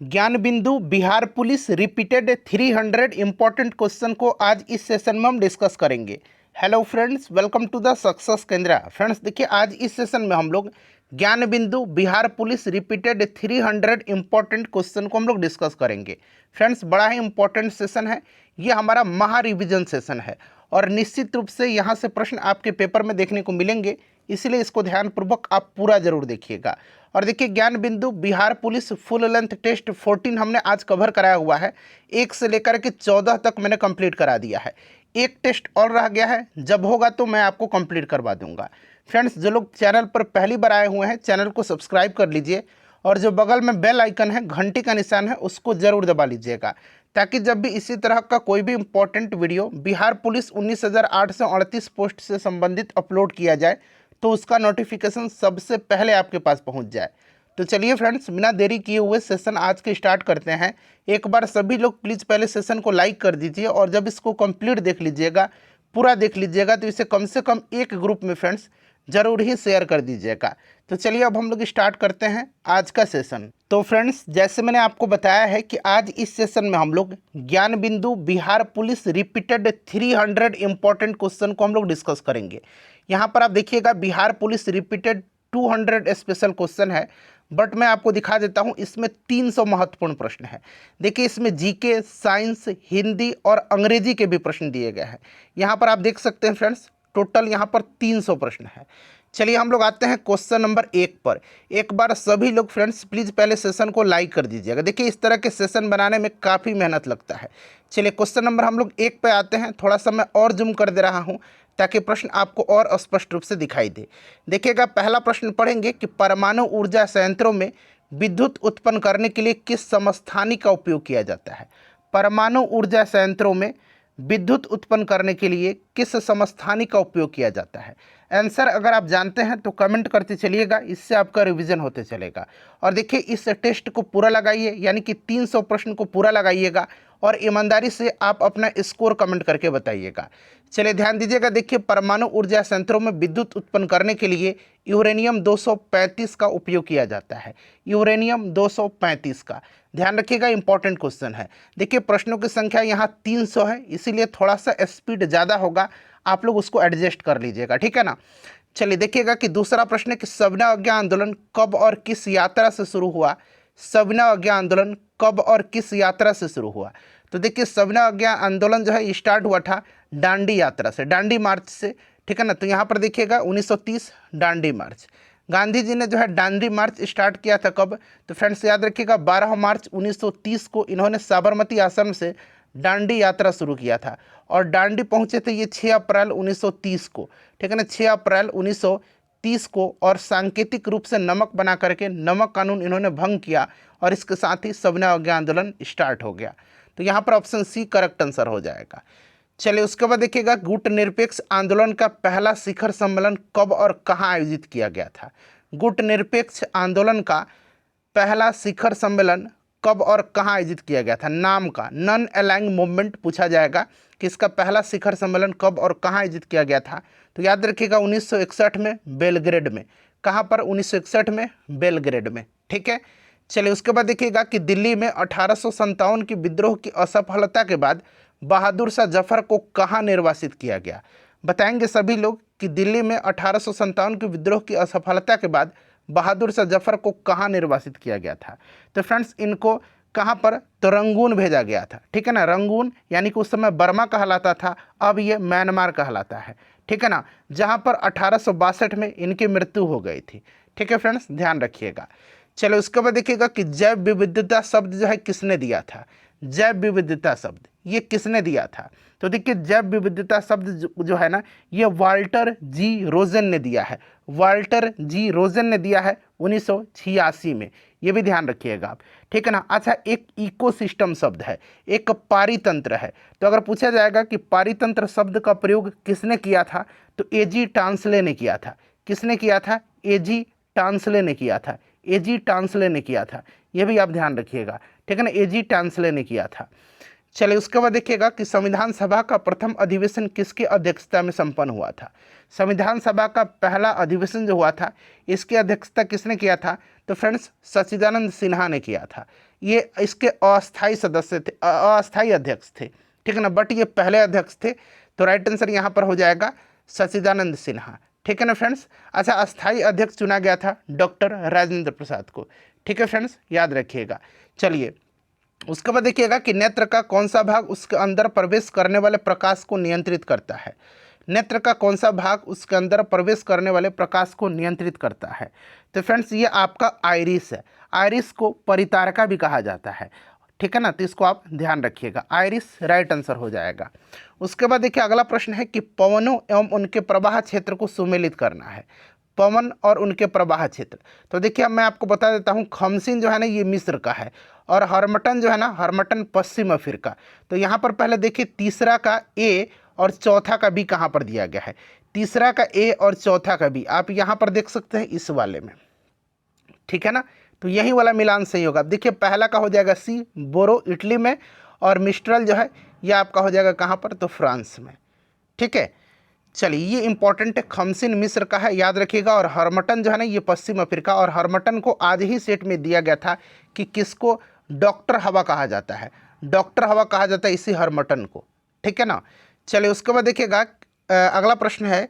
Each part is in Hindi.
ज्ञान Bindu Bihar police repeated 300 important question को आज इस सेशन में हम डिस्कस करेंगे। Hello friends, welcome to the success Kendra. Friends देखिए, आज इस सेशन में हम लोग Gyan Bindu Bihar police repeated 300 important question को हम लोग डिस्कस करेंगे। फ्रेंड्स, बड़ा ही इंपॉर्टेंट सेशन है, ये हमारा महा रिविजन सेशन है और निश्चित रूप से यहाँ से प्रश्न आपके पेपर में देखने को मिलेंगे, इसलिए इसको ध्यानपूर्वक आप पूरा जरूर देखिएगा। और देखिए, Gyan Bindu Bihar police full length test 14 हमने आज कवर कराया हुआ है। 1 से लेकर के 14 तक मैंने कंप्लीट करा दिया है। एक टेस्ट और रह गया है, जब होगा तो मैं आपको कंप्लीट करवा दूंगा। फ्रेंड्स, जो लोग चैनल पर पहली बार आए हुए हैं, चैनल को सब्सक्राइब कर लीजिए और जो बगल में बेल आइकन है, घंटी का निशान है, उसको जरूर दबा लीजिएगा, ताकि जब भी इसी तरह का कोई भी important video Bihar police 19,838 post से संबंधित अपलोड किया जाए तो उसका नोटिफिकेशन सबसे पहले आपके पास पहुंच जाए। तो चलिए फ्रेंड्स, बिना देरी किए हुए सेशन आज के स्टार्ट करते हैं। एक बार सभी लोग प्लीज़ पहले सेशन को लाइक कर दीजिए और जब इसको कंप्लीट देख लीजिएगा, पूरा देख लीजिएगा, तो इसे कम से कम एक ग्रुप में फ्रेंड्स ज़रूर ही शेयर कर दीजिएगा। तो चलिए अब हम लोग स्टार्ट करते हैं आज का सेशन। तो फ्रेंड्स, जैसे मैंने आपको बताया है कि आज इस सेशन में हम लोग Gyan Bindu Bihar police repeated 300 important question को हम लोग डिस्कस करेंगे। यहाँ पर आप देखिएगा, Bihar police repeated 200 special question है, बट मैं आपको दिखा देता हूँ, इसमें 300 महत्वपूर्ण प्रश्न है। देखिए, इसमें जीके, साइंस, हिंदी और अंग्रेजी के भी प्रश्न दिए गए हैं। यहाँ पर आप देख सकते हैं फ्रेंड्स, टोटल यहाँ पर 300 प्रश्न है। चलिए हम लोग आते हैं क्वेश्चन नंबर 1 पर। एक बार सभी लोग फ्रेंड्स प्लीज़ पहले सेशन को लाइक कर दीजिएगा। देखिए, इस तरह के सेशन बनाने में काफ़ी मेहनत लगता है। चलिए क्वेश्चन नंबर हम लोग 1 पे आते हैं। थोड़ा सा मैं और जूम कर दे रहा हूँ ताकि प्रश्न आपको और स्पष्ट रूप से दिखाई दे। देखिएगा, पहला प्रश्न पढ़ेंगे कि परमाणु ऊर्जा संयंत्रों में विद्युत उत्पन्न करने के लिए किस समस्थानिक का उपयोग किया जाता है। परमाणु ऊर्जा संयंत्रों में विद्युत उत्पन्न करने के लिए किस समस्थानिक का उपयोग किया जाता है। आंसर अगर आप जानते हैं तो कमेंट करते चलिएगा, इससे आपका रिवीजन होते चलेगा। और देखिए, इस टेस्ट को पूरा लगाइए, यानी कि 300 प्रश्न को पूरा लगाइएगा और ईमानदारी से आप अपना स्कोर कमेंट करके बताइएगा। चलिए ध्यान दीजिएगा। देखिए, परमाणु ऊर्जा संयंत्रों में विद्युत उत्पन्न करने के लिए यूरेनियम 235 का उपयोग किया जाता है। यूरेनियम 235 का ध्यान रखिएगा, इंपॉर्टेंट क्वेश्चन है। देखिए, प्रश्नों की संख्या यहाँ 300 है, इसीलिए थोड़ा सा स्पीड ज़्यादा होगा, आप लोग उसको एडजस्ट कर लीजिएगा, ठीक है ना। चलिए देखिएगा कि दूसरा प्रश्न है कि सविनय अवज्ञा आंदोलन कब और किस यात्रा से शुरू हुआ। सविनय अवज्ञा आंदोलन कब और किस यात्रा से शुरू हुआ। तो देखिए, सविनय अवज्ञा आंदोलन जो है स्टार्ट हुआ था डांडी यात्रा से, डांडी मार्च से, ठीक है ना। तो यहाँ पर देखिएगा 1930 डांडी मार्च। गांधी जी ने जो है डांडी मार्च स्टार्ट किया था कब, तो फ्रेंड्स याद रखिएगा 12 मार्च 1930 को इन्होंने साबरमती आश्रम से डांडी यात्रा शुरू किया था और डांडी पहुंचे थे ये 6 अप्रैल 1930 को, ठीक है ना, 6 अप्रैल 1930 को। और सांकेतिक रूप से नमक बना करके नमक कानून इन्होंने भंग किया और इसके साथ ही सविनय अवज्ञा आंदोलन स्टार्ट हो गया। तो यहाँ पर ऑप्शन सी करेक्ट आंसर हो जाएगा। चलिए उसके बाद देखिएगा, गुट निरपेक्ष आंदोलन का पहला शिखर सम्मेलन कब और कहाँ आयोजित किया गया था। गुट निरपेक्ष आंदोलन का पहला शिखर सम्मेलन कब और कहाँ आयोजित किया गया था। नाम का नॉन अलाइंग मूवमेंट पूछा जाएगा कि इसका पहला शिखर सम्मेलन कब और कहाँ आयोजित किया गया था। तो याद रखिएगा 1961 में बेलग्रेड में। कहाँ पर? 1961 में बेलग्रेड में, ठीक है। चलिए उसके बाद देखिएगा कि दिल्ली में 1857 की विद्रोह की असफलता के बाद बहादुर शाह जफर को कहाँ निर्वासित किया गया। बताएंगे सभी लोग कि दिल्ली में 1857 के विद्रोह की असफलता के बाद बहादुर शाह जफर को कहाँ निर्वासित किया गया था। तो फ्रेंड्स, इनको कहाँ पर? तो रंगून भेजा गया था, ठीक है ना। रंगून यानी कि उस समय बर्मा कहलाता था, अब ये म्यांमार कहलाता है, ठीक है ना, जहाँ पर 1862 में इनकी मृत्यु हो गई थी, ठीक है फ्रेंड्स, ध्यान रखिएगा। चलो उसके बाद देखिएगा कि जैव विविधता शब्द जो है किसने दिया था। जैव विविधता शब्द ये किसने दिया था। तो देखिए, जैव विविधता शब्द जो है ना, ये वाल्टर जी रोजन ने दिया है। वाल्टर जी रोजन ने दिया है 1986 में, ये भी ध्यान रखिएगा आप, ठीक है ना। अच्छा, एक इकोसिस्टम शब्द है, एक पारितंत्र है। तो अगर पूछा जाएगा कि पारितंत्र शब्द का प्रयोग किसने किया था, तो एजी टांसले ने किया था। किसने किया था? एजी टांसले ने किया था। एजी टांसले ने किया था, ये भी आप ध्यान रखिएगा, ठीक है ना, एजी टांसले ने किया था। चलिए उसके बाद देखिएगा कि संविधान सभा का प्रथम अधिवेशन किसकी अध्यक्षता में संपन्न हुआ था। संविधान सभा का पहला अधिवेशन जो हुआ था इसकी अध्यक्षता किसने किया था, तो फ्रेंड्स सच्चिदानंद सिन्हा ने किया था। ये इसके अस्थायी सदस्य थे, अस्थायी अध्यक्ष थे, ठीक है ना, बट ये पहले अध्यक्ष थे। तो राइट आंसर यहाँ पर हो जाएगा सच्चिदानंद सिन्हा, ठीक है ना फ्रेंड्स। अच्छा, अस्थायी अध्यक्ष चुना गया था डॉक्टर राजेंद्र प्रसाद को, ठीक है फ्रेंड्स, याद रखिएगा। चलिए उसके बाद देखिएगा कि नेत्र का कौन सा भाग उसके अंदर प्रवेश करने वाले प्रकाश को नियंत्रित करता है। नेत्र का कौन सा भाग उसके अंदर प्रवेश करने वाले प्रकाश को नियंत्रित करता है, तो फ्रेंड्स ये आपका आइरिस है। आइरिस को परितारका भी कहा जाता है, ठीक है ना, तो इसको आप ध्यान रखिएगा, आइरिस राइट आंसर हो जाएगा। उसके बाद देखिए अगला प्रश्न है कि पवनों एवं उनके प्रवाह क्षेत्र को सुमेलित करना है। पवन और उनके प्रवाह क्षेत्र, तो देखिए अब मैं आपको बता देता हूँ, खमसिन जो है ना ये मिस्र का है और हरमटन जो है ना, हरमटन पश्चिम अफ्रीका। तो यहाँ पर पहले देखिए तीसरा का ए और चौथा का बी कहाँ पर दिया गया है। तीसरा का ए और चौथा का बी आप यहाँ पर देख सकते हैं इस वाले में, ठीक है ना, तो यही वाला मिलान सही होगा। अब देखिए पहला का हो जाएगा सी, बोरो इटली में, और मिस्ट्रल जो है ये आपका हो जाएगा कहाँ पर, तो फ्रांस में, ठीक है। चलिए ये इंपॉर्टेंट है, खमसिन मिस्र का है, याद रखिएगा। और हरमटन जो है ना ये पश्चिम अफ्रीका, और हरमटन को आज ही सेट में दिया गया था कि किसको डॉक्टर हवा कहा जाता है, डॉक्टर हवा कहा जाता है इसी हरमटन को, ठीक है ना। चलिए उसके बाद देखिएगा अगला प्रश्न है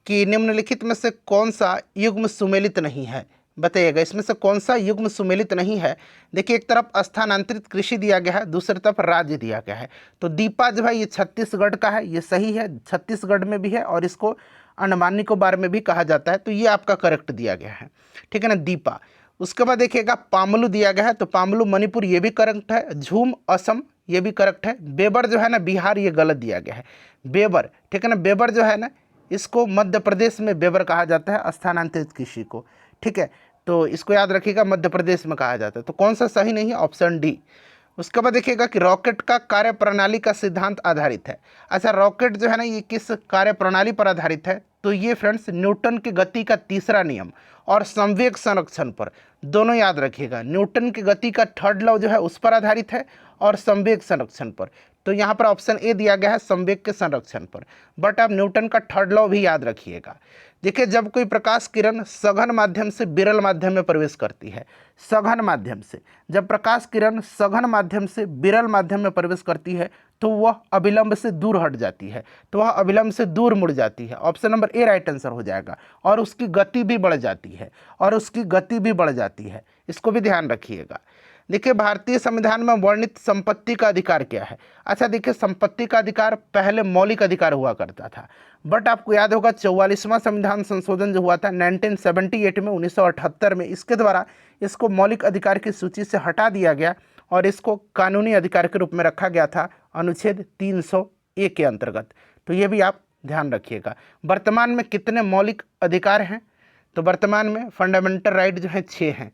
कि निम्नलिखित में से कौन सा युग्म सुमेलित नहीं है, बताइएगा इसमें से कौन सा युग्म सुमेलित नहीं है। देखिए एक तरफ स्थानांतरित कृषि दिया गया है, दूसरी तरफ राज्य दिया गया है। तो दीपा जो है ये छत्तीसगढ़ का है, ये सही है, छत्तीसगढ़ में भी है और इसको अंडमान निकोबार में भी कहा जाता है, तो ये आपका करेक्ट दिया गया है, ठीक है ना, दीपा। उसके बाद देखिएगा पामलू दिया गया है, तो पामलू मणिपुर ये भी करेक्ट है, झूम असम ये भी करेक्ट है, बेबर जो है ना बिहार ये गलत दिया गया है, बेबर, ठीक है ना, बेबर जो है ना इसको मध्य प्रदेश में बेबर कहा जाता है स्थानांतरित कृषि को, ठीक है, तो इसको याद रखिएगा मध्य प्रदेश में कहा जाता है। तो कौन सा सही नहीं है, ऑप्शन डी। उसके बाद देखिएगा कि रॉकेट का कार्य प्रणाली का सिद्धांत आधारित है। अच्छा रॉकेट जो है ना ये किस कार्य प्रणाली पर आधारित है, तो ये फ्रेंड्स न्यूटन की गति का तीसरा नियम और संवेग संरक्षण पर, दोनों याद रखिएगा। न्यूटन की गति का थर्ड लॉ जो है उस पर आधारित है और संवेग संरक्षण पर, तो यहाँ पर ऑप्शन ए दिया गया है संवेग के संरक्षण पर, बट आप न्यूटन का थर्ड लॉ भी याद रखिएगा। देखिए जब कोई प्रकाश किरण सघन माध्यम से विरल माध्यम में प्रवेश करती है, सघन माध्यम से, जब प्रकाश किरण सघन माध्यम से विरल माध्यम में प्रवेश करती है तो वह अविलंब से दूर हट जाती है, तो वह अविलंब से दूर मुड़ जाती है, option number A right answer हो जाएगा। और उसकी गति भी बढ़ जाती है, और उसकी गति भी बढ़ जाती है, इसको भी ध्यान रखिएगा। देखिए भारतीय संविधान में वर्णित संपत्ति का अधिकार क्या है। अच्छा देखिए संपत्ति का अधिकार पहले मौलिक अधिकार हुआ करता था, बट आपको याद होगा 44वां संविधान संशोधन जो हुआ था 1978 में 1978 में, इसके द्वारा इसको मौलिक अधिकार की सूची से हटा दिया गया और इसको कानूनी अधिकार के रूप में रखा गया था अनुच्छेद 300A के अंतर्गत, तो ये भी आप ध्यान रखिएगा। वर्तमान में कितने मौलिक अधिकार हैं, तो वर्तमान में फंडामेंटल राइट जो है 6 हैं।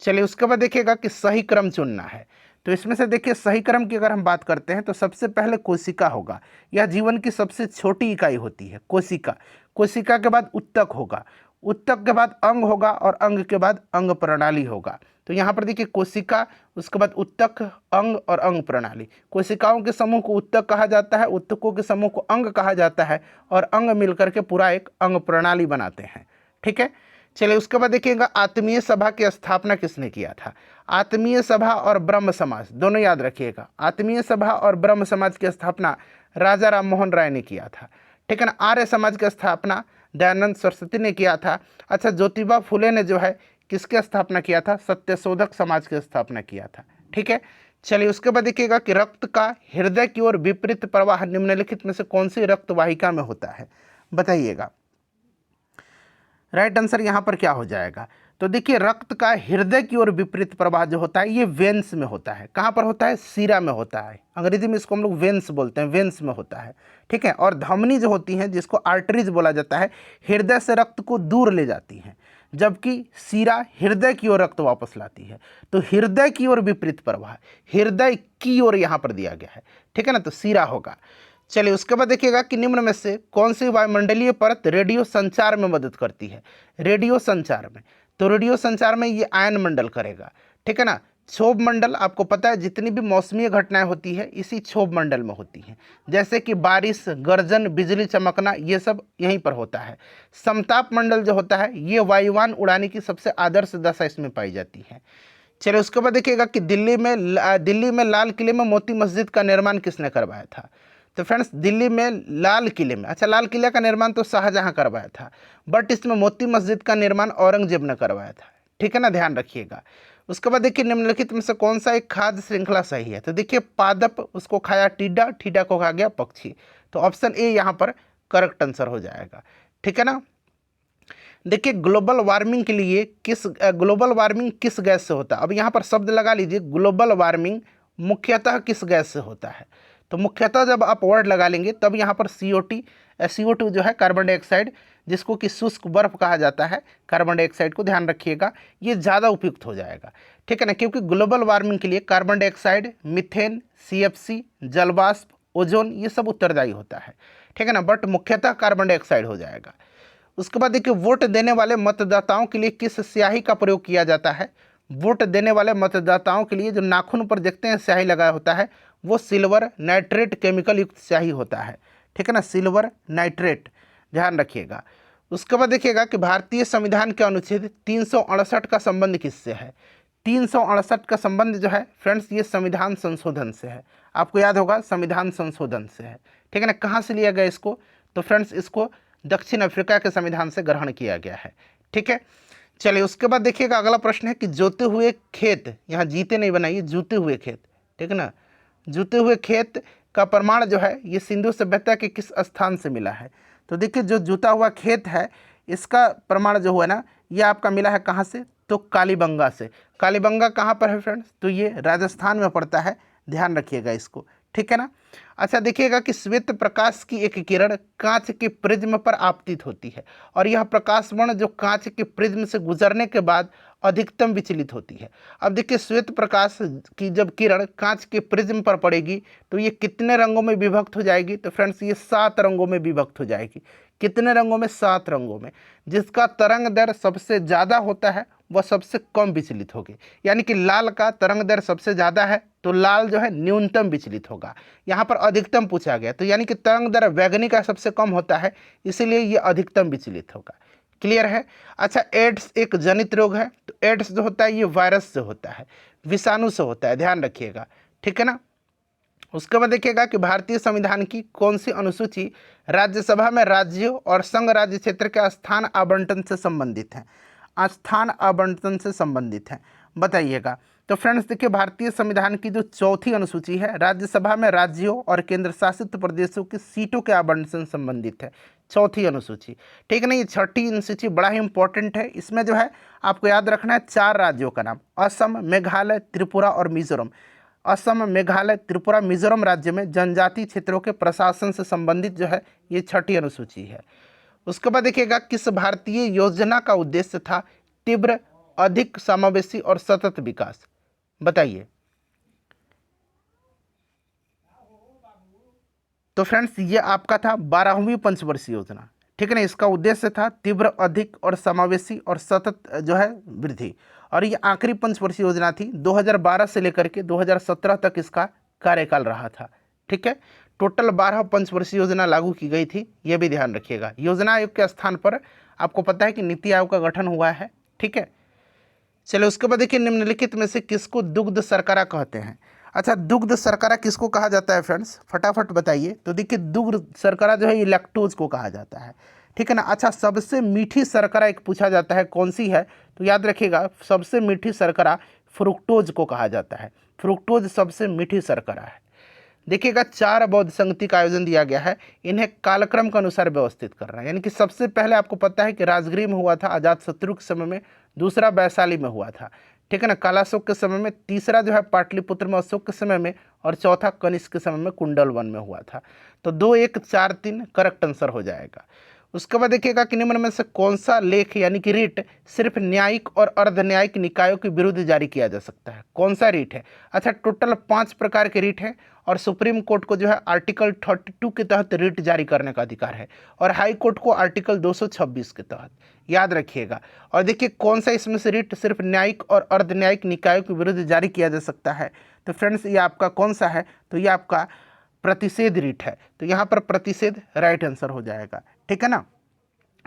चलिए उसके बाद देखिएगा कि सही क्रम चुनना है, तो इसमें से देखिए सही क्रम की अगर हम बात करते हैं तो सबसे पहले कोशिका होगा, यह जीवन की सबसे छोटी इकाई होती है कोशिका। कोशिका के बाद उत्तक होगा, उत्तक के बाद अंग होगा और अंग के बाद अंग प्रणाली होगा। तो यहाँ पर देखिए कोशिका, उसके बाद उत्तक, अंग और अंग प्रणाली। कोशिकाओं के समूह को उत्तक कहा जाता है, उत्तकों के समूह को अंग कहा जाता है और अंग मिलकर के पूरा एक अंग प्रणाली बनाते हैं, ठीक है। चलिए उसके बाद देखिएगा आत्मीय सभा की स्थापना किसने किया था। आत्मीय सभा और ब्रह्म समाज दोनों याद रखिएगा, आत्मीय सभा और ब्रह्म समाज की स्थापना राजा राम मोहन राय ने किया था, ठीक है ना। आर्य समाज की स्थापना दयानंद सरस्वती ने किया था। अच्छा ज्योतिबा फुले ने जो है किसकी स्थापना किया था, सत्यशोधक समाज की स्थापना किया था, ठीक है। चलिए उसके बाद देखिएगा कि रक्त का हृदय की ओर विपरीत प्रवाह निम्नलिखित में से कौन सी रक्त वाहिका में होता है, बताइएगा। राइट आंसर यहाँ पर क्या हो जाएगा, तो देखिए रक्त का हृदय की ओर विपरीत प्रवाह जो होता है ये वेन्स में होता है। कहाँ पर होता है, सीरा में होता है, अंग्रेजी में इसको हम लोग वेन्स बोलते हैं, वेन्स में होता है, ठीक है। और धमनी जो होती हैं जिसको आर्टरीज बोला जाता है, हृदय से रक्त को दूर ले जाती हैं, जबकि सीरा हृदय की ओर रक्त वापस लाती है। तो हृदय की ओर विपरीत प्रवाह, हृदय की ओर यहाँ पर दिया गया है, ठीक है ना, तो सीरा होगा। चलिए उसके बाद देखिएगा कि निम्न में से कौन सी वायुमंडलीय परत रेडियो संचार में मदद करती है। रेडियो संचार में, तो रेडियो संचार में ये आयन मंडल करेगा, ठीक है ना। क्षोभ मंडल आपको पता है जितनी भी मौसमी घटनाएं होती है इसी क्षोभ मंडल में होती हैं, जैसे कि बारिश, गर्जन, बिजली चमकना, ये सब यहीं पर होता है। समताप मंडल जो होता है ये वायुयान उड़ाने की सबसे आदर्श दशा इसमें पाई जाती है। चलिए उसके बाद देखिएगा कि दिल्ली में लाल किले में मोती मस्जिद का निर्माण किसने करवाया था। तो फ्रेंड्स दिल्ली में लाल किले में, अच्छा लाल किले का निर्माण तो शाहजहां करवाया था, बट इसमें मोती मस्जिद का निर्माण औरंगजेब ने करवाया था। ठीक है ना, ध्यान रखिएगा। उसके बाद देखिए निम्नलिखित में से कौन सा एक खाद्य श्रृंखला सही है। तो देखिए पादप, उसको खाया टिड्डा, टिड्डा को खा गया पक्षी। तो ऑप्शन ए यहाँ पर करेक्ट आंसर हो जाएगा। ठीक है ना। देखिए ग्लोबल वार्मिंग के लिए ग्लोबल वार्मिंग किस गैस से होता है। अब यहाँ पर शब्द लगा लीजिए, ग्लोबल वार्मिंग मुख्यतः किस गैस से होता है। तो मुख्यतः जब आप वर्ड लगा लेंगे तब यहाँ पर CO2 जो है कार्बन डाइऑक्साइड, जिसको कि शुष्क बर्फ कहा जाता है, कार्बन डाइऑक्साइड को ध्यान रखिएगा, ये ज़्यादा उपयुक्त हो जाएगा। ठीक है ना, क्योंकि ग्लोबल वार्मिंग के लिए कार्बन डाइऑक्साइड, मीथेन, CFC, जलवाष्प, ओजोन, ये सब उत्तरदायी होता है। ठीक है ना, बट मुख्यतः कार्बन डाइऑक्साइड हो जाएगा। उसके बाद देखिए वोट देने वाले मतदाताओं के लिए किस स्याही का प्रयोग किया जाता है। वोट देने वाले मतदाताओं के लिए जो नाखून पर देखते हैं स्याही लगाया होता है वो सिल्वर नाइट्रेट केमिकल युक्त स्याही होता है। ठीक है ना, सिल्वर नाइट्रेट, ध्यान रखिएगा। उसके बाद देखिएगा कि भारतीय संविधान के अनुच्छेद 368 का संबंध किससे है। 368 का संबंध जो है फ्रेंड्स ये संविधान संशोधन से है। आपको याद होगा संविधान संशोधन से है। ठीक है ना, कहाँ से लिया गया इसको, तो फ्रेंड्स इसको दक्षिण अफ्रीका के संविधान से ग्रहण किया गया है। ठीक है, चलिए उसके बाद देखिएगा अगला प्रश्न है कि जोते हुए खेत, यहाँ जीते नहीं बनाइए, जूते हुए खेत। ठीक है ना, जूते हुए खेत का प्रमाण जो है ये सिंधु सभ्यता के किस स्थान से मिला है। तो देखिए जो जूता हुआ खेत है इसका प्रमाण जो हुआ ना ये आपका मिला है कहाँ से, तो कालीबंगा से। कालीबंगा कहाँ पर है फ्रेंड्स, तो ये राजस्थान में पड़ता है, ध्यान रखिएगा इसको। ठीक है ना। अच्छा देखिएगा कि श्वेत प्रकाश की एक किरण कांच के प्रिज्म पर आपतित होती है और यह प्रकाशवर्ण जो कांच के प्रिज्म से गुजरने के बाद अधिकतम विचलित होती है। अब देखिए श्वेत प्रकाश की जब किरण कांच के प्रिज्म पर पड़ेगी तो ये कितने रंगों में विभक्त हो जाएगी, तो फ्रेंड्स ये 7 रंगों में विभक्त हो जाएगी। कितने रंगों में, 7 रंगों में। जिसका तरंग दर सबसे ज़्यादा होता है वह सबसे कम विचलित होगी, यानी कि लाल का तरंग दर सबसे ज़्यादा है तो लाल जो है न्यूनतम विचलित होगा। यहाँ पर अधिकतम पूछा गया तो यानी कि तरंग दर वैगनी का सबसे कम होता है, इसीलिए ये अधिकतम विचलित होगा। क्लियर है। अच्छा एड्स एक जनित रोग है, तो एड्स जो होता है ये वायरस से होता है, विषाणु से होता है, ध्यान रखिएगा। ठीक है ना। उसके बाद देखिएगा कि भारतीय संविधान की कौन सी अनुसूची राज्यसभा में राज्यों और संघ राज्य क्षेत्र के स्थान आवंटन से संबंधित है। स्थान आवंटन से संबंधित है, बताइएगा। तो फ्रेंड्स देखिए भारतीय संविधान की जो चौथी अनुसूची है राज्यसभा में राज्यों और केंद्र शासित प्रदेशों की सीटों के आवंटन से संबंधित है, चौथी अनुसूची। ठीक है ना, ये छठी अनुसूची बड़ा ही इंपॉर्टेंट है। इसमें जो है आपको याद रखना है 4 राज्यों का नाम, असम, मेघालय, त्रिपुरा और मिजोरम। असम, मेघालय, त्रिपुरा, मिजोरम राज्य में जनजातीय क्षेत्रों के प्रशासन से संबंधित जो है ये छठी अनुसूची है। उसके बाद देखिएगा किस भारतीय योजना का उद्देश्य था तीव्र, अधिक समावेशी और सतत विकास, बताइए। तो फ्रेंड्स ये आपका था 12वीं पंचवर्षीय योजना। ठीक है ना, इसका उद्देश्य था तीव्र, अधिक और समावेशी और सतत जो है वृद्धि, और ये आखिरी पंचवर्षीय योजना थी। 2012 से लेकर के 2017 तक इसका कार्यकाल रहा था। ठीक है, टोटल 12 पंचवर्षीय योजना लागू की गई थी, ये भी ध्यान रखिएगा। योजना आयोग के स्थान पर आपको पता है कि नीति आयोग का गठन हुआ है। ठीक है, चलिए उसके बाद देखिए निम्नलिखित में से किसको दुग्ध शर्करा कहते हैं। अच्छा दुग्ध शर्करा किसको कहा जाता है फ्रेंड्स, फटाफट बताइए। तो देखिए दुग्ध शर्करा जो है ये लैक्टोज को कहा जाता है। ठीक है ना। अच्छा सबसे मीठी शर्करा एक पूछा जाता है, कौन सी है, तो याद रखिएगा सबसे मीठी शर्करा फ्रुक्टोज को कहा जाता है। फ्रुक्टोज सबसे मीठी शर्करा है। देखिएगा 4 बौद्ध संगति का आयोजन दिया गया है, इन्हें कालक्रम के अनुसार व्यवस्थित करना है। यानी कि सबसे पहले आपको पता है कि राजगृह में हुआ था अजातशत्रु के समय में, दूसरा वैशाली में हुआ था। ठीक है ना, कालाशोक के समय में, तीसरा जो है पाटलिपुत्र में अशोक के समय में, और चौथा कनिष्क के समय में कुंडल वन में हुआ था। तो 2, 1, 4, 3 करेक्ट आंसर हो जाएगा। उसके बाद देखिएगा कि निम्न में से कौन सा लेख यानी कि रिट सिर्फ न्यायिक और अर्ध न्यायिक निकायों के विरुद्ध जारी किया जा सकता है, कौन सा रिट है। अच्छा, टोटल 5 प्रकार के रिट हैं और सुप्रीम कोर्ट को जो है आर्टिकल 32 के तहत रिट जारी करने का अधिकार है और हाई कोर्ट को आर्टिकल 226 के तहत, याद रखिएगा। और देखिए कौन सा इसमें से रिट सिर्फ न्यायिक और अर्ध न्यायिक निकायों के विरुद्ध जारी किया जा सकता है। तो फ्रेंड्स ये आपका कौन सा है, तो ये आपका प्रतिषेध रिट है। तो यहाँ पर प्रतिषेध राइट आंसर हो जाएगा, ठीक है ना।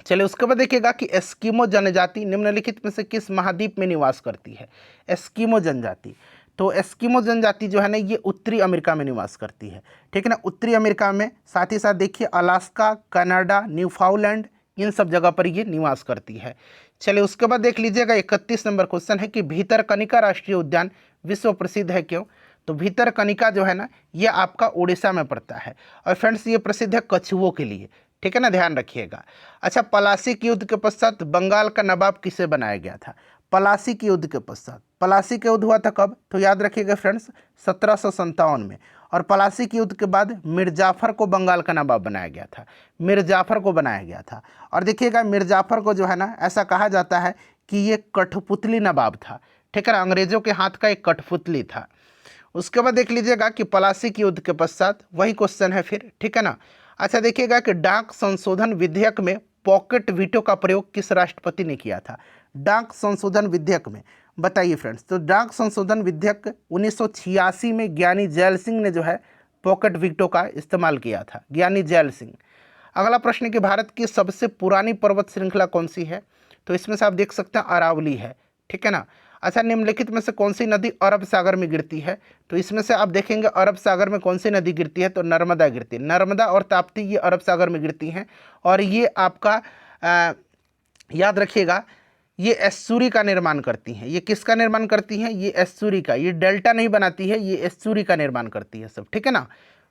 चलिए उसके बाद देखिएगा कि एस्किमो जनजाति निम्नलिखित में से किस महाद्वीप में निवास करती है। एस्किमो जनजाति, तो एस्किमो जनजाति जो है ना ये उत्तरी अमेरिका में निवास करती है, ठीक है ना, उत्तरी अमेरिका में। साथ ही साथ देखिए अलास्का, कनाडा, न्यूफाउलैंड, इन सब जगह पर ये निवास करती है। चलिए उसके बाद देख लीजिएगा 31 नंबर क्वेश्चन है कि भीतरकनिका राष्ट्रीय उद्यान विश्व प्रसिद्ध है क्यों। तो भीतरकनिका जो है ना ये आपका उड़ीसा में पड़ता है और फ्रेंड्स ये प्रसिद्ध है कछुओं के लिए, ठीक है ना, ध्यान रखिएगा। अच्छा, पलासी युद्ध के पश्चात बंगाल का नवाब किसे बनाया गया था। पलासी युद्ध के पश्चात, पलासी का युद्ध हुआ था कब, तो याद रखिएगा फ्रेंड्स 1757 में। और पलासी के युद्ध के बाद मिर्जाफर को बंगाल का नवाब बनाया गया था, मिर्जाफर को बनाया गया था। और देखिएगा मिर्जाफर को जो है ना ऐसा कहा जाता है कि ये कठपुतली नवाब था, ठीक है ना, अंग्रेजों के हाथ का एक कठपुतली था। उसके बाद देख लीजिएगा कि पलासी के युद्ध के पश्चात वही क्वेश्चन है फिर, ठीक है ना। अच्छा देखिएगा कि डाक संशोधन विधेयक में पॉकेट वीटो का प्रयोग किस राष्ट्रपति ने किया था। डाक संशोधन विधेयक में बताइए फ्रेंड्स। तो डाक संशोधन विधेयक 1986 में ज्ञानी जैल सिंह ने जो है पॉकेट वीटो का इस्तेमाल किया था, ज्ञानी जैल सिंह। अगला प्रश्न है कि भारत की सबसे पुरानी पर्वत श्रृंखला कौन सी है। तो इसमें से आप देख सकते हैं अरावली है, ठीक है ना। अच्छा, निम्नलिखित में से कौन सी नदी अरब सागर में गिरती है। तो इसमें से आप देखेंगे अरब सागर में कौन सी नदी गिरती है, तो नर्मदा गिरती है। नर्मदा और ताप्ती ये अरब सागर में गिरती हैं और ये आपका याद रखिएगा ये एस्चुरी का निर्माण करती हैं। ये किसका निर्माण करती हैं, ये एस्चुरी का, ये डेल्टा नहीं बनाती है, ये एस्चुरी का निर्माण करती है सब, ठीक है ना।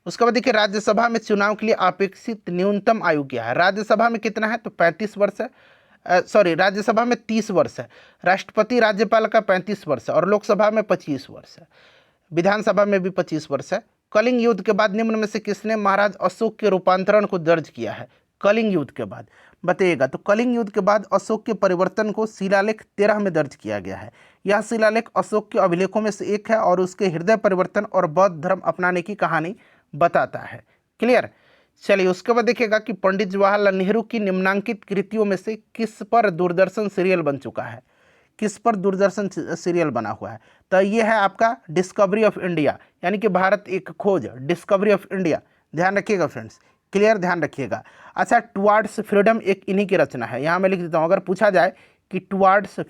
उसके बाद देखिए राज्यसभा में चुनाव के लिए अपेक्षित न्यूनतम आयु क्या है। राज्यसभा में कितना है, तो 35 वर्ष है। सॉरी, राज्यसभा में 30 वर्ष है, राष्ट्रपति राज्यपाल का 35 वर्ष है और लोकसभा में 25 वर्ष है, विधानसभा में भी 25 वर्ष है। कलिंग युद्ध के बाद निम्न में से किसने महाराज अशोक के रूपांतरण को दर्ज किया है। कलिंग युद्ध के बाद बताइएगा। तो कलिंग युद्ध के बाद अशोक के परिवर्तन को शिलालेख 13 में दर्ज किया गया है। यह शिलालेख अशोक के अभिलेखों में से एक है और उसके हृदय परिवर्तन और बौद्ध धर्म अपनाने की कहानी बताता है। क्लियर। चलिए उसके बाद देखिएगा कि पंडित जवाहरलाल नेहरू की निम्नांकित कृतियों में से किस पर दूरदर्शन सीरियल बन चुका है। किस पर दूरदर्शन सीरियल बना हुआ है, तो ये है आपका डिस्कवरी ऑफ इंडिया, यानी कि भारत एक खोज, डिस्कवरी ऑफ इंडिया। ध्यान रखिएगा फ्रेंड्स, क्लियर, ध्यान रखिएगा। अच्छा, टुवार्ड्स फ्रीडम एक इन्हीं की रचना है। यहाँ मैं लिख देता हूँ, अगर पूछा जाए कि टुवार्ड्स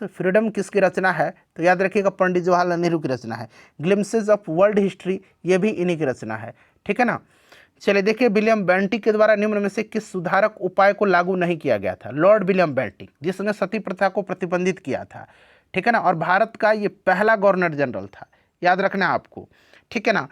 फ्रीडम किसकी रचना है, तो याद रखिएगा पंडित जवाहरलाल नेहरू की रचना है। ग्लिम्सेस ऑफ वर्ल्ड हिस्ट्री ये भी इन्हीं की रचना है, ठीक है ना। चलिए देखिए, विलियम बेंटिक के द्वारा निम्न में से किस सुधारक उपाय को लागू नहीं किया गया था। लॉर्ड विलियम बेंटिक, जिसने सती प्रथा को प्रतिबंधित किया था, ठीक है ना, और भारत का ये पहला गवर्नर जनरल था, याद रखना आपको, ठीक है ना।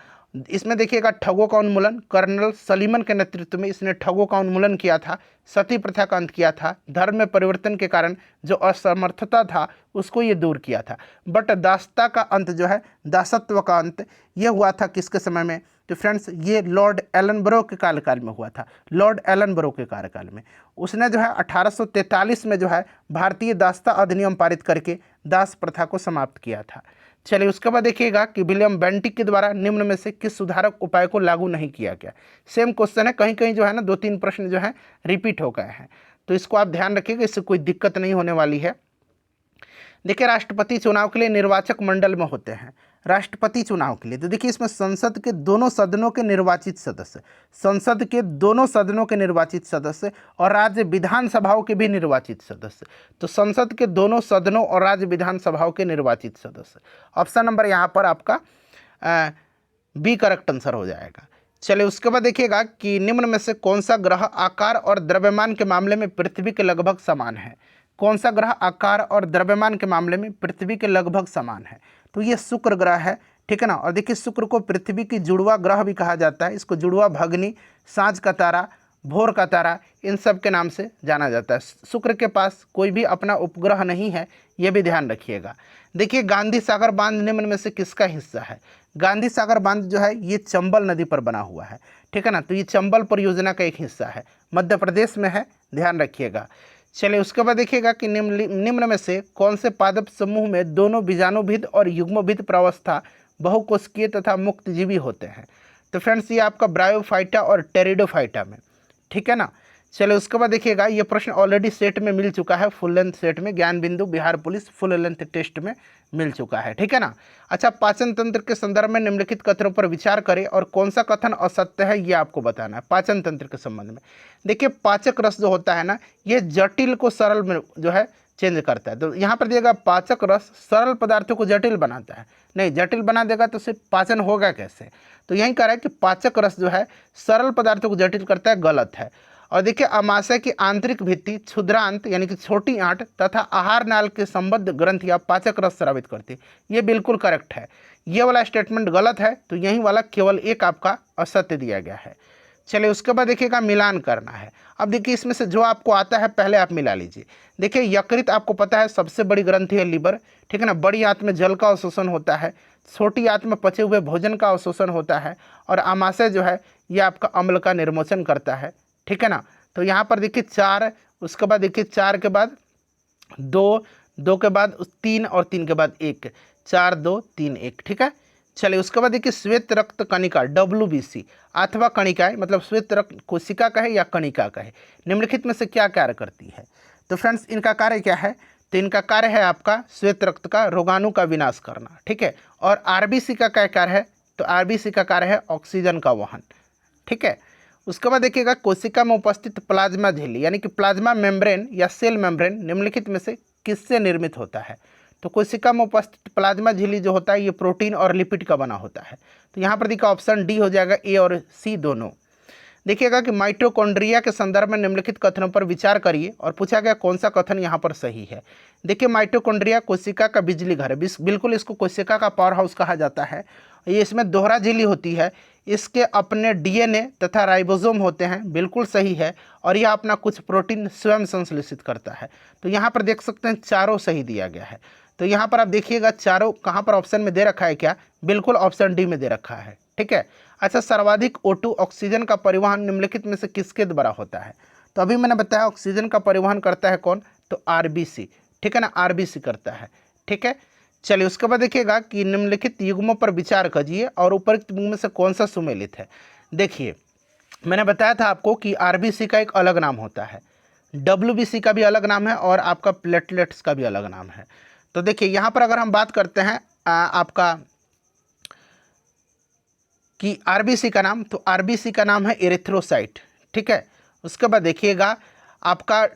इसमें देखिएगा ठगों का उन्मूलन, कर्नल सलीमन के नेतृत्व में इसने ठगों का उन्मूलन किया था, सती प्रथा का अंत किया था, धर्म में परिवर्तन के कारण जो असमर्थता था उसको ये दूर किया था। बट दासता का अंत जो है, दासत्व का अंत ये हुआ था किसके समय में, तो फ्रेंड्स ये लॉर्ड एलनबरो के कार्यकाल में हुआ था। लॉर्ड एलनबरो के कार्यकाल में उसने जो है 1843 में जो है भारतीय दासता अधिनियम पारित करके दास प्रथा को समाप्त किया था। चलिए उसके बाद देखिएगा कि विलियम बेंटिक के द्वारा निम्न में से किस सुधारक उपाय को लागू नहीं किया गया। सेम क्वेश्चन है, कहीं कहीं जो है ना 2-3 प्रश्न जो है रिपीट हो गए हैं, तो इसको आप ध्यान रखिएगा, इससे कोई दिक्कत नहीं होने वाली है। देखिए राष्ट्रपति चुनाव के लिए निर्वाचक मंडल में होते हैं। राष्ट्रपति चुनाव के लिए तो देखिए इसमें संसद के दोनों सदनों के निर्वाचित सदस्य, संसद के दोनों सदनों के निर्वाचित सदस्य और राज्य विधानसभाओं के भी निर्वाचित सदस्य। तो संसद के दोनों सदनों और राज्य विधानसभाओं के निर्वाचित सदस्य। ऑप्शन नंबर यहाँ पर आपका बी करेक्ट आंसर हो जाएगा। चलिए उसके बाद देखिएगा कि निम्न में से कौन सा ग्रह आकार और द्रव्यमान के मामले में पृथ्वी के लगभग समान है। कौन सा ग्रह आकार और द्रव्यमान के मामले में पृथ्वी के लगभग समान है, तो ये शुक्र ग्रह है, ठीक है ना। और देखिए शुक्र को पृथ्वी की जुड़वा ग्रह भी कहा जाता है, इसको जुड़वा भगनी, सांझ का तारा भोर का तारा, इन सब के नाम से जाना जाता है। शुक्र के पास कोई भी अपना उपग्रह नहीं है, ये भी ध्यान रखिएगा। देखिए गांधी सागर बांध निम्न में से किसका हिस्सा है? गांधी सागर बांध जो है ये चंबल नदी पर बना हुआ है, ठीक है ना। तो ये चंबल परियोजना का एक हिस्सा है, मध्य प्रदेश में है, ध्यान रखिएगा। चलिए उसके बाद देखिएगा कि निम्न में से कौन से पादप समूह में दोनों बीजाणुभिद और युग्मभिद प्रावस्था बहुकोशिकीय तथा मुक्तजीवी होते हैं? तो फ्रेंड्स ये आपका ब्रायोफाइटा और टेरिडोफाइटा में, ठीक है ना। चलिए उसके बाद देखिएगा ये प्रश्न ऑलरेडी सेट में मिल चुका है, फुल लेंथ सेट में, Gyan Bindu Bihar police full length test में मिल चुका है, ठीक है ना। अच्छा, पाचन तंत्र के संदर्भ में निम्नलिखित कथनों पर विचार करें और कौन सा कथन असत्य है ये आपको बताना है पाचन तंत्र के संबंध में। देखिए पाचक रस जो होता है ना, ये जटिल को सरल में जो है चेंज करता है। तो यहाँ पर दिएगा पाचक रस सरल पदार्थों को जटिल बनाता है, नहीं जटिल बना देगा तो सिर्फ पाचन होगा कैसे। तो यही कह रहा है कि पाचक रस जो है सरल पदार्थों को जटिल करता है, गलत है। और देखिए अमाशय की आंतरिक भित्ति, क्षुद्रांत यानी कि छोटी आंत तथा आहार नाल के संबद्ध ग्रंथियां पाचक रस स्रावित करती है, ये बिल्कुल करेक्ट है। ये वाला स्टेटमेंट गलत है, तो यही वाला केवल एक आपका असत्य दिया गया है। चलिए उसके बाद देखिएगा मिलान करना है। अब देखिए इसमें से जो आपको आता है पहले आप मिला लीजिए। देखिए यकृत आपको पता है सबसे बड़ी ग्रंथि है लीवर, ठीक है ना। बड़ी आंत में जल का अवशोषण होता है, छोटी आंत में पचे हुए भोजन का अवशोषण होता है, और आमाशय जो है ये आपका अम्ल का निर्मोचन करता है, ठीक है ना। तो यहाँ पर देखिए 4, उसके बाद देखिए 4 के बाद 2, 2 के बाद 3 और 3 के बाद 1, 4 2 3 1, ठीक है। चलिए उसके बाद देखिए श्वेत रक्त कणिका WBC अथवा कणिकाएं, मतलब श्वेत रक्त कोशिका कहे या कणिका कहे, निम्नलिखित में से क्या कार्य करती है? तो फ्रेंड्स इनका कार्य क्या है? तो इनका कार्य है आपका श्वेत रक्त का रोगाणु का विनाश करना, ठीक है। और RBC का क्या कार्य है? तो RBC का कार्य है ऑक्सीजन का वहन, ठीक है। उसके बाद देखिएगा कोशिका में उपस्थित प्लाज्मा झिल्ली यानी कि प्लाज्मा मेम्ब्रेन या सेल मेम्ब्रेन निम्नलिखित में से किससे निर्मित होता है? तो कोशिका में उपस्थित प्लाज्मा झिल्ली जो होता है ये प्रोटीन और लिपिड का बना होता है। तो यहाँ पर देखिए ऑप्शन डी हो जाएगा, ए और सी दोनों। देखिएगा कि माइटोकॉन्ड्रिया के संदर्भ में निम्नलिखित कथनों पर विचार करिए और पूछा गया कौन सा कथन यहाँ पर सही है। देखिए माइटोकॉन्ड्रिया कोशिका का बिजली घर है, बिल्कुल इसको कोशिका का पावर हाउस कहा जाता है। ये इसमें दोहरा झिल्ली होती है, इसके अपने DNA तथा राइबोसोम होते हैं, बिल्कुल सही है। और यह अपना कुछ प्रोटीन स्वयं संश्लेषित करता है। तो यहाँ पर देख सकते हैं चारों सही दिया गया है। तो यहाँ पर आप देखिएगा चारों कहाँ पर ऑप्शन में दे रखा है क्या? बिल्कुल ऑप्शन डी में दे रखा है, ठीक है। अच्छा, सर्वाधिक O2 ऑक्सीजन का परिवहन निम्नलिखित में से किसके द्वारा होता है? तो अभी मैंने बताया ऑक्सीजन का परिवहन करता है कौन? तो RBC, ठीक है ना, RBC करता है, ठीक है। चलिए उसके बाद देखिएगा कि निम्नलिखित युग्मों पर विचार कीजिए और उपरोक्त युग्म में से कौन सा सुमेलित है। देखिए मैंने बताया था आपको कि RBC का एक अलग नाम होता है, WBC का भी अलग नाम है और आपका प्लेटलेट्स का भी अलग नाम है। तो देखिए यहाँ पर अगर हम बात करते हैं आपका कि RBC का नाम, तो RBC का नाम है एरिथ्रोसाइट, ठीक है। उसके बाद देखिएगा आपका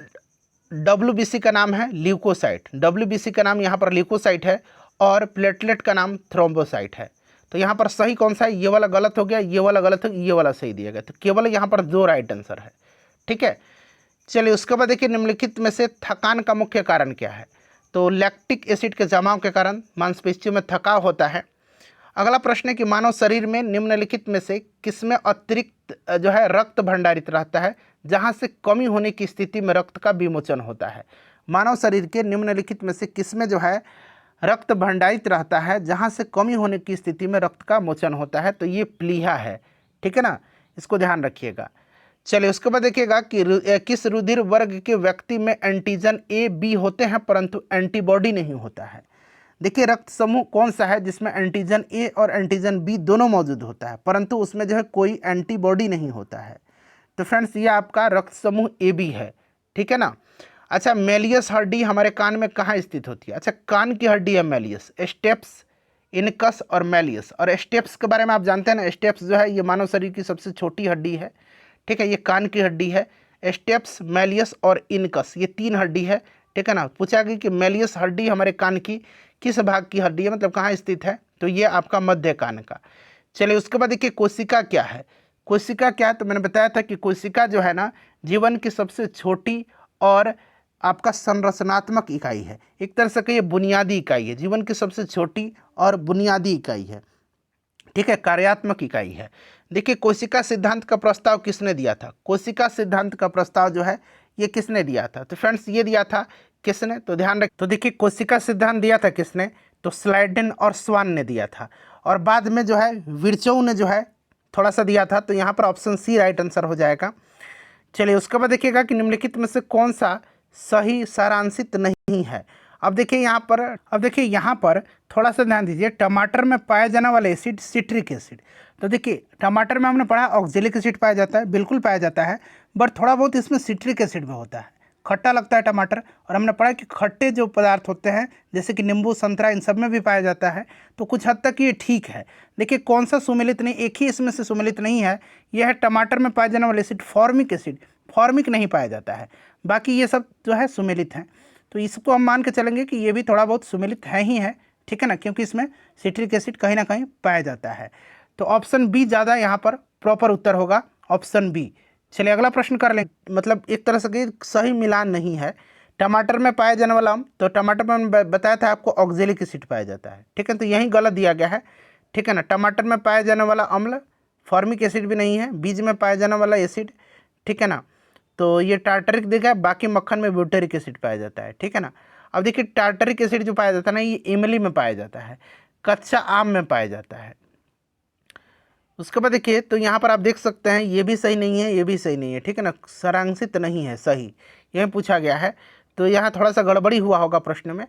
WBC का नाम है ल्यूकोसाइट, WBC का नाम यहाँ पर ल्यूकोसाइट है और प्लेटलेट का नाम थ्रोम्बोसाइट है। तो यहाँ पर सही कौन सा है? ये वाला गलत हो गया, ये वाला गलत हो गया, ये वाला सही दिया गया। तो केवल यहाँ पर 2 राइट आंसर है, ठीक है। चलिए उसके बाद देखिए निम्नलिखित में से थकान का मुख्य कारण क्या है? तो लैक्टिक एसिड के जमाव के कारण मांसपेशियों में थकाव होता है। अगला प्रश्न है कि मानव शरीर में निम्नलिखित में से किसमें अतिरिक्त जो है रक्त भंडारित रहता है जहां से कमी होने की स्थिति में रक्त का विमोचन होता है? मानव शरीर के निम्नलिखित में से किसमें जो है रक्त भंडारित रहता है जहां से कमी होने की स्थिति में रक्त का मोचन होता है? तो ये प्लीहा है, ठीक है ना, इसको ध्यान रखिएगा। चलिए उसके बाद देखिएगा कि किस रुधिर वर्ग के व्यक्ति में एंटीजन A-B होते हैं परंतु एंटीबॉडी नहीं होता है? देखिए रक्त समूह कौन सा है जिसमें एंटीजन A और एंटीजन B दोनों मौजूद होता है परंतु उसमें जो है कोई एंटीबॉडी नहीं होता है? तो फ्रेंड्स ये आपका रक्त समूह AB है, ठीक है ना। अच्छा, मेलियस हड्डी हमारे कान में कहाँ स्थित होती है? अच्छा, कान की हड्डी है मेलियस, स्टेप्स, इनकस और मेलियस। और स्टेप्स के बारे में आप जानते हैं ना, स्टेप्स जो है ये मानव शरीर की सबसे छोटी हड्डी है, ठीक है, ये कान की हड्डी है। स्टेप्स, मेलियस और इनकस ये 3 हड्डी है, ठीक है ना। पूछा गया कि मेलियस हड्डी हमारे कान की किस भाग की हड्डी है, मतलब कहाँ स्थित है? तो ये आपका मध्य कान का। चलिए उसके बाद देखिए कोशिका क्या है? कोशिका क्या है? तो मैंने बताया था कि कोशिका जो है ना जीवन की सबसे छोटी और आपका संरचनात्मक इकाई है, एक तरह से कहिए बुनियादी इकाई है, जीवन की सबसे छोटी और बुनियादी इकाई है, ठीक है, कार्यात्मक इकाई है। देखिए कोशिका सिद्धांत का प्रस्ताव किसने दिया था? कोशिका सिद्धांत का प्रस्ताव जो है ये किसने दिया था? तो फ्रेंड्स ये दिया था किसने? तो ध्यान रख, तो देखिए कोशिका सिद्धांत दिया था किसने? तो स्लाइडेन और स्वान ने दिया था। और बाद में जो है विर्चोव ने जो है थोड़ा सा दिया था। तो यहाँ पर ऑप्शन सी राइट आंसर हो जाएगा। चलिए उसके बाद देखिएगा कि निम्नलिखित में से कौन सा सही सारांशित नहीं है। अब देखिए यहाँ पर थोड़ा सा ध्यान दीजिए। टमाटर में पाया जाने वाला एसिड सिट्रिक एसिड। तो देखिए टमाटर में हमने पढ़ा ऑक्जेलिक एसिड पाया जाता है, बिल्कुल पाया जाता है, बट थोड़ा बहुत इसमें सिट्रिक एसिड भी होता है, खट्टा लगता है टमाटर। और हमने पढ़ा कि खट्टे जो पदार्थ होते हैं जैसे कि नींबू, संतरा, इन सब में भी पाया जाता है। तो कुछ हद तक ये ठीक है। देखिए कौन सा सुमेलित नहीं, एक ही इसमें से सुमेलित नहीं है, यह है टमाटर में पाया जाने वाला एसिड फॉर्मिक एसिड। फॉर्मिक नहीं पाया जाता है, बाकी ये सब जो है सुमेलित हैं। तो इसको हम मान के चलेंगे कि ये भी थोड़ा बहुत सुमेलित है ही है, ठीक है ना, क्योंकि इसमें सिट्रिक एसिड कहीं ना कहीं पाया जाता है। तो ऑप्शन बी ज़्यादा यहाँ पर प्रॉपर उत्तर होगा, ऑप्शन बी। चलिए अगला प्रश्न कर लें। मतलब एक तरह से कि सही मिलान नहीं है। टमाटर में पाया जाने वाला अम्ल, तो टमाटर में मैंने बताया था आपको ऑक्जेलिक एसिड पाया जाता है, ठीक है, तो यही गलत दिया गया है, ठीक है ना। टमाटर में पाया जाने वाला अम्ल फॉर्मिक एसिड भी नहीं है, बीज में पाया जाने वाला एसिड, ठीक है ना, तो ये टार्टरिक देखा है। बाकी मक्खन में ब्यूटेरिक एसिड पाया जाता है, ठीक है ना। अब देखिए टार्टरिक एसिड जो पाया जाता है ना, ये इमली में पाया जाता है, कच्चा आम में पाया जाता है। उसके बाद देखिए तो यहाँ पर आप देख सकते हैं ये भी सही नहीं है, ये भी सही नहीं है, ठीक है ना, सारांशित नहीं है, सही यह पूछा गया है। तो यहाँ थोड़ा सा गड़बड़ी हुआ होगा प्रश्न में।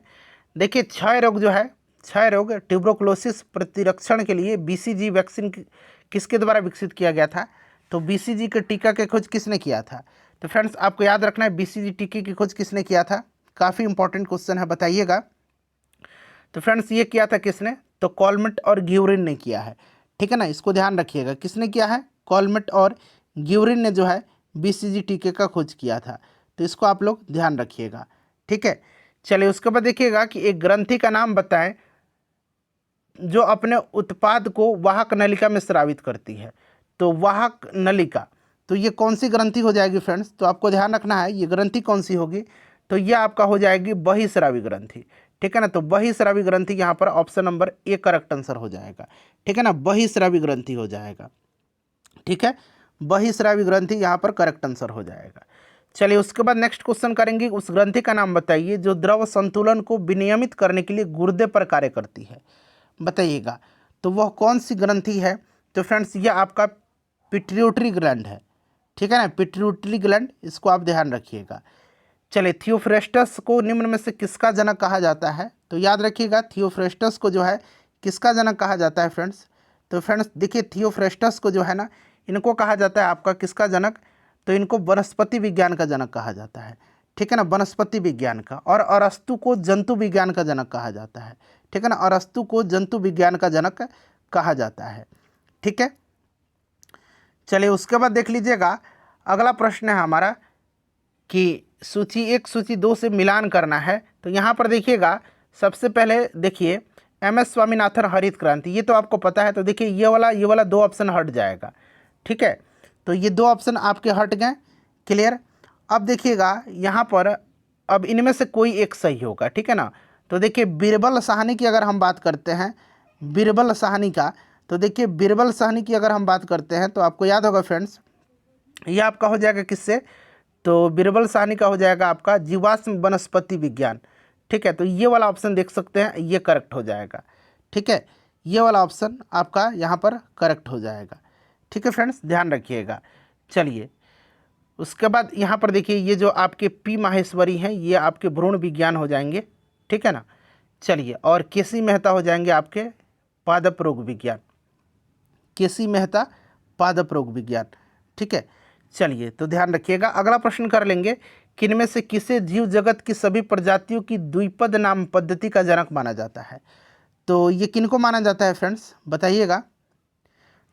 देखिए क्षय रोग जो है, क्षय रोग ट्यूबरकुलोसिस प्रतिरक्षण के लिए BCG वैक्सीन किसके द्वारा विकसित किया गया था? तो BCG के टीका की खोज किसने किया था? तो फ्रेंड्स आपको याद रखना है BCG टीके की खोज किसने किया था, काफ़ी इंपॉर्टेंट क्वेश्चन है, बताइएगा। तो फ्रेंड्स ये किया था किसने? तो कॉलमेट और ग्यूरिन ने किया है, ठीक है ना, इसको ध्यान रखिएगा। किसने किया है? कॉलमेट और ग्यूरिन ने जो है BCG टीके का खोज किया था, तो इसको आप लोग ध्यान रखिएगा, ठीक है। चलिए उसके बाद देखिएगा कि एक ग्रंथि का नाम बताएं जो अपने उत्पाद को वाहक नलिका में स्रावित करती है। तो वाहक नलिका, तो ये कौन सी ग्रंथि हो जाएगी फ्रेंड्स? तो आपको ध्यान रखना है ये ग्रंथि कौन सी होगी। तो ये आपका हो जाएगी बहिस्रावी ग्रंथि, ठीक है ना। तो बहिस्रावी ग्रंथि यहाँ पर option number A correct answer हो जाएगा, ठीक है ना, बहिस्रावी ग्रंथि हो जाएगा, ठीक है, बहिस्रावी ग्रंथि यहाँ पर करेक्ट आंसर हो जाएगा। चलिए उसके बाद नेक्स्ट क्वेश्चन करेंगे, उस ग्रंथि का नाम बताइए जो द्रव संतुलन को विनियमित करने के लिए गुर्दे पर कार्य करती है, बताइएगा। तो वह कौन सी ग्रंथि है? तो फ्रेंड्स ये आपका पिट्यूटरी ग्लैंड है, ठीक है ना, पिट्यूटरी ग्लैंड, इसको आप ध्यान रखिएगा। चलिए थियोफ्रेस्टस को निम्न में से किसका जनक कहा जाता है? तो याद रखिएगा थियोफ्रेस्टस को जो है किसका जनक कहा जाता है फ्रेंड्स? तो फ्रेंड्स देखिए थियोफ्रेस्टस को जो है ना, इनको कहा जाता है आपका किसका जनक? तो इनको वनस्पति विज्ञान का जनक कहा जाता है, ठीक है ना, वनस्पति विज्ञान का। और अरस्तु को जंतु विज्ञान का जनक कहा जाता है, ठीक है ना, अरस्तु को जंतु विज्ञान का जनक कहा जाता है, ठीक है। चलिए उसके बाद देख लीजिएगा अगला प्रश्न है हमारा कि सूची 1 सूची 2 से मिलान करना है। तो यहाँ पर देखिएगा सबसे पहले देखिए MS स्वामीनाथन हरित क्रांति, ये तो आपको पता है। तो देखिए ये वाला 2 ऑप्शन हट जाएगा, ठीक है, तो ये 2 ऑप्शन आपके हट गए, क्लियर। अब देखिएगा यहाँ पर अब इनमें से कोई एक सही होगा, ठीक है ना। तो देखिए बीरबल साहनी की अगर हम बात करते हैं, बीरबल साहनी का, तो देखिए बीरबल साहनी की अगर हम बात करते हैं तो आपको याद होगा फ्रेंड्स ये आपका हो जाएगा किससे? तो बीरबल साहनी का हो जाएगा आपका जीवाश्म वनस्पति विज्ञान, ठीक है। तो ये वाला ऑप्शन देख सकते हैं, ये करेक्ट हो जाएगा, ठीक है, ये वाला ऑप्शन आपका यहाँ पर करेक्ट हो जाएगा, ठीक है फ्रेंड्स, ध्यान रखिएगा। चलिए उसके बाद यहाँ पर देखिए ये जो आपके P माहेश्वरी हैं ये आपके भ्रूण विज्ञान हो जाएंगे, ठीक है ना। चलिए और केसी मेहता हो जाएंगे आपके पादप रोग विज्ञान, केसी मेहता पादप रोग विज्ञान, ठीक है। चलिए तो ध्यान रखिएगा अगला प्रश्न कर लेंगे, किनमें से किसे जीव जगत की सभी प्रजातियों की द्विपद नाम पद्धति का जनक माना जाता है? तो ये किनको माना जाता है फ्रेंड्स, बताइएगा।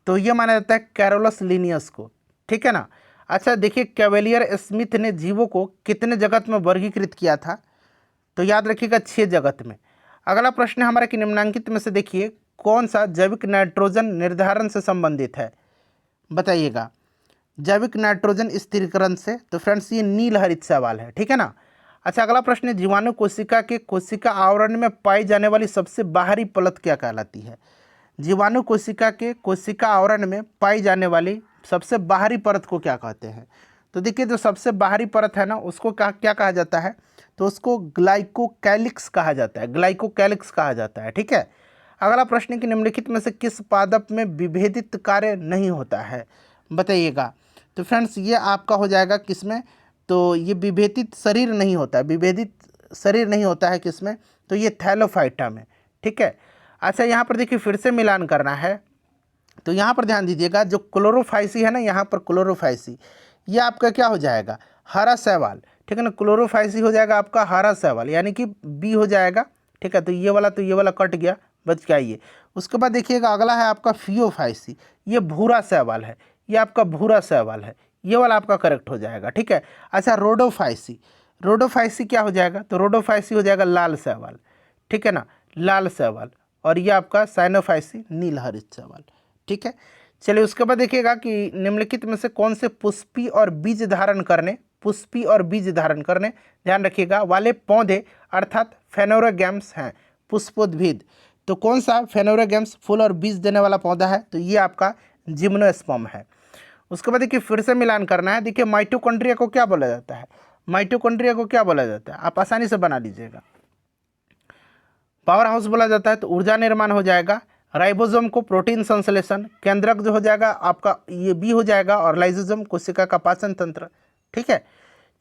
तो ये माना जाता है कैरोलस लिनियस को, ठीक है ना। अच्छा देखिए कैवेलियर स्मिथ ने जीवों को कितने जगत में वर्गीकृत किया था? तो याद रखिएगा 6 जगत में। अगला प्रश्न हमारा कि निम्नलिखित में से देखिए कौन सा जैविक नाइट्रोजन निर्धारण से संबंधित है, बताइएगा। जैविक नाइट्रोजन स्थिरीकरण से, तो फ्रेंड्स ये नील हरित सवाल है, ठीक है ना। अच्छा अगला प्रश्न है जीवाणु कोशिका के कोशिका आवरण में पाई जाने वाली सबसे बाहरी परत क्या कहलाती है? जीवाणु कोशिका के कोशिका आवरण में पाई जाने वाली सबसे बाहरी परत को क्या कहते हैं? तो देखिए जो सबसे बाहरी परत है ना उसको क्या कहा जाता है? तो उसको ग्लाइकोकैलिक्स कहा जाता है, ग्लाइकोकैलिक्स कहा जाता है। ठीक है। अगला प्रश्न है कि निम्नलिखित में से किस पादप में विभेदित कार्य नहीं होता है, बताइएगा। तो फ्रेंड्स ये आपका हो जाएगा किसमें? तो ये विभेदित शरीर नहीं होता है, विभेदित शरीर नहीं होता है किसमें? तो ये थैलोफाइटा में। ठीक है। अच्छा यहाँ पर देखिए फिर से मिलान करना है, तो यहाँ पर ध्यान दीजिएगा जो क्लोरोफाइसी है ना, यहाँ पर क्लोरोफाइसी ये आपका क्या हो जाएगा? हरा शैवाल। ठीक है ना, क्लोरोफाइसी हो जाएगा आपका हरा शैवाल, यानी कि बी हो जाएगा। ठीक है, तो ये वाला कट गया, बच गया ये। उसके बाद देखिएगा अगला है आपका फियोफाइसी, ये भूरा शैवाल है, ये आपका भूरा शैवाल है, ये वाला आपका करेक्ट हो जाएगा। ठीक है। अच्छा रोडोफाइसी, रोडोफाइसी क्या हो जाएगा? तो रोडोफाइसी हो जाएगा लाल शैवाल। ठीक है ना, लाल शैवाल। और ये आपका साइनोफाइसी नीलहरित शैवाल। ठीक है। चलिए उसके बाद देखिएगा कि निम्नलिखित में से कौन से पुष्पी और बीज धारण करने, पुष्पी और बीज धारण करने ध्यान रखिएगा वाले पौधे अर्थात फेनोरोगैम्स हैं, पुष्पोद्भिद। तो कौन सा फेनोरोगैम्स फूल और बीज देने वाला पौधा है? तो ये आपका जिम्नोस्पर्म है। उसके बाद देखिए फिर से मिलान करना है। देखिए माइटोकॉन्ड्रिया को क्या बोला जाता है? माइटोकॉन्ड्रिया को क्या बोला जाता है? आप आसानी से बना लीजिएगा। पावर हाउस बोला जाता है, तो ऊर्जा निर्माण हो जाएगा। राइबोसोम को प्रोटीन संश्लेषण, केंद्रक जो हो जाएगा आपका ये बी हो जाएगा, और लाइसोसोम कोशिका का पाचन तंत्र। ठीक है।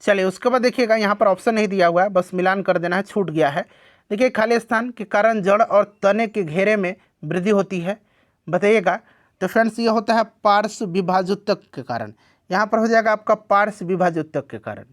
चलिए उसके बाद देखिएगा यहाँ पर ऑप्शन नहीं दिया हुआ है, बस मिलान कर देना है, छूट गया है। देखिए खाली स्थान के कारण जड़ और तने के घेरे में वृद्धि होती है, बताइएगा। तो फ्रेंड्स ये होता है पार्श्व विभाजोत्तक के कारण, यहाँ पर हो जाएगा आपका पार्श्व विभाजोत्तक के कारण।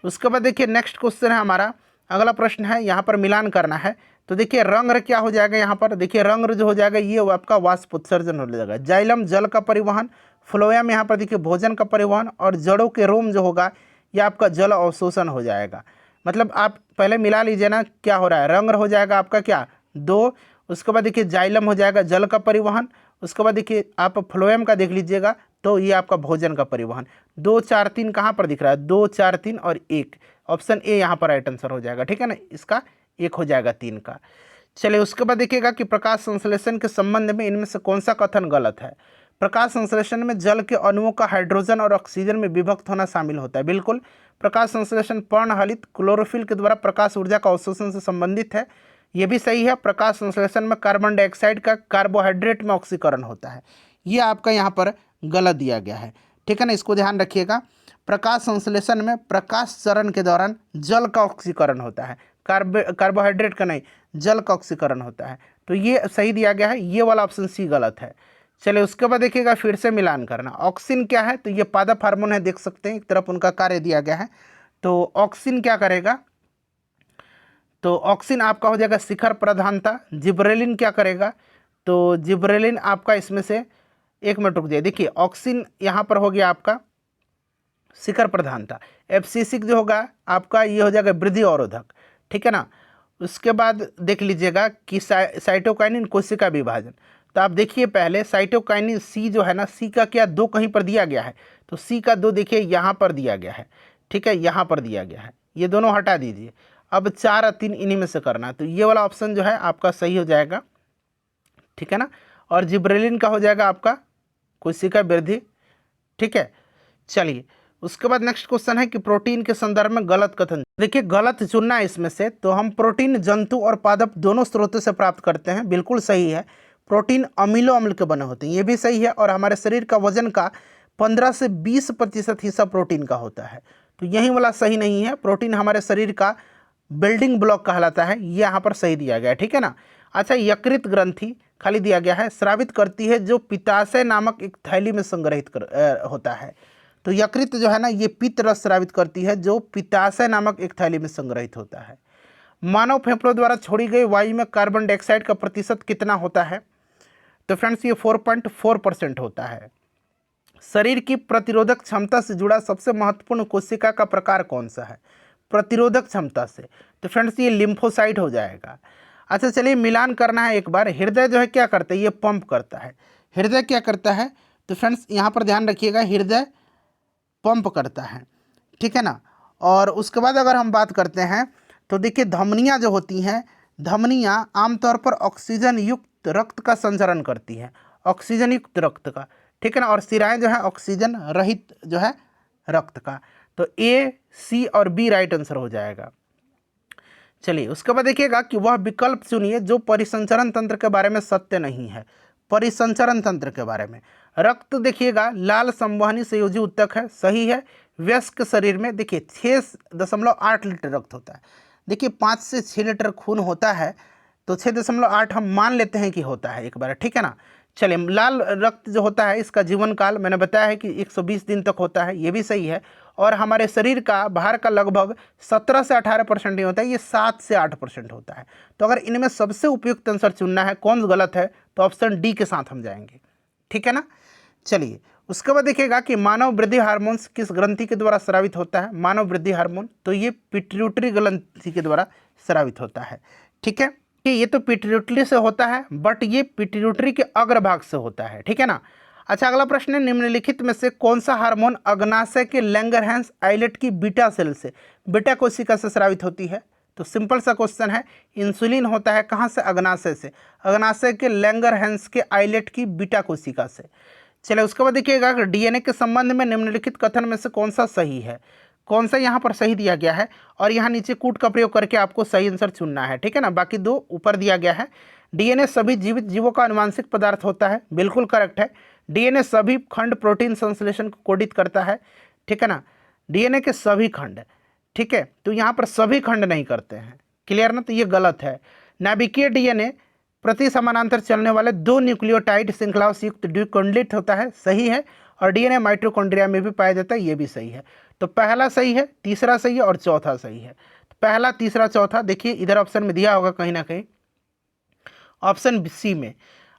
उसके बाद देखिए नेक्स्ट क्वेश्चन है हमारा, अगला प्रश्न है, यहाँ पर मिलान करना है। तो देखिए रंग क्या हो जाएगा? यहाँ पर देखिए रंग जो हो जाएगा ये आपका वाष्प उत्सर्जन हो जाएगा। जाइलम जल का परिवहन, फ्लोएम यहाँ पर देखिए भोजन का परिवहन, और जड़ों के रोम जो होगा ये आपका जल अवशोषण हो जाएगा। मतलब आप पहले मिला लीजिए ना, क्या हो रहा है? रंग हो जाएगा आपका क्या? 2। उसके बाद देखिए जाइलम हो जाएगा जल का परिवहन। उसके बाद देखिए आप फ्लोएम का देख लीजिएगा, तो ये आपका भोजन का परिवहन। 2 4 3 कहाँ पर दिख रहा है? 2 4 3 और 1, ऑप्शन ए यहाँ पर राइट आंसर हो जाएगा। ठीक है ना, इसका 1 हो जाएगा 3 का। चलिए उसके बाद देखिएगा कि प्रकाश संश्लेषण के संबंध में इनमें से कौन सा कथन गलत है? प्रकाश संश्लेषण में जल के अणुओं का हाइड्रोजन और ऑक्सीजन में विभक्त होना शामिल होता है। बिल्कुल, प्रकाश संश्लेषण पर्णहलित क्लोरोफिल के द्वारा प्रकाश ऊर्जा का अवशोषण से संबंधित है, ये भी सही है। प्रकाश संश्लेषण में कार्बन डाइऑक्साइड का कार्बोहाइड्रेट में ऑक्सीकरण होता है, ये आपका यहाँ पर गलत दिया गया है। ठीक है ना, इसको ध्यान रखिएगा। प्रकाश संश्लेषण में प्रकाश चरण के दौरान जल का ऑक्सीकरण होता है, कार्बोहाइड्रेट का नहीं, जल का ऑक्सीकरण होता है, तो ये सही दिया गया है, ये वाला ऑप्शन सी गलत है। चलिए उसके बाद देखिएगा फिर से मिलान करना। ऑक्सिन क्या है? तो ये पादप हार्मोन है, देख सकते हैं एक तरफ उनका कार्य दिया गया है। तो ऑक्सिन क्या करेगा? तो ऑक्सिन आपका हो जाएगा शिखर प्रधानता। जिब्रेलिन क्या करेगा? तो जिब्रेलिन आपका इसमें से, एक मिनट रुक जाइए, देखिए ऑक्सिन यहाँ पर हो गया आपका शिखर प्रधानता। एब्सिसिक जो होगा आपका ये हो जाएगा वृद्धि अवरोधक। ठीक है ना। उसके बाद देख लीजिएगा कि साइटोकाइनिन कोशिका विभाजन। तो आप देखिए पहले साइटोकाइनिन सी जो है ना, सी का क्या 2 कहीं पर दिया गया है, तो सी का 2 देखिए यहाँ पर दिया गया है। ठीक है, यहाँ पर दिया गया है, ये दोनों हटा दीजिए। अब 4 और 3 इन्हीं में से करना है, तो ये वाला ऑप्शन जो है आपका सही हो जाएगा। ठीक है ना। और जिब्रेलिन का हो जाएगा आपका कोशिका वृद्धि। ठीक है। चलिए उसके बाद नेक्स्ट क्वेश्चन है कि प्रोटीन के संदर्भ में गलत कथन। देखिए गलत चुनना है इसमें से, तो हम प्रोटीन जंतु और पादप दोनों स्रोतों से प्राप्त करते हैं, बिल्कुल सही है। प्रोटीन अमीनो अम्ल के बने होते हैं, ये भी सही है। और हमारे शरीर का वजन का 15 से 20% हिस्सा प्रोटीन का होता है, तो यही वाला सही नहीं है। प्रोटीन हमारे शरीर का बिल्डिंग ब्लॉक कहलाता है, ये यहाँ पर सही दिया गया है। ठीक है ना। अच्छा यकृत ग्रंथि खाली दिया गया है, स्रावित करती है जो पित्ताशय नामक एक थैली में संग्रहित होता है। तो यकृत जो है ना, ये पित्त रस स्रावित करती है जो पित्ताशय नामक एक थैली में संग्रहित होता है। मानव फेफड़ों द्वारा छोड़ी गई वायु में कार्बन डाइऑक्साइड का प्रतिशत कितना होता है? तो फ्रेंड्स ये 4.4% होता है। शरीर की प्रतिरोधक क्षमता से जुड़ा सबसे महत्वपूर्ण कोशिका का प्रकार कौन सा है? प्रतिरोधक क्षमता से, तो फ्रेंड्स ये लिम्फोसाइट हो जाएगा। अच्छा चलिए मिलान करना है एक बार। हृदय जो है क्या करता है? ये पंप करता है। हृदय क्या करता है? तो फ्रेंड्स यहाँ पर ध्यान रखिएगा, हृदय पंप करता है। ठीक है ना। और उसके बाद अगर हम बात करते हैं तो देखिए धमनियाँ जो होती हैं, धमनियाँ आमतौर पर ऑक्सीजन युक्त रक्त का संचरण करती हैं, ऑक्सीजन युक्त रक्त का, ठीक है ना। और सिराएं जो है ऑक्सीजन रहित जो है रक्त का। तो ए, सी और बी राइट आंसर हो जाएगा। चलिए उसके बाद देखिएगा कि वह विकल्प चुनिए जो परिसंचरण तंत्र के बारे में सत्य नहीं है। परिसंचरण तंत्र के बारे में रक्त देखिएगा लाल संवहनी संयोजी ऊतक है, सही है। वयस्क शरीर में देखिए 6.8 लीटर रक्त होता है। देखिए 5 से 6 लीटर खून होता है, तो 6.8 हम मान लेते हैं कि होता है एक बार, ठीक है ना। चलिए लाल रक्त जो होता है इसका जीवन काल मैंने बताया है कि 120 दिन तक होता है, ये भी सही है। और हमारे शरीर का भार का लगभग 17 से 18% नहीं होता है, ये 7 से 8% होता है। तो अगर इनमें सबसे उपयुक्त आंसर चुनना है, कौन गलत है, तो ऑप्शन डी के साथ हम जाएंगे, ठीक है ना। चलिए उसके बाद देखिएगा कि मानव वृद्धि हार्मोन्स किस ग्रंथि के द्वारा स्रावित होता है। मानव वृद्धि हार्मोन तो ये पिट्यूटरी ग्रंथि के द्वारा स्रावित होता है, ठीक है। कि ये तो पिट्यूटरी से होता है, बट ये पिट्यूटरी के अग्रभाग से होता है, ठीक है ना। अच्छा अगला प्रश्न है, निम्नलिखित में से कौन सा हार्मोन अग्नाशय के लैंगरहैंस आइलेट की बीटा सेल से, बीटा कोशिका से स्रावित होती है। तो सिंपल सा क्वेश्चन है, इंसुलिन होता है कहाँ से, अग्नाशय से, अग्नाशय के लैंगरहैंस के आइलेट की बीटा कोशिका से। चलिए उसके बाद देखिएगा डीएनए के संबंध में निम्नलिखित कथन में से कौन सा सही है, कौन सा यहाँ पर सही दिया गया है, और यहाँ नीचे कूट का प्रयोग करके आपको सही आंसर चुनना है, ठीक है ना। बाकी दो ऊपर दिया गया है। डीएनए सभी जीवित जीवों का आनुवांशिक पदार्थ होता है, बिल्कुल करेक्ट है। डीएनए सभी खंड प्रोटीन संश्लेषण को कोडित करता है, ठीक है ना। डीएनए के सभी खंड, ठीक है, तो यहाँ पर सभी खंड नहीं करते हैं, क्लियर ना, तो ये गलत है। नाभिकीय डीएनए प्रति समानांतर चलने वाले 2 न्यूक्लियोटाइड श्रृंखलाओं से युक्त द्विकुंडलित होता है, सही है। और डीएनए माइटोकॉन्ड्रिया में भी पाया जाता है, ये भी सही है। तो पहला सही है, तीसरा सही है और चौथा सही है। तो पहला, तीसरा, चौथा देखिए इधर ऑप्शन में दिया होगा कहीं ना कहीं, ऑप्शन सी में।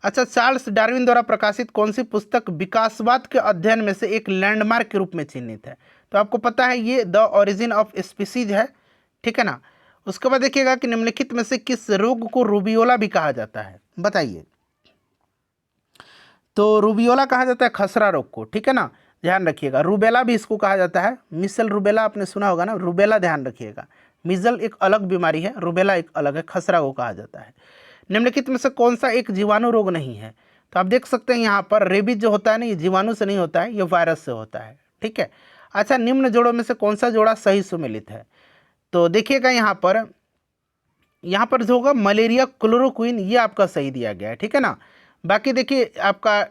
अच्छा चार्ल्स डार्विन द्वारा प्रकाशित कौन सी पुस्तक विकासवाद के अध्ययन में से एक लैंडमार्क के रूप में चिन्हित है। तो आपको पता है ये द ओरिजिन ऑफ स्पीसीज है, ठीक है ना। उसके बाद देखिएगा कि निम्नलिखित में से किस रोग को रूबियोला भी कहा जाता है, बताइए। तो रूबियोला कहा जाता है खसरा रोग को, ठीक है ना, ध्यान रखिएगा। रूबेला भी इसको कहा जाता है, मिसल रूबेला आपने सुना होगा ना, रूबेला ध्यान रखिएगा। मिजल एक अलग बीमारी है, रूबेला एक अलग है, खसरा को कहा जाता है। निम्नलिखित में से कौन सा एक जीवाणु रोग नहीं है। तो आप देख सकते हैं यहाँ पर रेबीज जो होता है ना, ये जीवाणु से नहीं होता है, ये वायरस से होता है, ठीक है। अच्छा निम्न जोड़ों में से कौन सा जोड़ा सही सुमेलित है। तो देखिएगा यहाँ पर जो होगा मलेरिया क्लोरोक्विन, ये आपका सही दिया गया है, ठीक है ना। बाकी देखिए आपका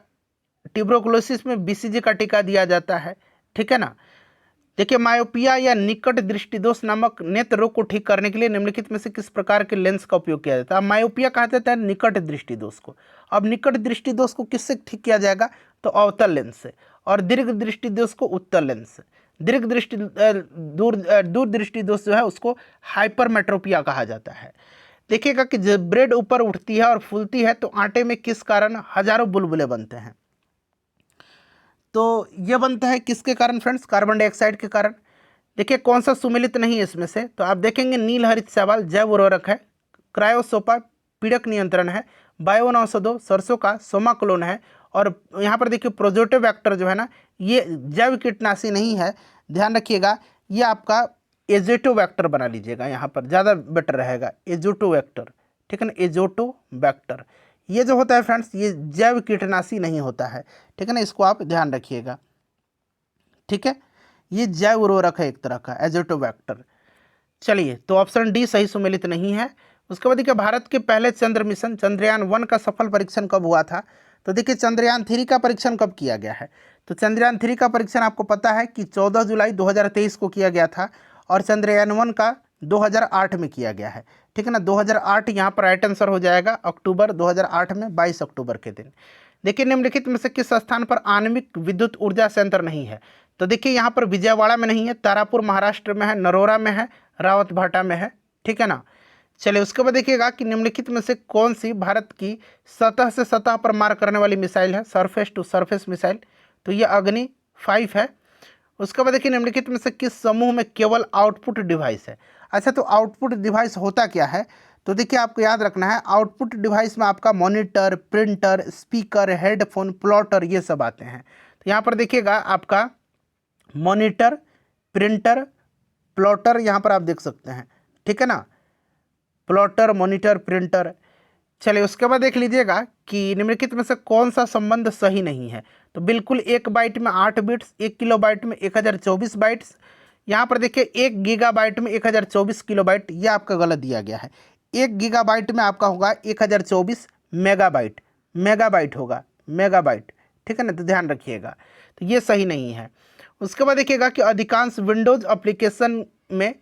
ट्यूबरकुलोसिस में बीसीजी का टीका दिया जाता है, ठीक है ना। देखिए मायोपिया या निकट दृष्टि दोष नामक नेत्र रोग को ठीक करने के लिए निम्नलिखित में से किस प्रकार के लेंस का उपयोग किया जाता है। मायोपिया कहा जाता है निकट दृष्टि दोष को। अब निकट दृष्टि दोष को किससे ठीक किया जाएगा, तो अवतल लेंस से, और दीर्घ दृष्टि दोष को उत्तल लेंस से। दीर्घ दृष्टि दूर दृष्टि दोष जो है उसको हाइपरमेट्रोपिया कहा जाता है। देखिएगा कि जब ब्रेड ऊपर उठती है और फूलती है तो आटे में किस कारण हजारों बुलबुले बनते हैं। तो ये बनता है किसके कारण फ्रेंड्स, कार्बन डाइऑक्साइड के कारण। देखिए कौन सा सुमेलित नहीं है इसमें से, तो आप देखेंगे नील हरित शैवाल जैव उर्वरक है, क्रायोसोपा पीड़क नियंत्रण है, बायोन औषधो सरसों का सोमाक्लोन है, और यहाँ पर देखिए प्रोजोटोबैक्टर जो है ना, ये जैव कीटनाशी नहीं है, ध्यान रखिएगा। ये आपका एजोटोबैक्टर बना लीजिएगा, यहाँ पर ज़्यादा बेटर रहेगा, एजोटोबैक्टर, ठीक है ना, एजोटोबैक्टर। ये जो होता है फ्रेंड्स ये जैव कीटनाशी नहीं होता है, ठीक है ना, इसको आप ध्यान रखिएगा, ठीक है। ये जैव उर्वरक है एक तरह का, एजोटोबैक्टर। चलिए तो ऑप्शन डी सही सुमेलित नहीं है। उसके बाद देखिए भारत के पहले चंद्र मिशन चंद्रयान-1 का सफल परीक्षण कब हुआ था। तो देखिए चंद्रयान-3 का परीक्षण कब किया गया है। तो चंद्रयान-3 का परीक्षण आपको पता है कि 14 जुलाई 2023 को किया गया था, और चंद्रयान-1 का 2008 में किया गया है, ठीक है ना। 2008 यहाँ पर राइट आंसर हो जाएगा, अक्टूबर 2008 में 22 अक्टूबर के दिन। देखिए निम्नलिखित में से किस स्थान पर आणविक विद्युत ऊर्जा संयंत्र नहीं है। तो देखिए यहाँ पर विजयवाड़ा में नहीं है, तारापुर महाराष्ट्र में है, नरोरा में है, रावतभाटा में है, ठीक है ना। चलिए उसके बाद देखिएगा कि निम्नलिखित में से कौन सी भारत की सतह से सतह पर मार करने वाली मिसाइल है, सरफेस टू सरफेस मिसाइल। तो ये अग्नि 5 है। उसके बाद देखिए निम्नलिखित में से किस समूह में केवल आउटपुट डिवाइस है। अच्छा तो आउटपुट डिवाइस होता क्या है, तो देखिए आपको याद रखना है आउटपुट डिवाइस में आपका monitor, printer, speaker, headphone, plotter ये सब आते हैं। तो यहाँ पर देखिएगा आपका मॉनिटर, प्रिंटर, प्लॉटर यहाँ पर आप देख सकते हैं, ठीक है ना। Plotter, monitor, printer. चलिए उसके बाद देख लीजिएगा कि निम्नलिखित में से कौन सा संबंध सही नहीं है। तो बिल्कुल 1 बाइट में 8 बिट्स, 1 किलोबाइट में 1024 बाइट्स। यहाँ पर देखिए 1 गीगाबाइट में 1024 किलोबाइट, ये आपका गलत दिया गया है। 1 गीगाबाइट में आपका होगा 1024 मेगाबाइट, मेगाबाइट होगा, मेगाबाइट, ठीक है ना, तो ध्यान रखिएगा, तो ये सही नहीं है। उसके बाद देखिएगा कि अधिकांश विंडोज़ एप्लीकेशन में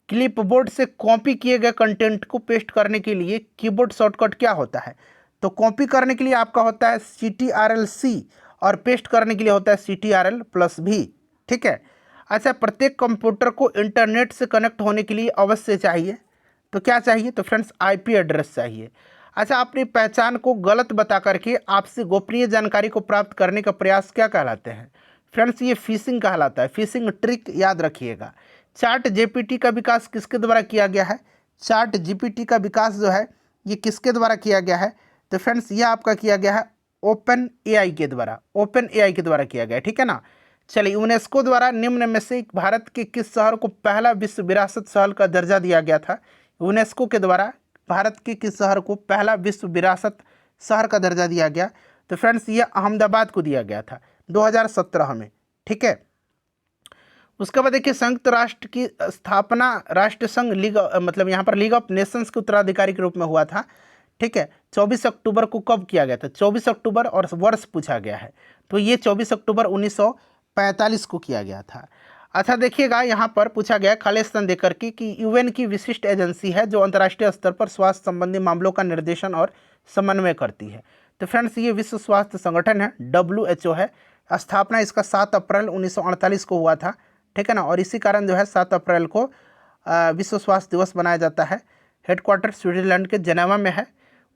क्लिपबोर्ड से कॉपी किए गए कंटेंट को पेस्ट करने के लिए कीबोर्ड शॉर्टकट क्या होता है। तो कॉपी करने के लिए आपका होता है CTRL-C और पेस्ट करने के लिए होता है CTRL+V, ठीक है। अच्छा, प्रत्येक कंप्यूटर को इंटरनेट से कनेक्ट होने के लिए अवश्य चाहिए, तो क्या चाहिए, तो फ्रेंड्स IP एड्रेस चाहिए। अच्छा, अपनी पहचान को गलत बता करके आपसे गोपनीय जानकारी को प्राप्त करने का प्रयास क्या कहलाते हैं। फ्रेंड्स ये फिशिंग कहलाता है, फिशिंग ट्रिक याद रखिएगा। चार्ट GPT का विकास किसके द्वारा किया गया है। चार्ट GPT का विकास जो है ये किसके द्वारा किया गया है, तो फ्रेंड्स ये आपका किया गया है OpenAI के द्वारा, OpenAI के द्वारा किया गया है, ठीक है ना। चलिए, यूनेस्को द्वारा निम्न में से भारत के किस शहर को पहला विश्व विरासत स्थल का दर्जा दिया गया था। यूनेस्को के द्वारा भारत के किस शहर को पहला विश्व विरासत शहर का दर्जा दिया गया, तो फ्रेंड्स ये अहमदाबाद को दिया गया था 2017 में, ठीक है। उसके बाद देखिए संयुक्त राष्ट्र की स्थापना राष्ट्र संघ लीग मतलब यहाँ पर लीग ऑफ नेशंस के उत्तराधिकारी के रूप में हुआ था, ठीक है। 24 अक्टूबर को कब किया गया था, 24 अक्टूबर, और वर्ष पूछा गया है, तो ये 24 अक्टूबर 1945 को किया गया था। अच्छा देखिएगा, यहाँ पर पूछा गया खाली स्थान देकर के कि UN की विशिष्ट एजेंसी है जो अंतर्राष्ट्रीय स्तर पर स्वास्थ्य संबंधी मामलों का निर्देशन और समन्वय करती है। तो फ्रेंड्स ये विश्व स्वास्थ्य संगठन है, WHO है। स्थापना इसका 7 अप्रैल 1948 को हुआ था, ठीक है ना, और इसी कारण जो है 7 अप्रैल को विश्व स्वास्थ्य दिवस मनाया जाता है। हेडक्वार्टर स्विट्जरलैंड के जेनेवा में है।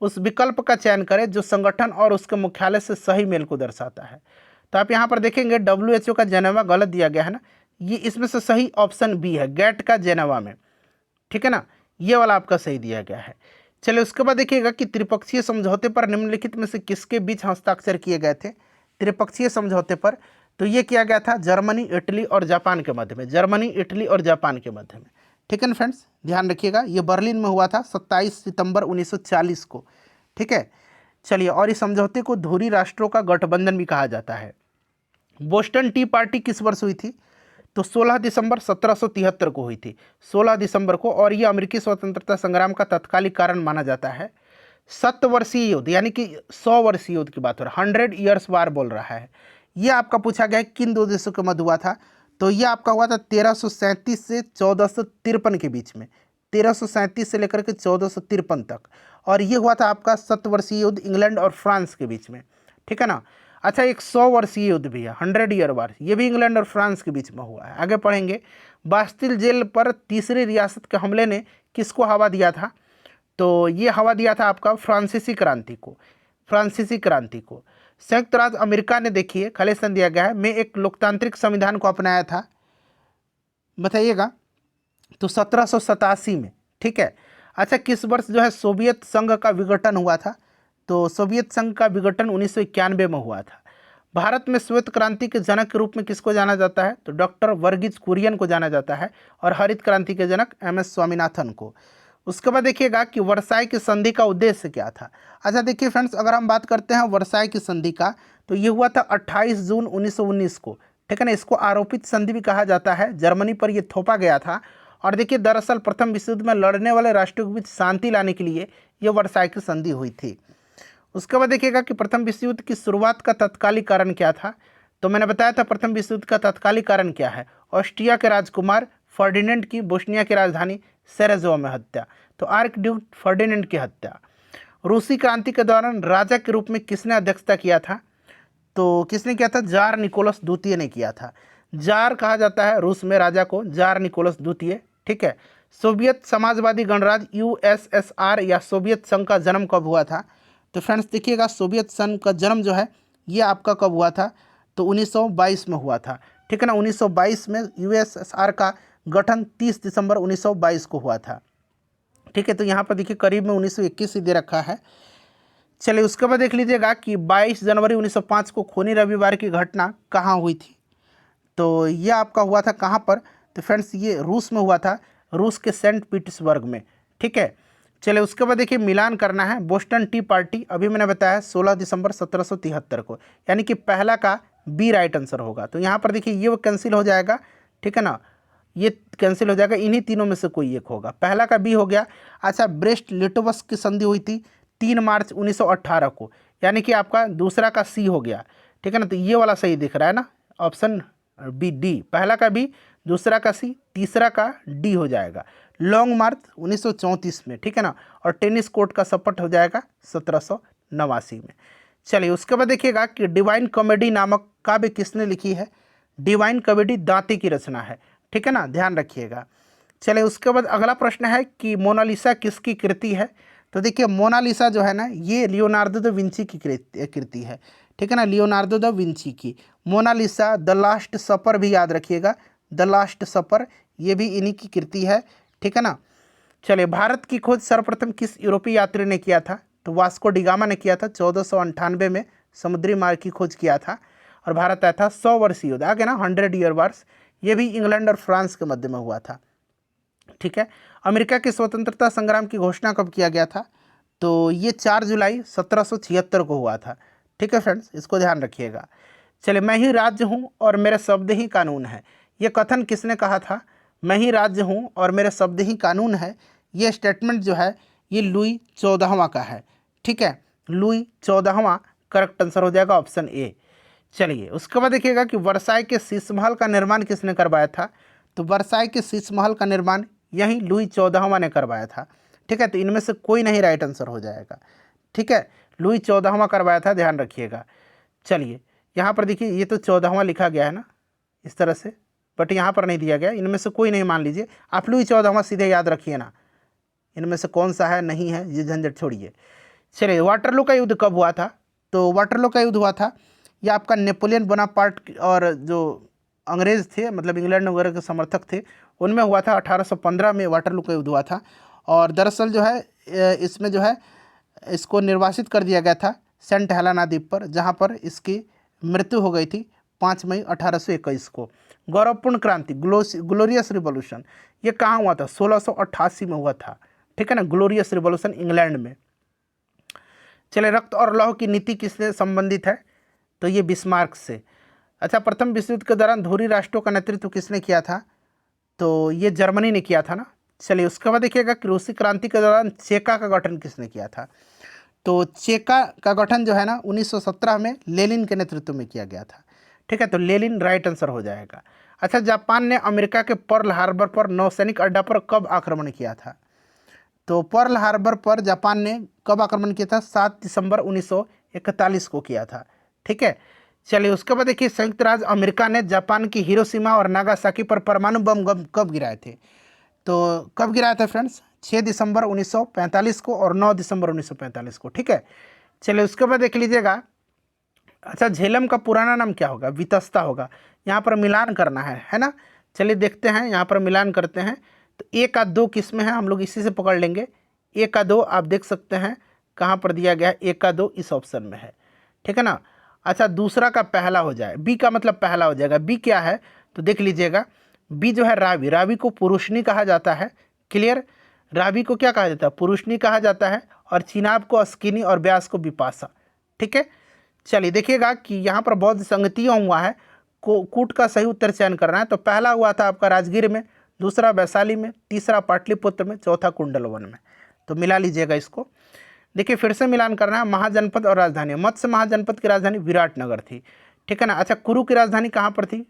उस विकल्प का चयन करें जो संगठन और उसके मुख्यालय से सही मेल को दर्शाता है। तो आप यहाँ पर देखेंगे WHO का जेनेवा गलत दिया गया है ना, ये इसमें से सही ऑप्शन बी है, गेट का जेनेवा में, ठीक है ना, ये वाला आपका सही दिया गया है। चलिए उसके बाद देखिएगा कि त्रिपक्षीय समझौते पर निम्नलिखित में से किसके बीच हस्ताक्षर किए गए थे। त्रिपक्षीय समझौते पर तो ये किया गया था जर्मनी, इटली और जापान के मध्य में, जर्मनी, इटली और जापान के मध्य में, ठीक है ना फ्रेंड्स, ध्यान रखिएगा। ये बर्लिन में हुआ था 27 सितंबर 1940 को, ठीक है। चलिए, और इस समझौते को धुरी राष्ट्रों का गठबंधन भी कहा जाता है। बोस्टन टी पार्टी किस वर्ष हुई थी, तो 16 दिसंबर 1773 को हुई थी, 16 दिसंबर को, और ये अमेरिकी स्वतंत्रता संग्राम का तत्कालिक कारण माना जाता है। 7 वर्षीय युद्ध यानी कि 100 वर्षीय युद्ध की बात हो रहा है, 100 ईयर्स वार बोल रहा है। ये आपका पूछा गया है किन दो देशों के मध्य हुआ था, तो ये आपका हुआ था 1337 से 1453 के बीच में, 1337 से लेकर के 1453 तक, और ये हुआ था आपका 7 वर्षीय युद्ध इंग्लैंड और फ्रांस के बीच में, ठीक है ना। अच्छा, एक 100 वर्षीय युद्ध भी है, 100 ईयर वार, ये भी इंग्लैंड और फ्रांस के बीच में हुआ है। आगे पढ़ेंगे। बास्तिल जेल पर तीसरी रियासत के हमले ने किसको हवा दिया था, तो ये हवा दिया था आपका फ्रांसीसी क्रांति को, फ्रांसीसी क्रांति को। संयुक्त राज्य अमेरिका ने देखिए खाली स्थान दिया गया है में एक लोकतांत्रिक संविधान को अपनाया था, बताइएगा, तो 1787 में, ठीक है। अच्छा, किस वर्ष जो है सोवियत संघ का विघटन हुआ था, तो सोवियत संघ का विघटन 1991 में हुआ था। भारत में श्वेत क्रांति के जनक के रूप में किसको जाना जाता है, तो डॉक्टर वर्गीज कुरियन को जाना जाता है, और हरित क्रांति के जनक MS स्वामीनाथन को। उसके बाद देखिएगा कि वर्साई की संधि का उद्देश्य क्या था। अच्छा देखिए फ्रेंड्स, अगर हम बात करते हैं वर्साई की संधि का, तो ये हुआ था 28 जून 1919 को, ठीक है ना। इसको आरोपित संधि भी कहा जाता है, जर्मनी पर यह थोपा गया था। और देखिए दरअसल प्रथम विश्व युद्ध में लड़ने वाले राष्ट्रों के बीच शांति लाने के लिए ये वर्साई की संधि हुई थी। उसके बाद देखिएगा कि प्रथम विश्व युद्ध की शुरुआत का तत्कालिक कारण क्या था, तो मैंने बताया था प्रथम विश्व युद्ध का तत्कालिक कारण क्या है, ऑस्ट्रिया के राजकुमार फर्डिनेंड की बोस्निया की राजधानी सेरेजो में हत्या, तो आर्कड्यूक फर्डिनेंड की हत्या। रूसी क्रांति के दौरान राजा के रूप में किसने अध्यक्षता किया था, तो किसने किया था, जार निकोलस द्वितीय ने किया था। जार कहा जाता है रूस में राजा को, जार निकोलस द्वितीय, ठीक है। सोवियत समाजवादी गणराज्य USSR या सोवियत संघ का जन्म कब हुआ था, तो फ्रेंड्स देखिएगा सोवियत संघ का जन्म जो है ये आपका कब हुआ था, तो 1922 में हुआ था, ठीक है ना। 1922 में USSR का गठन 30 दिसंबर 1922 को हुआ था, ठीक है। तो यहाँ पर देखिए करीब में 1921 ही दे रखा है। चलिए उसके बाद देख लीजिएगा कि 22 जनवरी 1905 को खूनी रविवार की घटना कहाँ हुई थी, तो ये आपका हुआ था कहाँ पर, तो फ्रेंड्स ये रूस में हुआ था, रूस के सेंट पीटर्सबर्ग में, ठीक है। चलिए उसके बाद देखिए मिलान करना है। बोस्टन टी पार्टी अभी मैंने बताया 16 दिसंबर 1773 को, यानी कि पहला का बी राइट आंसर होगा। तो यहाँ पर देखिए ये वो कैंसिल हो जाएगा, ठीक है ना, ये कैंसिल हो जाएगा, इन्हीं तीनों में से कोई एक होगा। पहला का बी हो गया। अच्छा, ब्रेस्ट लिटोवस्क की संधि हुई थी 3 मार्च 1918 को, यानी कि आपका दूसरा का सी हो गया, ठीक है ना। तो ये वाला सही दिख रहा है ना, ऑप्शन बी डी, पहला का बी, दूसरा का सी, तीसरा का डी हो जाएगा। लॉन्ग मार्च 1934 में, ठीक है ना। और टेनिस कोर्ट का शपथ हो जाएगा 1789 में। चलिए उसके बाद देखिएगा कि डिवाइन कॉमेडी नामक काव्य किसने लिखी है। डिवाइन कॉमेडी दांते की रचना है, ठीक है ना, ध्यान रखिएगा। चलिए उसके बाद अगला प्रश्न है कि मोनालिसा किसकी कृति है। तो देखिए मोनालिसा जो है ना, ये लियोनार्डो दा विंची की कृति है, ठीक है ना, लियोनार्डो दा विंची की। मोनालिसा, द लास्ट सपर भी याद रखिएगा, द लास्ट सपर ये भी इन्हीं की कृति है, ठीक है ना। चलिए भारत की खोज सर्वप्रथम किस यूरोपीय यात्री ने किया था। तो वास्को डिगामा ने किया था 1498 में, समुद्री मार्ग की खोज किया था और भारत आया था 100 वर्षीय युद्ध, आगे ना 100 ईयर वार्स, ये भी इंग्लैंड और फ्रांस के मध्य में हुआ था, ठीक है। अमेरिका के स्वतंत्रता संग्राम की घोषणा कब किया गया था। तो ये 4 जुलाई 1776 को हुआ था, ठीक है फ्रेंड्स, इसको ध्यान रखिएगा। चलिए मैं ही राज्य हूँ और मेरे शब्द ही कानून है, ये कथन किसने कहा था। मैं ही राज्य हूँ और मेरे शब्द ही कानून है, ये स्टेटमेंट जो है ये लुई 14वां का है, ठीक है, लुई 14वां करेक्ट आंसर हो जाएगा, ऑप्शन ए। चलिए उसके बाद देखिएगा कि वर्साई के शीश महल का निर्माण किसने करवाया था। तो वर्साई के शीश महल का निर्माण यही लुई 14वां ने करवाया था, ठीक है। तो इनमें से कोई नहीं राइट आंसर हो जाएगा, ठीक है, लुई 14वां करवाया था, ध्यान रखिएगा। चलिए यहाँ पर देखिए ये तो 14वां लिखा गया है ना इस तरह से, बट यहाँ पर नहीं दिया गया, इनमें से कोई नहीं मान लीजिए, आप लुई 14वां सीधे याद रखिए ना, इनमें से कौन सा है नहीं है ये झंझट छोड़िए। चलिए वाटरलू का युद्ध कब हुआ था। तो वाटरलू का युद्ध हुआ था, ये आपका नेपोलियन बोनापार्ट और जो अंग्रेज़ थे, मतलब इंग्लैंड वगैरह के समर्थक थे, उनमें हुआ था। 1815 में वाटरलू का युद्ध हुआ था और दरअसल जो है इसमें जो है इसको निर्वासित कर दिया गया था सेंट हेलेना द्वीप पर, जहाँ पर इसकी मृत्यु हो गई थी 5 मई 1821 को। गौरवपूर्ण क्रांति, ग्लोरियस रिवॉल्यूशन, ये कहाँ हुआ था, 1688 में हुआ था, ठीक है ना, ग्लोरियस रिवॉल्यूशन इंग्लैंड में। चले रक्त और लौह की नीति किससे संबंधित है। तो ये बिस्मार्क से। अच्छा, प्रथम विश्व युद्ध के दौरान धुरी राष्ट्रों का नेतृत्व किसने किया था। तो ये जर्मनी ने किया था ना। चलिए उसके बाद देखिएगा कि रूसी क्रांति के दौरान चेका का गठन किसने किया था। तो चेका का गठन जो है ना 1917 में लेनिन के नेतृत्व में किया गया था, ठीक है। तो लेनिन राइट आंसर हो जाएगा। अच्छा, जापान ने अमेरिका के पर्ल हार्बर पर नौसैनिक अड्डा पर कब आक्रमण किया था। तो पर्ल हार्बर पर जापान ने कब आक्रमण किया था, 7 दिसंबर 1941 को किया था, ठीक है। चलिए उसके बाद देखिए संयुक्त राज्य अमेरिका ने जापान की हिरोशिमा और नागासाकी पर परमाणु बम कब गिराए थे। तो कब गिराया था फ्रेंड्स, 6 दिसंबर 1945 को और 9 दिसंबर 1945 को, ठीक है। चलिए उसके बाद देख लीजिएगा। अच्छा, झेलम का पुराना नाम क्या होगा, वितस्ता होगा। यहाँ पर मिलान करना है ना। चलिए देखते हैं, यहाँ पर मिलान करते हैं। तो 1 का 2 किस में है, हम लोग इसी से पकड़ लेंगे। 1 का 2 आप देख सकते हैं कहाँ पर दिया गया है, 1 का 2 इस ऑप्शन में है, ठीक है ना। अच्छा, दूसरा का पहला हो जाए, बी का मतलब पहला हो जाएगा। बी क्या है तो देख लीजिएगा, बी जो है रावी, रावी को पुरुषनी कहा जाता है, क्लियर। रावी को क्या कहा जाता है, पुरुषनी कहा जाता है, और चिनाब को अस्किनी और व्यास को विपाशा, ठीक है। चलिए देखिएगा कि यहाँ पर बहुत संगतियों हुआ है, कूट का सही उत्तर चयन करना है। तो पहला हुआ था आपका राजगीर में, दूसरा वैशाली में, तीसरा पाटलिपुत्र में, चौथा कुंडलवन में। तो मिला लीजिएगा इसको। देखिए फिर से मिलान करना है, महाजनपद और राजधानी। मत्स्य महाजनपद की राजधानी विराटनगर थी, ठीक है ना। अच्छा, कुरु की राजधानी कहाँ पर थी,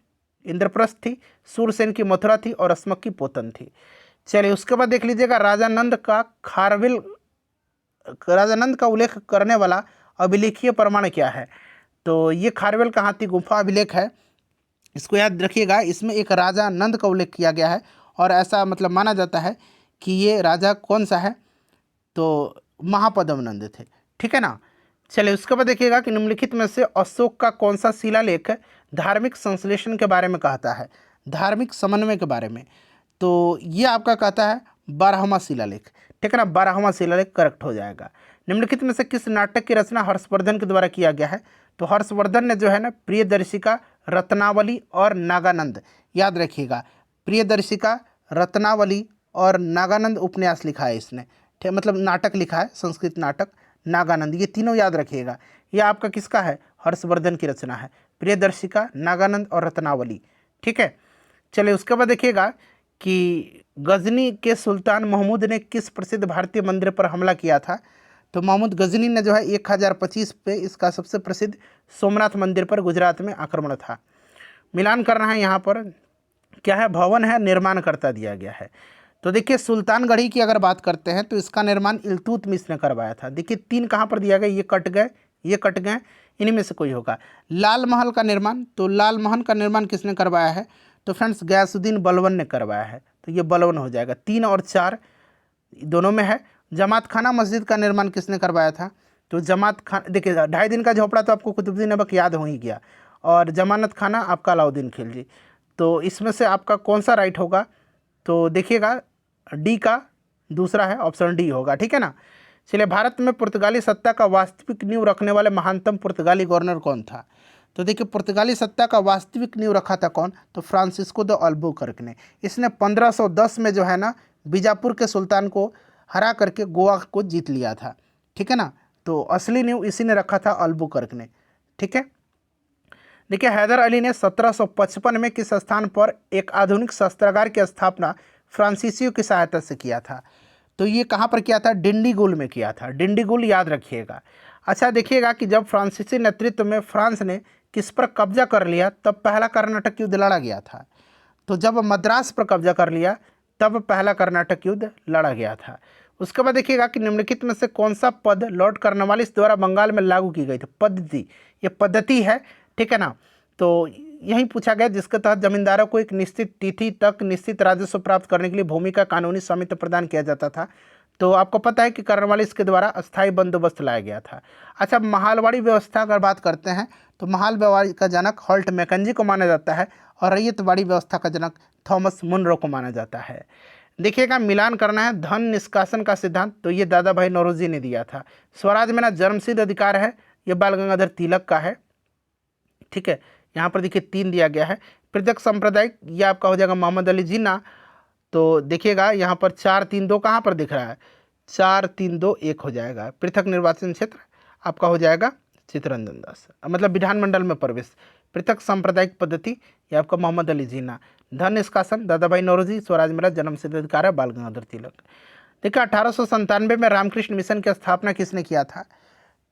इंद्रप्रस्थ थी। सूरसेन की मथुरा थी और अस्मक की पोतन थी। चलिए उसके बाद देख लीजिएगा, राजानंद का उल्लेख करने वाला अभिलेखीय प्रमाण क्या है। तो ये खारवेल का हाथी गुफा अभिलेख है, इसको याद रखिएगा। इसमें एक राजा नंद का उल्लेख किया गया है और ऐसा मतलब माना जाता है कि ये राजा कौन सा है, तो महापद्म नंद थे, ठीक है ना। चलिए उसके बाद देखिएगा कि निम्नलिखित में से अशोक का कौन सा शिलालेख धार्मिक संश्लेषण के बारे में कहता है, धार्मिक समन्वय के बारे में। तो ये आपका कहता है 12वां शिलालेख, ठीक है ना, 12वां शिलालेख करेक्ट हो जाएगा। निम्नलिखित में से किस नाटक की रचना हर्षवर्धन के द्वारा किया गया है। तो हर्षवर्धन ने जो है ना प्रियदर्शिका, रत्नावली और नागानंद, याद रखिएगा, प्रियदर्शिका, रत्नावली और नागानंद उपन्यास लिखा है इसने, मतलब नाटक लिखा है, संस्कृत नाटक नागानंद, ये तीनों याद रखिएगा। ये आपका किसका है? हर्षवर्धन की रचना है, प्रियदर्शिका, नागानंद और रत्नावली। ठीक है, चलिए उसके बाद देखिएगा कि गजनी के सुल्तान महमूद ने किस प्रसिद्ध भारतीय मंदिर पर हमला किया था? तो महमूद गजनी ने जो है 1025 पे इसका सबसे प्रसिद्ध सोमनाथ मंदिर पर गुजरात में आक्रमण था। मिलान करना है, यहाँ पर क्या है? भवन है, निर्माण करता दिया गया है। तो देखिए सुल्तानगढ़ी की अगर बात करते हैं तो इसका निर्माण इल्तुतमिश ने करवाया था। देखिए 3 कहाँ पर दिया गया? ये कट गए, ये कट गए, इन्हीं में से कोई होगा। लाल महल का निर्माण, तो लाल महल का निर्माण किसने करवाया है? तो फ्रेंड्स गयासुद्दीन बलबन ने करवाया है, तो ये बलबन हो जाएगा। 3 और 4 दोनों में है। जमात खाना मस्जिद का निर्माण किसने करवाया था? तो जमात खाना, देखिए 2.5 दिन का झोपड़ा तो आपको कुतुबुद्दीन ऐबक याद हो ही गया, और जमानत खाना आपका अलाउद्दीन खिलजी। तो इसमें से आपका कौन सा राइट होगा? तो देखिएगा डी का दूसरा है, ऑप्शन डी होगा। ठीक है ना। चलिए, भारत में पुर्तगाली सत्ता का वास्तविक नींव रखने वाले महानतम पुर्तगाली गवर्नर कौन था? तो देखिए पुर्तगाली सत्ता का वास्तविक नींव रखा था कौन? तो फ्रांसिस्को द अल्बुकर्क ने। इसने 1510 में जो है ना बीजापुर के सुल्तान को हरा करके गोवा को जीत लिया था। ठीक है ना। तो असली नींव इसी ने रखा था, अल्बुकर्क ने। ठीक है। देखिए हैदर अली ने 1755 में किस स्थान पर एक आधुनिक शस्त्रागार की स्थापना फ्रांसीसियों की सहायता से किया था? तो ये कहाँ पर किया था? डिंडीगुल में किया था। डिंडीगुल याद रखिएगा। अच्छा देखिएगा कि जब फ्रांसीसी नेतृत्व में फ्रांस ने किस पर कब्जा कर लिया तब पहला कर्नाटक युद्ध लड़ा गया था? तो जब मद्रास पर कब्जा कर लिया तब पहला कर्नाटक युद्ध लड़ा गया था। उसके बाद देखिएगा कि निम्नलिखित में से कौन सा पद लॉर्ड कॉर्नवालिस द्वारा बंगाल में लागू की गई थी? पद्धति, ये पद्धति है। ठीक है ना। तो यही पूछा गया जिसके तहत जमींदारों को एक निश्चित तिथि तक निश्चित राजस्व प्राप्त करने के लिए भूमि का कानूनी स्वामित्व प्रदान किया जाता था। तो आपको पता है कि कॉर्नवालिस के द्वारा अस्थायी बंदोबस्त लाया गया था। अच्छा, महालवाड़ी व्यवस्था अगर बात करते हैं तो महालवाड़ी का जनक हॉल्ट मैकेंजी को माना जाता है और रैयतवाड़ी व्यवस्था का जनक थॉमस मुनरो को माना जाता है। देखिएगा मिलान करना है, धन निष्कासन का सिद्धांत, तो ये दादा भाई नौरोजी ने दिया था। स्वराज में ना जन्मसिद्ध अधिकार है, ये बाल गंगाधर तिलक का है। ठीक है, यहाँ पर देखिए 3 दिया गया है। पृथक सांप्रदायिक, ये आपका हो जाएगा मोहम्मद अली जिन्ना। तो देखिएगा यहाँ पर 4-3-2 कहाँ पर दिख रहा है? 4-3-2-1 हो जाएगा। पृथक निर्वाचन क्षेत्र आपका हो जाएगा चित्तरंजन दास, मतलब विधानमंडल में प्रवेश। पृथक सांप्रदायिक पद्धति, ये आपका मोहम्मद अली जिन्ना। धन निष्कासन दादा भाई नौरोजी। स्वराज मेरा जन्म सिद्ध अधिकार है, बाल गंगाधर तिलक। देखिए 1897 में रामकृष्ण मिशन की स्थापना किसने किया था?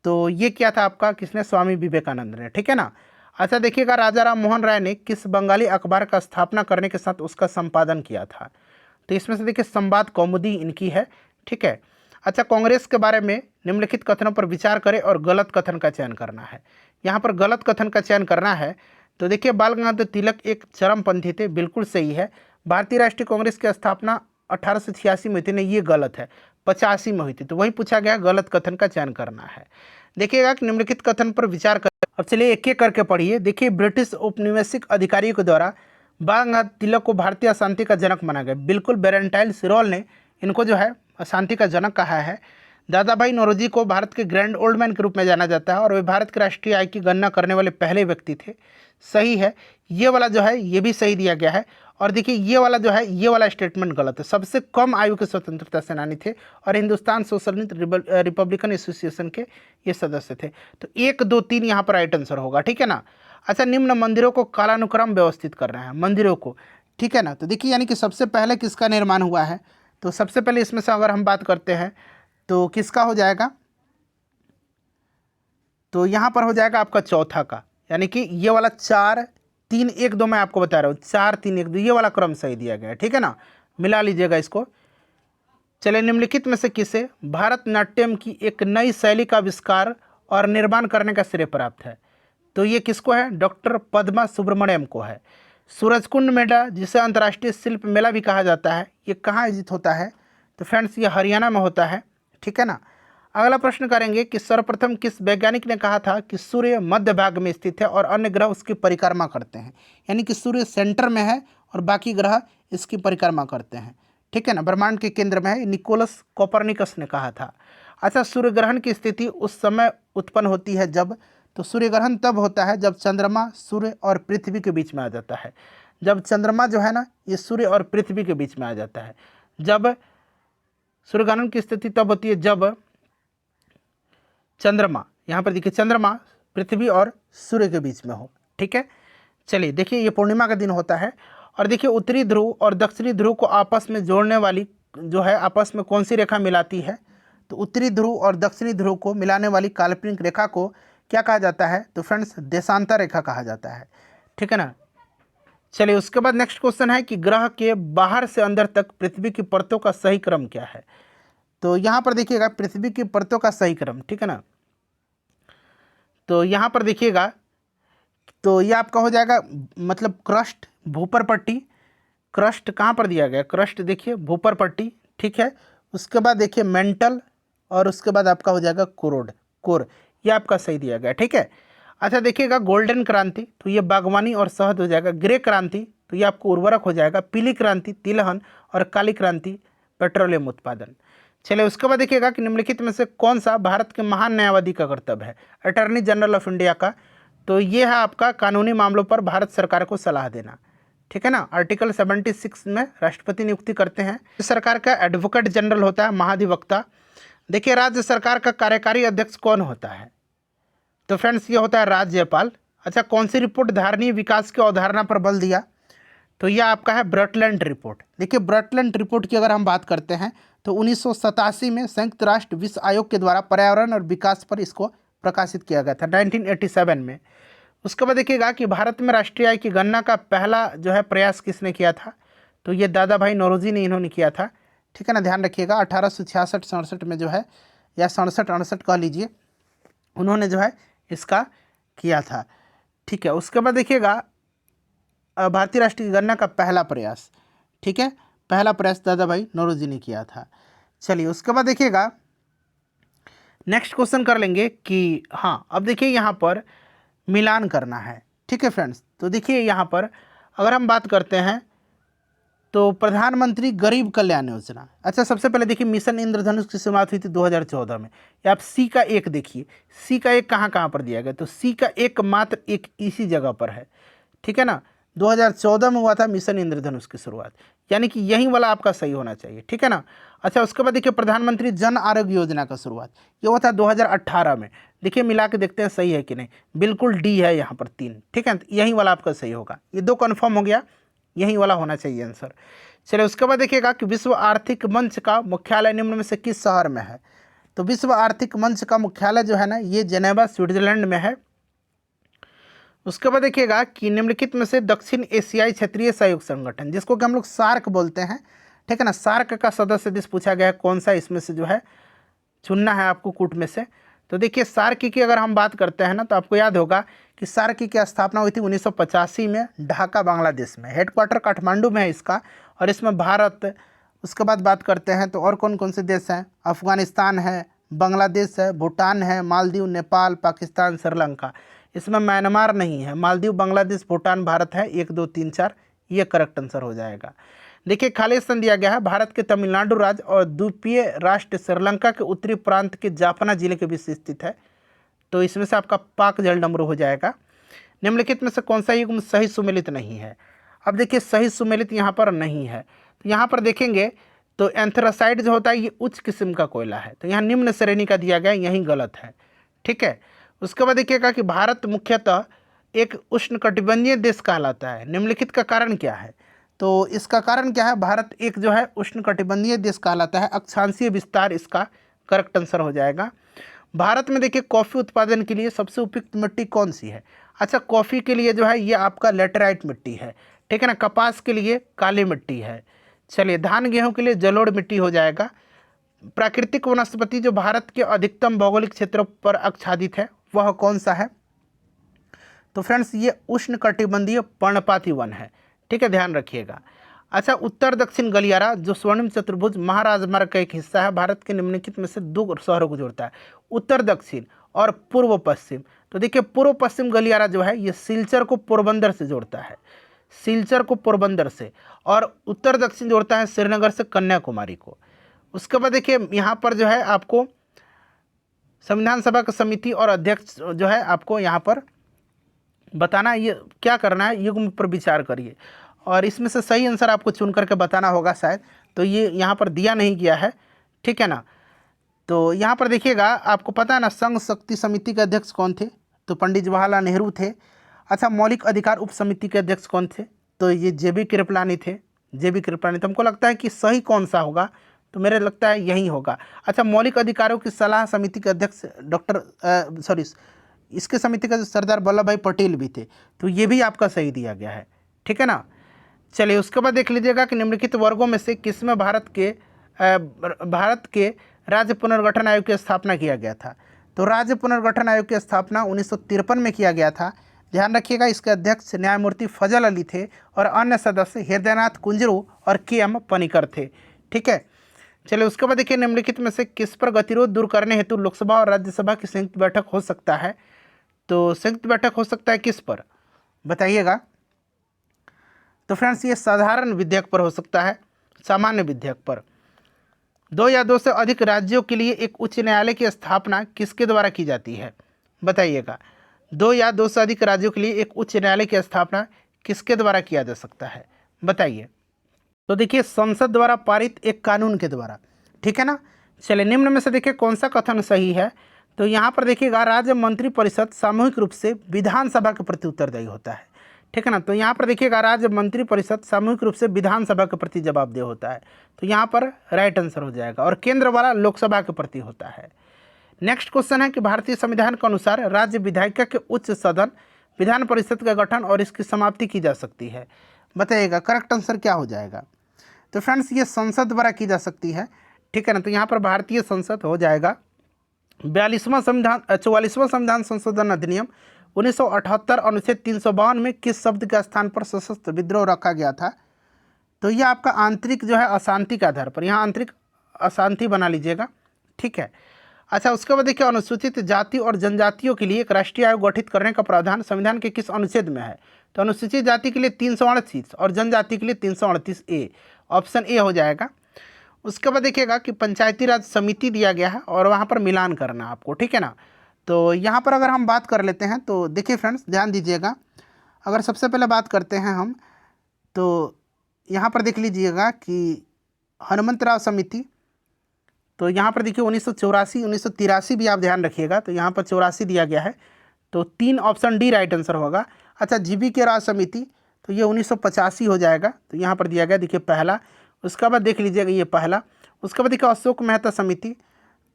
तो ये क्या था आपका? किसने? स्वामी विवेकानंद ने। ठीक है ना। अच्छा देखिएगा राजा राम मोहन राय ने किस बंगाली अखबार का स्थापना करने के साथ उसका संपादन किया था? तो इसमें से देखिए संवाद कौमुदी इनकी है। ठीक है। अच्छा, कांग्रेस के बारे में निम्नलिखित कथनों पर विचार करें और गलत कथन का चयन करना है। यहाँ पर गलत कथन का चयन करना है। तो देखिए बाल गंगाधर तिलक एक चरमपंथी थे, बिल्कुल सही है। भारतीय राष्ट्रीय कांग्रेस की स्थापना 1886 में हुई थी, नहीं ये गलत है, 85 में हुई थी। तो वही पूछा गया, गलत कथन का चयन करना है। देखिएगा कि निम्नलिखित कथन पर विचार कर। अब चलिए एक एक करके पढ़िए। देखिए ब्रिटिश औपनिवेशिक अधिकारियों के द्वारा बाल गंगाधर तिलक को भारतीय अशांति का जनक माना गया। बिल्कुल, बेरेंटाइल सिरोल ने इनको जो है अशांति का जनक कहा है। दादा भाई नौरोजी को भारत के ग्रैंड ओल्ड मैन के रूप में जाना जाता है और वे भारत के राष्ट्रीय आय की गणना करने वाले पहले व्यक्ति थे। सही है। ये वाला जो है ये भी सही दिया गया है। और देखिए ये वाला जो है ये वाला स्टेटमेंट गलत है। सबसे कम आयु के स्वतंत्रता सेनानी थे और हिंदुस्तान सोशलिस्ट रिपब्लिकन एसोसिएशन के ये सदस्य थे। तो 1, 2, 3 यहाँ पर राइट आंसर होगा। ठीक है ना। अच्छा, निम्न मंदिरों को कालानुक्रम व्यवस्थित करना है, मंदिरों को। ठीक है ना। तो देखिए यानी कि सबसे पहले किसका निर्माण हुआ है? तो सबसे पहले इसमें से अगर हम बात करते हैं तो किसका हो जाएगा? तो यहाँ पर हो जाएगा आपका चौथा का, यानी कि ये वाला 4-3-1-2 मैं आपको बता रहा हूँ, 4-3-1-2 ये वाला क्रम सही दिया गया है। ठीक है ना, मिला लीजिएगा इसको। चलिए निम्नलिखित में से किसे भारतनाट्यम की एक नई शैली का आविष्कार और निर्माण करने का श्रेय प्राप्त है? तो ये किसको है? डॉक्टर पद्मा सुब्रमण्यम को है। सूरजकुंड मेला, जिसे अंतर्राष्ट्रीय शिल्प मेला भी कहा जाता है, ये कहाँ आयोजित होता है? तो फ्रेंड्स ये हरियाणा में होता है। ठीक है ना। अगला प्रश्न करेंगे कि सर्वप्रथम किस वैज्ञानिक ने कहा था कि सूर्य मध्य भाग में स्थित है और अन्य ग्रह उसकी परिक्रमा करते हैं? यानी कि सूर्य सेंटर में है और बाकी ग्रह इसकी परिक्रमा करते हैं। ठीक है ना, ब्रह्मांड के केंद्र में है, निकोलस कोपरनिकस ने कहा था। अच्छा, सूर्य ग्रहण की स्थिति उस समय उत्पन्न होती है जब, तो सूर्य ग्रहण तब होता है जब चंद्रमा सूर्य और पृथ्वी के बीच में आ जाता है। जब चंद्रमा जो है ना ये सूर्य और पृथ्वी के बीच में आ जाता है। जब सूर्यग्रहण की स्थिति तब होती है जब चंद्रमा, यहाँ पर देखिए चंद्रमा पृथ्वी और सूर्य के बीच में हो। ठीक है, चलिए देखिए ये पूर्णिमा का दिन होता है। और देखिए उत्तरी ध्रुव और दक्षिणी ध्रुव को आपस में जोड़ने वाली जो है आपस में कौन सी रेखा मिलाती है? तो उत्तरी ध्रुव और दक्षिणी ध्रुव को मिलाने वाली काल्पनिक रेखा को क्या कहा जाता है? तो फ्रेंड्स देशांतर रेखा कहा जाता है। ठीक है ना। चलिए उसके बाद नेक्स्ट क्वेश्चन है कि ग्रह के बाहर से अंदर तक पृथ्वी की परतों का सही क्रम क्या है? तो यहाँ पर देखिएगा पृथ्वी की परतों का सही क्रम, ठीक है ना। तो यहाँ पर देखिएगा तो ये आपका हो जाएगा मतलब क्रस्ट, भूपर पट्टी। क्रस्ट कहाँ पर दिया गया? क्रस्ट देखिए भूपर पट्टी, ठीक है। उसके बाद देखिए मेंटल और उसके बाद आपका हो जाएगा कोर, ये आपका सही दिया गया, ठीक है। अच्छा देखिएगा गोल्डन क्रांति, तो ये बागवानी और शहद हो जाएगा। ग्रे क्रांति, तो ये आपको उर्वरक हो जाएगा। पीली क्रांति तिलहन और काली क्रांति पेट्रोलियम उत्पादन। चलिए उसके बाद देखिएगा कि निम्नलिखित में से कौन सा भारत के महान न्यायवादी का कर्तव्य है? अटॉर्नी जनरल ऑफ इंडिया का। तो ये है आपका कानूनी मामलों पर भारत सरकार को सलाह देना, ठीक है ना। आर्टिकल 76 में राष्ट्रपति नियुक्ति करते हैं। सरकार का एडवोकेट जनरल होता है, महाधिवक्ता। देखिए राज्य सरकार का कार्यकारी अध्यक्ष कौन होता है? तो फ्रेंड्स ये होता है राज्यपाल। अच्छा कौन सी रिपोर्ट धारणीय विकास की अवधारणा पर बल दिया? तो यह आपका है ब्रटलैंड रिपोर्ट। देखिए ब्रटलैंड रिपोर्ट की अगर हम बात करते हैं तो 1987 में संयुक्त राष्ट्र विश्व आयोग के द्वारा पर्यावरण और विकास पर इसको प्रकाशित किया गया था 1987 में। उसके बाद देखिएगा कि भारत में राष्ट्रीय आय की गणना का पहला जो है प्रयास किसने किया था? तो ये दादा भाई नौरोजी ने इन्होंने किया था, ठीक है ना। ध्यान रखिएगा 1866-67 में जो है, या 67-68 कह लीजिए, उन्होंने जो है इसका किया था, ठीक है। उसके बाद देखिएगा भारतीय राष्ट्र की गणना का पहला प्रयास, ठीक है, पहला प्रयास दादा भाई नौरोजी ने किया था। चलिए उसके बाद देखिएगा नेक्स्ट क्वेश्चन कर लेंगे कि हाँ अब देखिए यहाँ पर मिलान करना है, ठीक है फ्रेंड्स। तो देखिए यहाँ पर अगर हम बात करते हैं तो प्रधानमंत्री गरीब कल्याण योजना। अच्छा सबसे पहले देखिए मिशन इंद्रधनुष की शुरुआत हुई थी 2014 में। या आप सी का एक देखिए, सी का एक कहाँ कहाँ पर दिया गया? तो सी का एक मात्र एक इसी जगह पर है, ठीक है ना। 2014 में हुआ था मिशन इंद्रधनुष की शुरुआत, यानी कि यही वाला आपका सही होना चाहिए, ठीक है ना। अच्छा उसके बाद देखिए प्रधानमंत्री जन आरोग्य योजना का शुरुआत ये हुआ था 2018 में। देखिए मिला के देखते हैं सही है कि नहीं। बिल्कुल डी है यहाँ पर 3, ठीक है, यही वाला आपका सही होगा। ये 2 कन्फर्म हो गया, यही वाला होना चाहिए आंसर। चलिए उसके बाद देखिएगा कि विश्व आर्थिक मंच का मुख्यालय निम्न में से किस शहर में है? तो विश्व आर्थिक मंच का मुख्यालय जो है ना ये जेनेवा स्विट्जरलैंड में है। उसके बाद देखिएगा कि निम्नलिखित में से दक्षिण एशियाई क्षेत्रीय सहयोग संगठन, जिसको कि हम लोग सार्क बोलते हैं, ठीक है ना, सार्क का सदस्य देश पूछा गया है कौन सा, इसमें से जो है चुनना है आपको कूट में से। तो देखिए सार्क की अगर हम बात करते हैं ना तो आपको याद होगा कि सार्क की स्थापना हुई थी 1985 में ढाका बांग्लादेश में। हेडक्वार्टर काठमांडू में है इसका, और इसमें भारत, उसके बाद बात करते हैं तो और कौन कौन से देश हैं? अफगानिस्तान है, बांग्लादेश है, भूटान है, मालदीव, नेपाल, पाकिस्तान, श्रीलंका। इसमें म्यांमार नहीं है। मालदीव, बांग्लादेश, भूटान, भारत है। 1 2 3 4 ये करेक्ट आंसर हो जाएगा। देखिए खाली स्थान दिया गया है भारत के तमिलनाडु राज्य और द्वीपीय राष्ट्र श्रीलंका के उत्तरी प्रांत के जाफना जिले के बीच स्थित है। तो इसमें से आपका पाक जलडमरू हो जाएगा। निम्नलिखित में से कौन सा युग्म सही सुमेलित नहीं है? अब देखिए सही सुमेलित यहाँ पर नहीं है। तो यहाँ पर देखेंगे तो एंथ्रासाइड जो होता है ये उच्च किस्म का कोयला है, तो यहाँ निम्न श्रेणी का दिया गया, यही गलत है, ठीक है। उसके बाद देखिएगा कि भारत मुख्यतः एक उष्णकटिबंधीय देश कहलाता है। निम्नलिखित का कारण क्या है? तो इसका कारण क्या है? भारत एक जो है उष्णकटिबंधीय देश कहलाता है। अक्षांशीय विस्तार इसका करेक्ट आंसर हो जाएगा। भारत में देखिए कॉफ़ी उत्पादन के लिए सबसे उपयुक्त मिट्टी कौन सी है? अच्छा कॉफ़ी के लिए जो है ये आपका लेटराइट मिट्टी है, ठीक है ना। कपास के लिए काली मिट्टी है। चलिए धान गेहूँ के लिए जलोढ़ मिट्टी हो जाएगा। प्राकृतिक वनस्पति जो भारत के अधिकतम भौगोलिक क्षेत्रों पर आच्छादित है वह कौन सा है? तो फ्रेंड्स ये उष्णकटिबंधीय पर्णपाती वन है, ठीक है, ध्यान रखिएगा। अच्छा उत्तर दक्षिण गलियारा जो स्वर्णिम चतुर्भुज महाराजमार्ग का एक हिस्सा है, भारत के निम्नलिखित में से 2 शहरों को जोड़ता है, उत्तर दक्षिण और पूर्व पश्चिम। तो देखिए पूर्व पश्चिम गलियारा जो है ये सिलचर को पोरबंदर से जोड़ता है, सिलचर को पोरबंदर से, और उत्तर दक्षिण जोड़ता है श्रीनगर से कन्याकुमारी को। उसके बाद देखिए यहाँ पर जो है आपको संविधान सभा का समिति और अध्यक्ष जो है आपको यहाँ पर बताना, ये क्या करना है, युग्म पर विचार करिए और इसमें से सही आंसर आपको चुन करके बताना होगा शायद। तो ये यहाँ पर दिया नहीं गया है, ठीक है ना। तो यहाँ पर देखिएगा, आपको पता है ना संघ शक्ति समिति के अध्यक्ष कौन थे, तो पंडित जवाहरलाल नेहरू थे। अच्छा, मौलिक अधिकार उप समिति के अध्यक्ष कौन थे, तो ये जेबी कृपलानी थे। जेबी कृपलानी। तो हमको लगता है कि सही कौन सा होगा, तो मेरे लगता है यही होगा। अच्छा, मौलिक अधिकारों की सलाह समिति के अध्यक्ष इसके समिति का सरदार वल्लभ भाई पटेल भी थे, तो ये भी आपका सही दिया गया है। ठीक है ना। चलिए उसके बाद देख लीजिएगा कि निम्नलिखित वर्गों में से किसमें भारत के राज्य पुनर्गठन आयोग की स्थापना किया गया था। तो राज्य पुनर्गठन आयोग की स्थापना 1953 में किया गया था। ध्यान रखिएगा, इसके अध्यक्ष न्यायमूर्ति फजल अली थे और अन्य सदस्य हृदयनाथ कुंजरू और के.एम. पनिकर थे। ठीक है। चलिए उसके बाद देखिए, निम्नलिखित में से किस पर गतिरोध दूर करने हेतु लोकसभा और राज्यसभा की संयुक्त बैठक हो सकता है। तो संयुक्त बैठक हो सकता है किस पर, बताइएगा। तो फ्रेंड्स, ये साधारण विधेयक पर हो सकता है, सामान्य विधेयक पर। 2 या 2 से अधिक राज्यों के लिए एक उच्च न्यायालय की स्थापना किसके द्वारा की जाती है, बताइएगा। 2 या 2 से अधिक राज्यों के लिए एक उच्च न्यायालय की स्थापना किसके द्वारा किया जा सकता है, बताइए। तो देखिए, संसद द्वारा पारित एक कानून के द्वारा। ठीक है ना। चलिए, निम्न में से देखिए कौन सा कथन सही है। तो यहाँ पर देखिएगा, राज्य मंत्रिपरिषद सामूहिक रूप से विधानसभा के प्रति उत्तरदायी होता है। ठीक है ना। तो यहाँ पर देखिएगा, राज्य मंत्रिपरिषद सामूहिक रूप से विधानसभा के प्रति जवाबदेह होता है, तो यहाँ पर राइट आंसर हो जाएगा। और केंद्र वाला लोकसभा के प्रति होता है। नेक्स्ट क्वेश्चन है कि भारतीय संविधान के अनुसार राज्य विधायिका के उच्च सदन विधान परिषद का गठन और इसकी समाप्ति की जा सकती है, बताइएगा। करेक्ट आंसर क्या हो जाएगा। तो फ्रेंड्स, ये संसद द्वारा की जा सकती है। ठीक है ना। तो यहाँ पर भारतीय संसद हो जाएगा 44वां संविधान संशोधन अधिनियम 1978 अनुच्छेद 352 में किस शब्द के स्थान पर सशस्त्र विद्रोह रखा गया था। तो ये आपका आंतरिक जो है अशांति के आधार पर, यहाँ आंतरिक अशांति बना लीजिएगा। ठीक है। अच्छा, उसके बाद देखिए, अनुसूचित जाति और जनजातियों के लिए एक राष्ट्रीय आयोग गठित करने का प्रावधान संविधान के किस अनुच्छेद में है। तो अनुसूचित जाति के लिए 338 और जनजाति के लिए 338A, ऑप्शन ए हो जाएगा। उसके बाद देखिएगा कि पंचायती राज समिति दिया गया है और वहाँ पर मिलान करना आपको। ठीक है ना। तो यहाँ पर अगर हम बात कर लेते हैं, तो देखिए फ्रेंड्स, ध्यान दीजिएगा। अगर सबसे पहले बात करते हैं हम, तो यहाँ पर देख लीजिएगा कि हनुमंतराव समिति, तो यहाँ पर देखिए 1984 1983 भी आप ध्यान रखिएगा। तो यहाँ पर 84 दिया गया है, तो 3 ऑप्शन डी राइट आंसर होगा। अच्छा, जीबी के राज समिति, तो ये 1985 हो जाएगा। तो यहाँ पर दिया गया देखिए पहला। उसके बाद देख लीजिएगा ये पहला। उसके बाद देखिए अशोक मेहता समिति,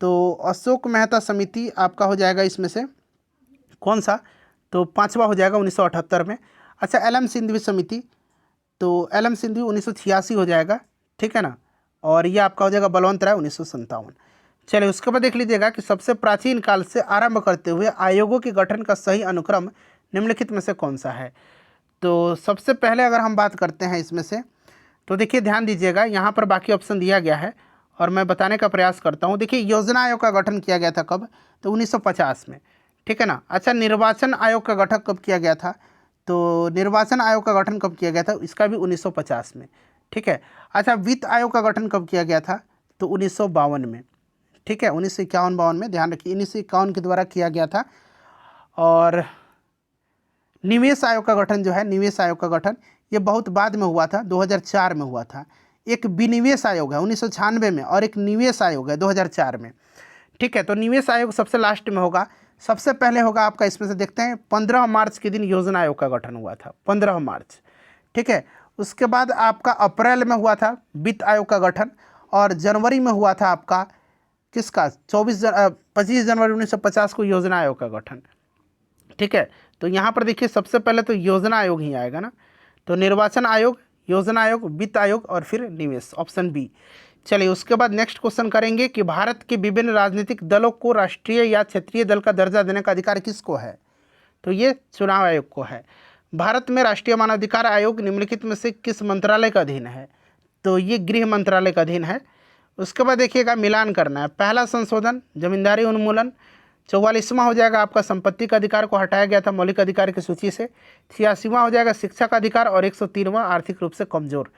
तो अशोक मेहता समिति आपका हो जाएगा इसमें से कौन सा, तो 5वां हो जाएगा 1978 में। अच्छा, एल.एम. सिंघवी समिति, तो एल.एम. सिंघवी 1986 हो जाएगा। ठीक है ना। और ये आपका हो जाएगा बलवंत राय 1957। चलिए उसके बाद देख लीजिएगा कि सबसे प्राचीन काल से आरंभ करते हुए आयोगों के गठन का सही अनुक्रम निम्नलिखित में से कौन सा है। तो सबसे पहले अगर हम बात करते हैं इसमें से, तो देखिए ध्यान दीजिएगा, यहाँ पर बाकी ऑप्शन दिया गया है और मैं बताने का प्रयास करता हूँ। देखिए, योजना आयोग का गठन किया गया था कब, तो 1950 में। ठीक है ना। अच्छा, निर्वाचन आयोग का गठन कब किया गया था, तो निर्वाचन आयोग का गठन कब किया गया था, इसका भी 1950 में। ठीक है। अच्छा, वित्त आयोग का गठन कब किया गया था, तो 1952 में। ठीक है, 1951-52 में, ध्यान रखिए 1951 के द्वारा किया गया था। और निवेश आयोग का गठन जो है, निवेश आयोग का गठन ये बहुत बाद में हुआ था, 2004 में हुआ था। एक विनिवेश आयोग है 1996 में और एक निवेश आयोग है 2004 में। ठीक है। तो निवेश आयोग सबसे लास्ट में होगा। सबसे पहले होगा आपका, इसमें से देखते हैं, 15 मार्च के दिन योजना आयोग का गठन हुआ था, 15 मार्च। ठीक है। उसके बाद आपका अप्रैल में हुआ था वित्त आयोग का गठन, और जनवरी में हुआ था आपका किसका, 25 जनवरी 1950 को योजना आयोग का गठन। ठीक है। तो यहाँ पर देखिए सबसे पहले तो योजना आयोग ही आएगा ना। तो निर्वाचन आयोग, योजना आयोग, वित्त आयोग और फिर निवेश, ऑप्शन बी। चलिए उसके बाद नेक्स्ट क्वेश्चन करेंगे कि भारत के विभिन्न राजनीतिक दलों को राष्ट्रीय या क्षेत्रीय दल का दर्जा देने का अधिकार किसको है। तो ये चुनाव आयोग को है। भारत में राष्ट्रीय मानवाधिकार आयोग निम्नलिखित में से किस मंत्रालय का अधीन है। तो ये गृह मंत्रालय का अधीन है। उसके बाद देखिएगा मिलान करना है। पहला संशोधन जमींदारी उन्मूलन, 44वां हो जाएगा आपका संपत्ति का अधिकार को हटाया गया था मौलिक अधिकार की सूची से, 86वां हो जाएगा शिक्षा का अधिकार और 103वां आर्थिक रूप से कमजोर।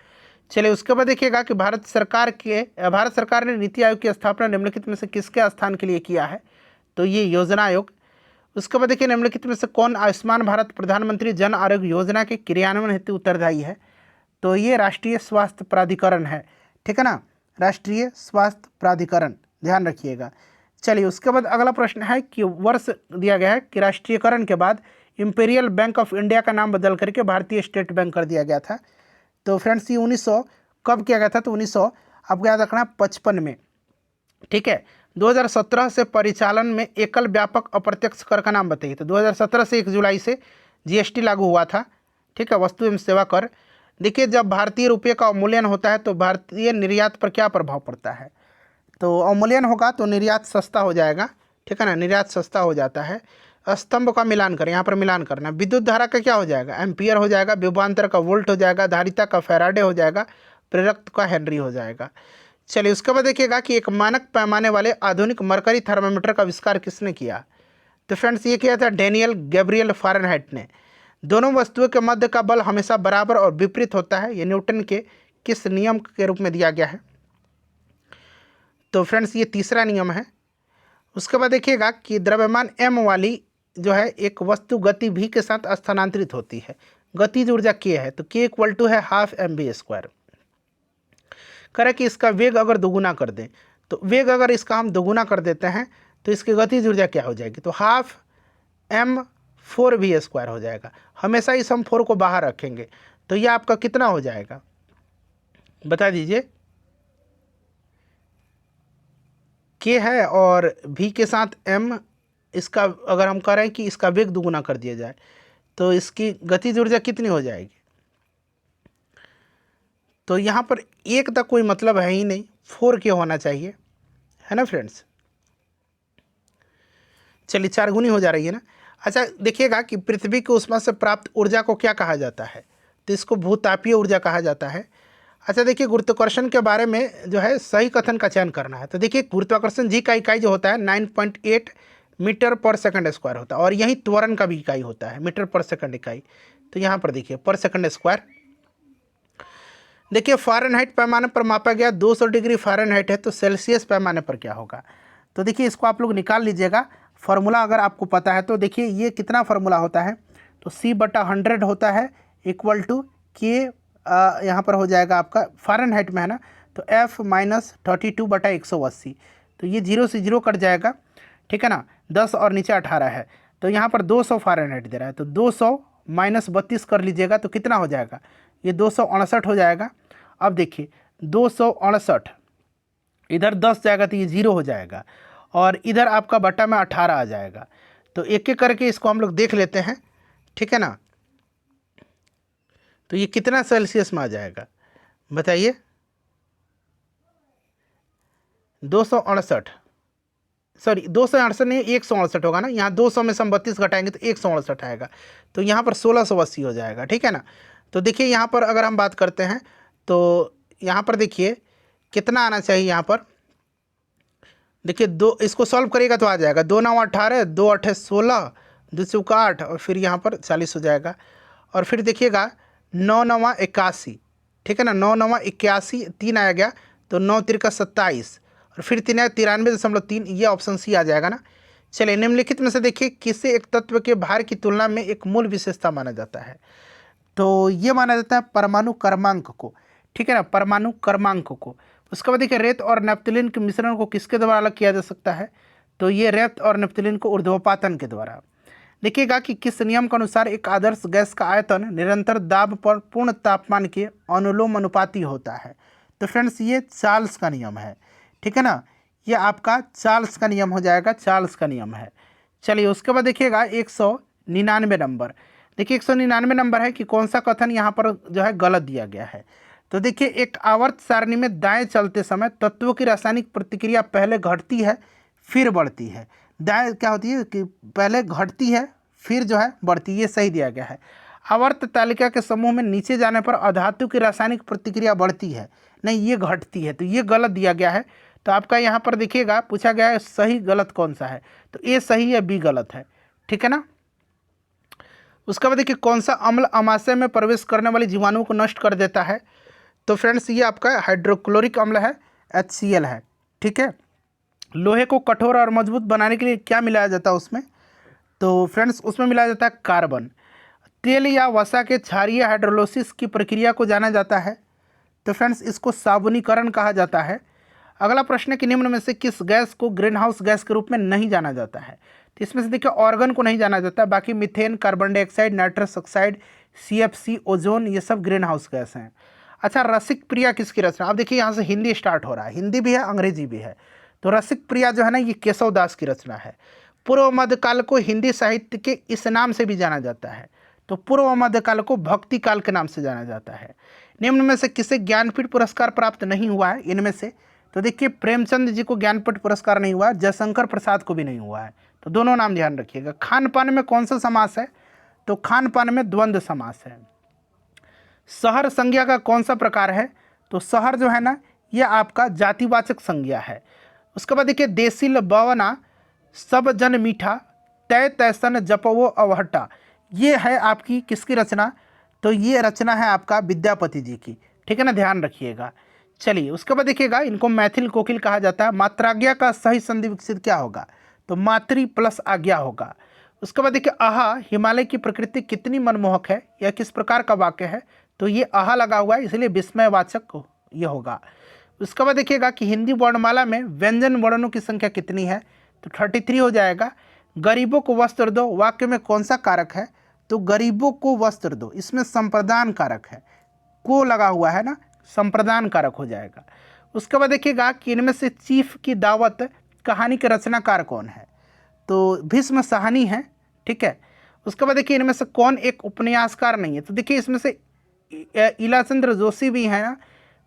चलिए उसके बाद देखिएगा कि भारत सरकार ने नीति आयोग की स्थापना निम्नलिखित में से किसके स्थान के लिए किया है। तो ये योजना आयोग। उसके बाद देखिए निम्नलिखित में से कौन आयुष्मान भारत प्रधानमंत्री जन आरोग्य योजना के क्रियान्वयन हेतु उत्तरदायी है। तो ये राष्ट्रीय स्वास्थ्य प्राधिकरण है। ठीक है ना, राष्ट्रीय स्वास्थ्य प्राधिकरण, ध्यान रखिएगा। चलिए उसके बाद अगला प्रश्न है कि वर्ष दिया गया है कि राष्ट्रीयकरण के बाद इंपीरियल बैंक ऑफ इंडिया का नाम बदल करके भारतीय स्टेट बैंक कर दिया गया था। तो फ्रेंड्स ये 1900 कब किया गया था? तो 1900 आपको याद रखना 55 में, ठीक है। 2017 से परिचालन में एकल व्यापक अप्रत्यक्ष कर का नाम बताइए। तो 2017 से 1 जुलाई से जीएसटी लागू हुआ था, ठीक है, वस्तु एवं सेवा कर। देखिए जब भारतीय रुपये का अवमूल्यन होता है तो भारतीय निर्यात पर क्या प्रभाव पड़ता है? तो अवमूल्यन होगा तो निर्यात सस्ता हो जाएगा, ठीक है ना, निर्यात सस्ता हो जाता है। स्तंभ का मिलान करें, यहाँ पर मिलान करना। विद्युत धारा का क्या हो जाएगा? एम्पियर हो जाएगा। विभवांतर का वोल्ट हो जाएगा। धारिता का फैराडे हो जाएगा। प्रेरक का हेनरी हो जाएगा। चलिए उसके बाद देखिएगा कि एक मानक पैमाने वाले आधुनिक मरकरी थर्मामीटर का आविष्कार किसने किया? तो फ्रेंड्स ये किया था डेनियल गैब्रियल फारेनहाइट ने। दोनों वस्तुओं के मध्य का बल हमेशा बराबर और विपरीत होता है, ये न्यूटन के किस नियम के रूप में दिया गया है? तो फ्रेंड्स ये तीसरा नियम है। उसके बाद देखिएगा कि द्रव्यमान m वाली जो है एक वस्तु गति v के साथ स्थानांतरित होती है। गतिज ऊर्जा k है, तो k इक्वल टू है हाफ mv²। करें कि इसका वेग अगर दोगुना कर दें, तो वेग अगर इसका हम दोगुना कर देते हैं तो इसकी गतिज ऊर्जा क्या हो जाएगी? तो हाफ m4v² हो जाएगा। हमेशा इस हम 4 को बाहर रखेंगे, तो यह आपका कितना हो जाएगा बता दीजिए? k है और v के साथ m, इसका अगर हम करें कि इसका वेग दुगुना कर दिया जाए तो इसकी गतिज ऊर्जा कितनी हो जाएगी? तो यहाँ पर 1 तक कोई मतलब है ही नहीं, 4k होना चाहिए, है ना फ्रेंड्स। चलिए 4 गुनी हो जा रही है ना। अच्छा देखिएगा कि पृथ्वी की ऊष्मा से प्राप्त ऊर्जा को क्या कहा जाता है? तो इसको भूतापीय ऊर्जा कहा जाता है। अच्छा देखिए गुरुत्वाकर्षण के बारे में जो है सही कथन का चयन करना है। तो देखिए गुरुत्वाकर्षण जी का इकाई जो होता है 9.8 मीटर पर सेकंड स्क्वायर होता है, और यही त्वरण का भी इकाई होता है मीटर पर सेकंड इकाई। तो यहाँ पर देखिए पर सेकंड स्क्वायर। देखिए फ़ारेनहाइट पैमाने पर मापा गया 200 डिग्री फ़ारेनहाइट है, तो सेल्सियस पैमाने पर क्या होगा? तो देखिए इसको आप लोग निकाल लीजिएगा फार्मूला अगर आपको पता है तो। देखिए ये कितना फार्मूला होता है? तो C/100 होता है इक्वल टू K, यहाँ पर हो जाएगा आपका फ़ारेनहाइट में है ना, तो F - 32/180। तो ये 0 से 0 कट जाएगा, ठीक है ना। 10 और नीचे 18 है, तो यहाँ पर 200 फ़ारेनहाइट दे रहा है, तो 200 - 32 कर लीजिएगा तो कितना हो जाएगा? ये 269 हो जाएगा। अब देखिए 269 इधर 10 जाएगा तो ये 0 हो जाएगा, और इधर आपका बटा में 18 आ जाएगा। तो एक एक करके इसको हम लोग देख लेते हैं, ठीक है ना। तो ये कितना सेल्सियस में आ जाएगा बताइए? 268, सॉरी 268 नहीं 168 होगा ना। यहाँ 200 में से हम 32 घटाएंगे तो 168 आएगा, तो यहाँ पर 1680 हो जाएगा, ठीक है ना। तो देखिए यहाँ पर अगर हम बात करते हैं तो यहाँ पर देखिए कितना आना चाहिए? यहाँ पर देखिए दो, इसको सॉल्व करिएगा तो आ जाएगा 2 9 18, 2 8 16, 2 चौका 8, और फिर यहाँ पर 40 हो जाएगा। और फिर देखिएगा 9 9 81, ठीक है ना, 9 9 81, 3 आया गया तो 9 3 27, और फिर 3 93.3, ये ऑप्शन सी आ जाएगा ना। चलिए निम्नलिखित में से देखिए किसे एक तत्व के भार की तुलना में एक मूल विशेषता माना जाता है? तो ये माना जाता है परमाणु क्रमांक को, ठीक है ना, परमाणु क्रमांक को। उसके बाद देखिए रेत और नेप्थलीन के मिश्रण को किसके द्वारा अलग किया जा सकता है? तो ये रेत और नेप्थलीन को ऊर्ध्वपातन के द्वारा। देखिएगा कि किस नियम के अनुसार एक आदर्श गैस का आयतन निरंतर दाब पर पूर्ण तापमान के अनुलोम अनुपाती होता है? तो फ्रेंड्स ये चार्ल्स का नियम है, ठीक है ना, ये आपका चार्ल्स का नियम हो जाएगा, चार्ल्स का नियम है। चलिए उसके बाद देखिएगा 199 नंबर। देखिए 199 नंबर है कि कौन सा कथन यहाँ पर जो है गलत दिया गया है? तो देखिए एक आवर्त सारणी में दाएं चलते समय तत्वों की रासायनिक प्रतिक्रिया पहले घटती है फिर बढ़ती है। दाएं क्या होती है कि पहले घटती है फिर जो है बढ़ती है, ये सही दिया गया है। आवर्त तालिका के समूह में नीचे जाने पर अधातु की रासायनिक प्रतिक्रिया बढ़ती है, नहीं ये घटती है, तो ये गलत दिया गया है। तो आपका यहाँ पर देखिएगा पूछा गया है सही गलत कौन सा है? तो ए सही है, बी गलत है, ठीक है ना। उसके बाद देखिए कौन सा अम्ल अमाशय में प्रवेश करने वाले जीवाणुओं को नष्ट कर देता है? तो फ्रेंड्स ये आपका हाइड्रोक्लोरिक अम्ल है, HCl है, ठीक है। लोहे को कठोर और मजबूत बनाने के लिए क्या मिलाया जाता है उसमें? तो फ्रेंड्स उसमें मिलाया जाता है कार्बन। तेल या वसा के क्षारीय हाइड्रोलिसिस की प्रक्रिया को जाना जाता है? तो फ्रेंड्स इसको साबुनीकरण कहा जाता है, अगला प्रश्न है कि निम्न में से किस गैस को ग्रीन हाउस गैस के रूप में नहीं जाना जाता है। तो इसमें से देखिए ऑर्गन को नहीं जाना जाता, बाकी methane, carbon dioxide, nitrous oxide, CFC, ozone, ये सब ग्रीन हाउस गैस हैं। अच्छा, रसिक प्रिया किसकी रचना। अब देखिए यहाँ से हिंदी स्टार्ट हो रहा है, हिंदी भी है अंग्रेजी भी है। तो रसिक प्रिया जो है ना, ये केशव दास की रचना है। पूर्व मध्यकाल को हिंदी साहित्य के इस नाम से भी जाना जाता है, तो पूर्व मध्यकाल को भक्ति काल के नाम से जाना जाता है। निम्न में से किसे ज्ञानपीठ पुरस्कार प्राप्त नहीं हुआ है इनमें से। तो देखिए प्रेमचंद जी को ज्ञानपीठ पुरस्कार नहीं हुआ है, जयशंकर प्रसाद को भी नहीं हुआ है, तो दोनों नाम ध्यान रखिएगा। खान पान में कौन सा समास है, तो खान पान में द्वंद्व समास है। शहर संज्ञा का कौन सा प्रकार है, तो शहर जो है ना, ये आपका जातिवाचक संज्ञा है। उसके बाद देखिए देसिल बवना सब जन मीठा तय तैसन जपवो अवहट्टा, ये है आपकी किसकी रचना, तो ये रचना है आपका विद्यापति जी की, ठीक है ना, ध्यान रखिएगा। चलिए उसके बाद देखिएगा, इनको मैथिल कोकिल कहा जाता है। मात्राज्ञा का सही संधि विकसित क्या होगा, तो मातृ प्लस आज्ञा होगा। उसके बाद देखिए आहा हिमालय की प्रकृति कितनी मनमोहक है, यह किस प्रकार का वाक्य है, तो ये आहा लगा हुआ है इसलिए विस्मयवाचक ये होगा। उसके बाद देखिएगा कि हिंदी वर्णमाला में व्यंजन वर्णों की संख्या कितनी है, तो 33 हो जाएगा। गरीबों को वस्त्र दो वाक्य में कौन सा कारक है, तो गरीबों को वस्त्र दो, इसमें संप्रदान कारक है, को लगा हुआ है ना, संप्रदान कारक हो जाएगा। उसके बाद देखिएगा कि इनमें से चीफ की दावत कहानी के रचनाकार कौन है, तो भीष्म साहनी है, ठीक है। उसके बाद देखिए इनमें से कौन एक उपन्यासकार नहीं है, तो देखिए इसमें से इलाचंद्र जोशी भी हैं,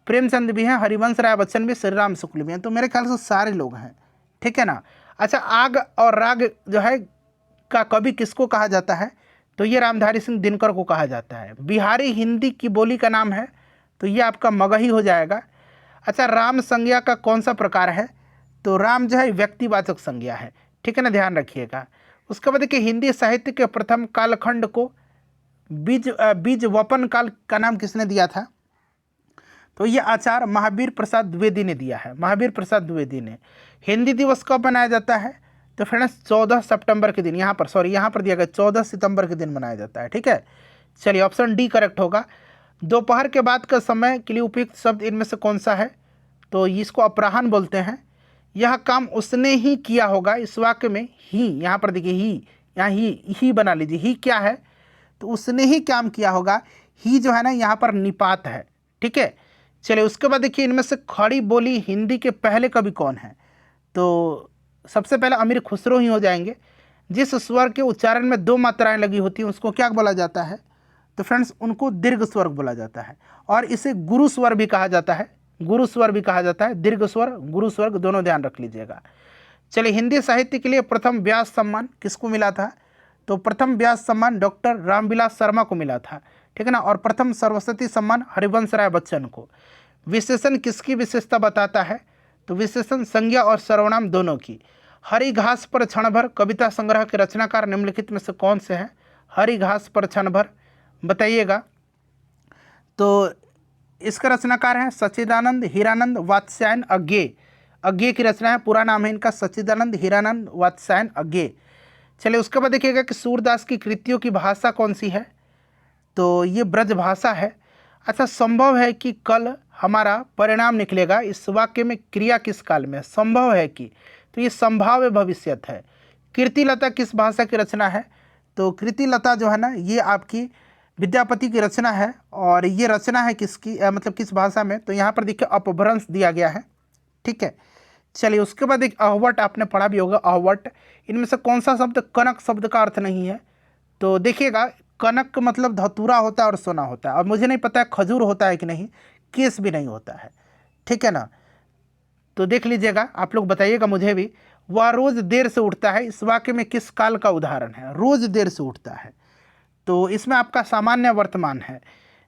प्रेमचंद भी हैं, हरिवंश राय बच्चन भी, श्री राम शुक्ल भी हैं, तो मेरे ख्याल से सारे लोग हैं, ठीक है ना। अच्छा, आग और राग जो है का कवि किसको कहा जाता है, तो ये रामधारी सिंह दिनकर को कहा जाता है। बिहारी हिंदी की बोली का नाम है, तो ये आपका मगही हो जाएगा। अच्छा, राम संज्ञा का कौन सा प्रकार है, तो राम जो है व्यक्तिवाचक संज्ञा है, ठीक है ना, ध्यान रखिएगा। उसके बाद देखिए हिंदी साहित्य के प्रथम कालखंड को बीज वपन काल का नाम किसने दिया था, तो ये आचार्य महावीर प्रसाद द्विवेदी ने दिया है, महावीर प्रसाद द्विवेदी ने। हिंदी दिवस कब मनाया जाता है, तो फ्रेंड्स 14 सितंबर के दिन, यहाँ पर दिया गया 14 सितंबर के दिन मनाया जाता है, ठीक है। चलिए ऑप्शन डी करेक्ट होगा। दोपहर के बाद का समय के लिए उपयुक्त शब्द इनमें से कौन सा है, तो इसको अपराह्न बोलते हैं। यह काम उसने ही किया होगा, इस वाक्य में ही, यहाँ पर देखिए ही, यहाँ ही बना लीजिए, ही क्या है, तो उसने ही काम किया होगा, ही जो है ना यहाँ पर निपात है, ठीक है। चलिए उसके बाद देखिए इनमें से खड़ी बोली हिंदी के पहले कवि कौन है, तो सबसे पहले अमीर खुसरो ही हो जाएंगे। जिस स्वर के उच्चारण में 2 मात्राएं लगी होती हैं उसको क्या बोला जाता है, तो फ्रेंड्स उनको दीर्घ स्वर बोला जाता है, और इसे गुरु स्वर भी कहा जाता है, गुरु स्वर भी कहा जाता है, दीर्घ स्वर गुरु स्वर दोनों ध्यान रख लीजिएगा। चलिए हिंदी साहित्य के लिए प्रथम व्यास सम्मान किसको मिला था, तो प्रथम व्यास सम्मान डॉक्टर रामविलास शर्मा को मिला था, ठीक है ना, और प्रथम सरस्वती सम्मान हरिवंश राय बच्चन को। विशेषण किसकी विशेषता बताता है, तो विशेषण संज्ञा और सर्वनाम दोनों की। हरी घास पर क्षण भर कविता संग्रह के रचनाकार निम्नलिखित में से कौन से हैं, हरी घास पर क्षण भर बताइएगा, तो इसका रचनाकार है सच्चिदानंद हीरानंद वात्स्यायन अज्ञेय, अज्ञेय की रचना है, पूरा नाम है इनका सच्चिदानंद हीरानंद वात्स्यायन अज्ञेय। चलिए उसके बाद देखिएगा कि सूरदास की कृतियों की भाषा कौन सी है, तो ये ब्रज भाषा है। अच्छा, संभव है कि कल हमारा परिणाम निकलेगा, इस वाक्य में क्रिया किस काल में, संभव है कि, तो ये संभाव्य भविष्यत है। कीर्तिलता किस भाषा की रचना है, तो कीर्तिलता जो है ना ये आपकी विद्यापति की रचना है, और ये रचना है किसकी, मतलब किस भाषा में, तो यहाँ पर देखिए अपभ्रंश दिया गया है, ठीक है। चलिए उसके बाद एक अहवट आपने पढ़ा भी होगा, अहवट, इनमें से कौन सा शब्द कनक शब्द का अर्थ नहीं है, तो देखिएगा कनक मतलब धतूरा होता है और सोना होता है, और मुझे नहीं पता है खजूर होता है कि नहीं, केस भी नहीं होता है, ठीक है ना, तो देख लीजिएगा, आप लोग बताइएगा मुझे भी। वह रोज़ देर से उठता है, इस वाक्य में किस काल का उदाहरण है, रोज़ देर से उठता है, तो इसमें आपका सामान्य वर्तमान है।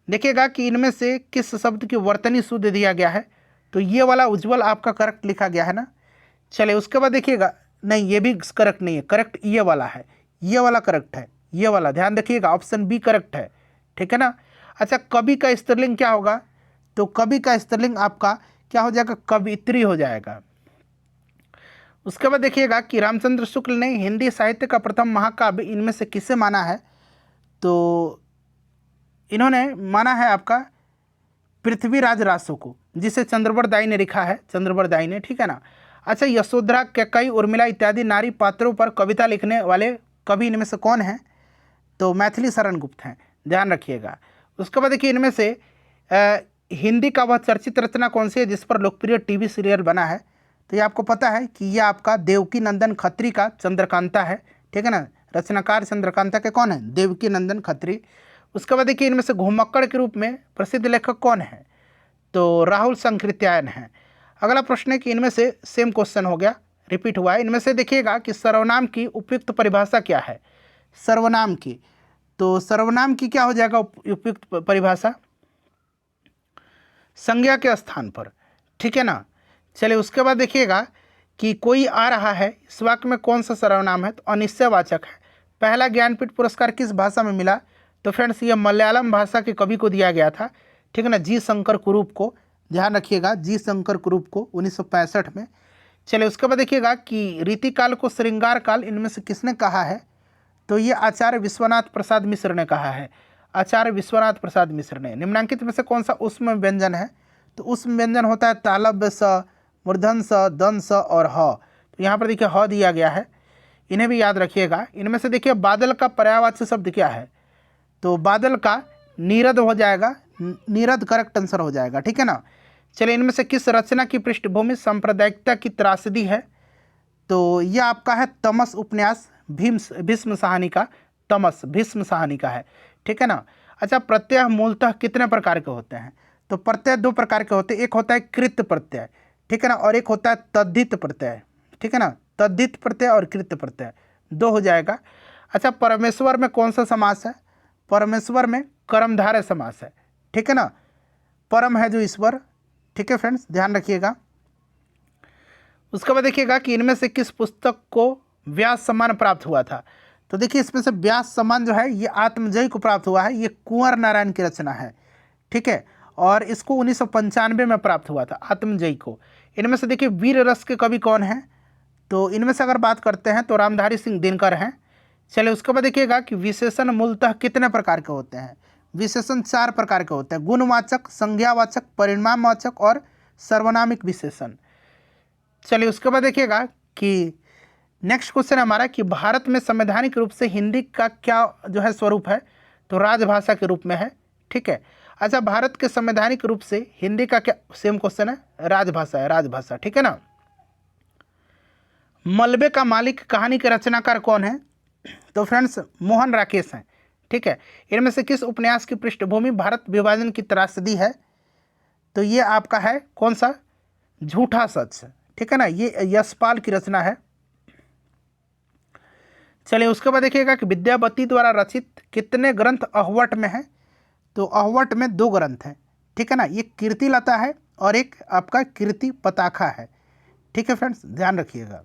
देखिएगा कि इनमें से किस शब्द की वर्तनी शुद्ध दिया गया है, तो ये वाला उज्ज्वल आपका करेक्ट लिखा गया है ना। चलिए उसके बाद देखिएगा, नहीं ये भी करेक्ट नहीं है, करेक्ट ये वाला है, ये वाला करेक्ट है, ये वाला ध्यान रखिएगा, ऑप्शन बी करेक्ट है, ठीक है ना। अच्छा, कवि का स्त्रीलिंग क्या होगा, तो कवि का स्त्रीलिंग आपका क्या हो जाएगा, कवित्री हो जाएगा। उसके बाद देखिएगा कि रामचंद्र शुक्ल ने हिंदी साहित्य का प्रथम महाकाव्य इनमें से किसे माना है, तो इन्होंने माना है आपका पृथ्वीराज रासो को, जिसे चंद्रवरदाई ने लिखा है, चंद्रवरदाई ने, ठीक है ना। अच्छा, यशोधरा, कैकेयी, उर्मिला इत्यादि नारी पात्रों पर कविता लिखने वाले कवि इनमें से कौन हैं? तो मैथिली शरण गुप्त हैं, ध्यान रखिएगा। उसके बाद देखिए इनमें से हिंदी का वह चर्चित रचना कौन सी है जिस पर लोकप्रिय टीवी सीरियल बना है? तो ये आपको पता है कि यह आपका देवकी नंदन खत्री का चंद्रकांता है, ठीक है ना। रचनाकार चंद्रकांता के कौन है? देवकी नंदन खत्री। उसके बाद देखिए इनमें से घुमक्कड़ के रूप में प्रसिद्ध लेखक कौन है? तो राहुल संकृत्यायन है। अगला प्रश्न है कि इनमें से सेम क्वेश्चन हो गया, रिपीट हुआ है। इनमें से देखिएगा कि सर्वनाम की उपयुक्त परिभाषा क्या है? सर्वनाम की, तो सर्वनाम की क्या हो जाएगा उपयुक्त परिभाषा? संज्ञा के स्थान पर, ठीक है ना। चलिए उसके बाद देखिएगा कि कोई आ रहा है, इस वाक्य में कौन सा सर्वनाम है? तो अनिश्चयवाचक है। पहला ज्ञानपीठ पुरस्कार किस भाषा में मिला? तो फ्रेंड्स ये मलयालम भाषा के कवि को दिया गया था, ठीक है ना, जी शंकर कुरूप को, ध्यान रखिएगा, जी शंकर कुरूप को 1965 में। चलिए उसके बाद देखिएगा कि रीतिकाल को श्रृंगार काल इनमें से किसने कहा है? तो ये आचार्य विश्वनाथ प्रसाद मिश्र ने कहा है, आचार्य विश्वनाथ प्रसाद मिश्र ने। निम्नांकित में से कौन सा ऊष्म व्यंजन है? तो ऊष्म व्यंजन होता है तालव्य स, मूर्धन स, दन स और ह। तो यहाँ पर देखिए ह दिया गया है, इन्हें भी याद रखिएगा। इनमें से देखिए बादल का पर्यायवाची शब्द क्या है? तो बादल का नीरद हो जाएगा, नीरद करेक्ट आंसर हो जाएगा, ठीक है ना। चलिए इनमें से किस रचना की पृष्ठभूमि सांप्रदायिकता की त्रासदी है? तो यह आपका है तमस उपन्यास, भीष्म साहनी का, तमस भीष्म साहनी का है, ठीक है ना। अच्छा, प्रत्यय मूलतः कितने प्रकार के होते हैं? तो प्रत्यय दो प्रकार के होते हैं, एक होता है कृत प्रत्यय, ठीक है ना, और एक होता है तद्धित प्रत्यय, ठीक है ना। तद्धित प्रत्यय और कृत प्रत्यय दो हो जाएगा। अच्छा, परमेश्वर में कौन सा समास है? परमेश्वर में कर्मधारय समास है, ठीक है ना। परम है जो ईश्वर, ठीक है फ्रेंड्स, ध्यान रखिएगा। उसके बाद देखिएगा कि इनमें से किस पुस्तक को व्यास सम्मान प्राप्त हुआ था? तो देखिए इसमें से व्यास सम्मान जो है ये आत्मजयी को प्राप्त हुआ है, ये कुंवर नारायण की रचना है, ठीक है, और इसको 1995 में प्राप्त हुआ था, आत्मजयी को। इनमें से देखिए वीर रस के कवि कौन हैं? तो इनमें से अगर बात करते हैं तो रामधारी सिंह दिनकर हैं। चलिए उसके बाद देखिएगा कि विशेषण मूलतः कितने प्रकार के होते हैं? विशेषण 4 प्रकार के होते हैं, गुणवाचक, संज्ञावाचक, परिणामवाचक और सर्वनामिक विशेषण। चलिए उसके बाद देखिएगा कि नेक्स्ट क्वेश्चन हमारा कि भारत में संवैधानिक रूप से हिंदी का क्या जो है स्वरूप है? तो राजभाषा के रूप में है, ठीक है। अच्छा, भारत के संवैधानिक रूप से हिंदी का क्या, सेम क्वेश्चन है, राजभाषा है, राजभाषा, ठीक है ना। मलबे का मालिक कहानी के रचनाकार कौन है? तो फ्रेंड्स मोहन राकेश हैं, ठीक है। इनमें से किस उपन्यास की पृष्ठभूमि भारत विभाजन की त्रासदी है? तो ये आपका है कौन सा? झूठा सच, ठीक है ना, ये यशपाल की रचना है। चलिए उसके बाद देखिएगा कि विद्यापति द्वारा रचित कितने ग्रंथ अहवट में हैं? तो अहवट में 2 ग्रंथ हैं, ठीक है ना, एक कीर्तिलता है और एक आपका कीर्ति पताखा है, ठीक है फ्रेंड्स, ध्यान रखिएगा।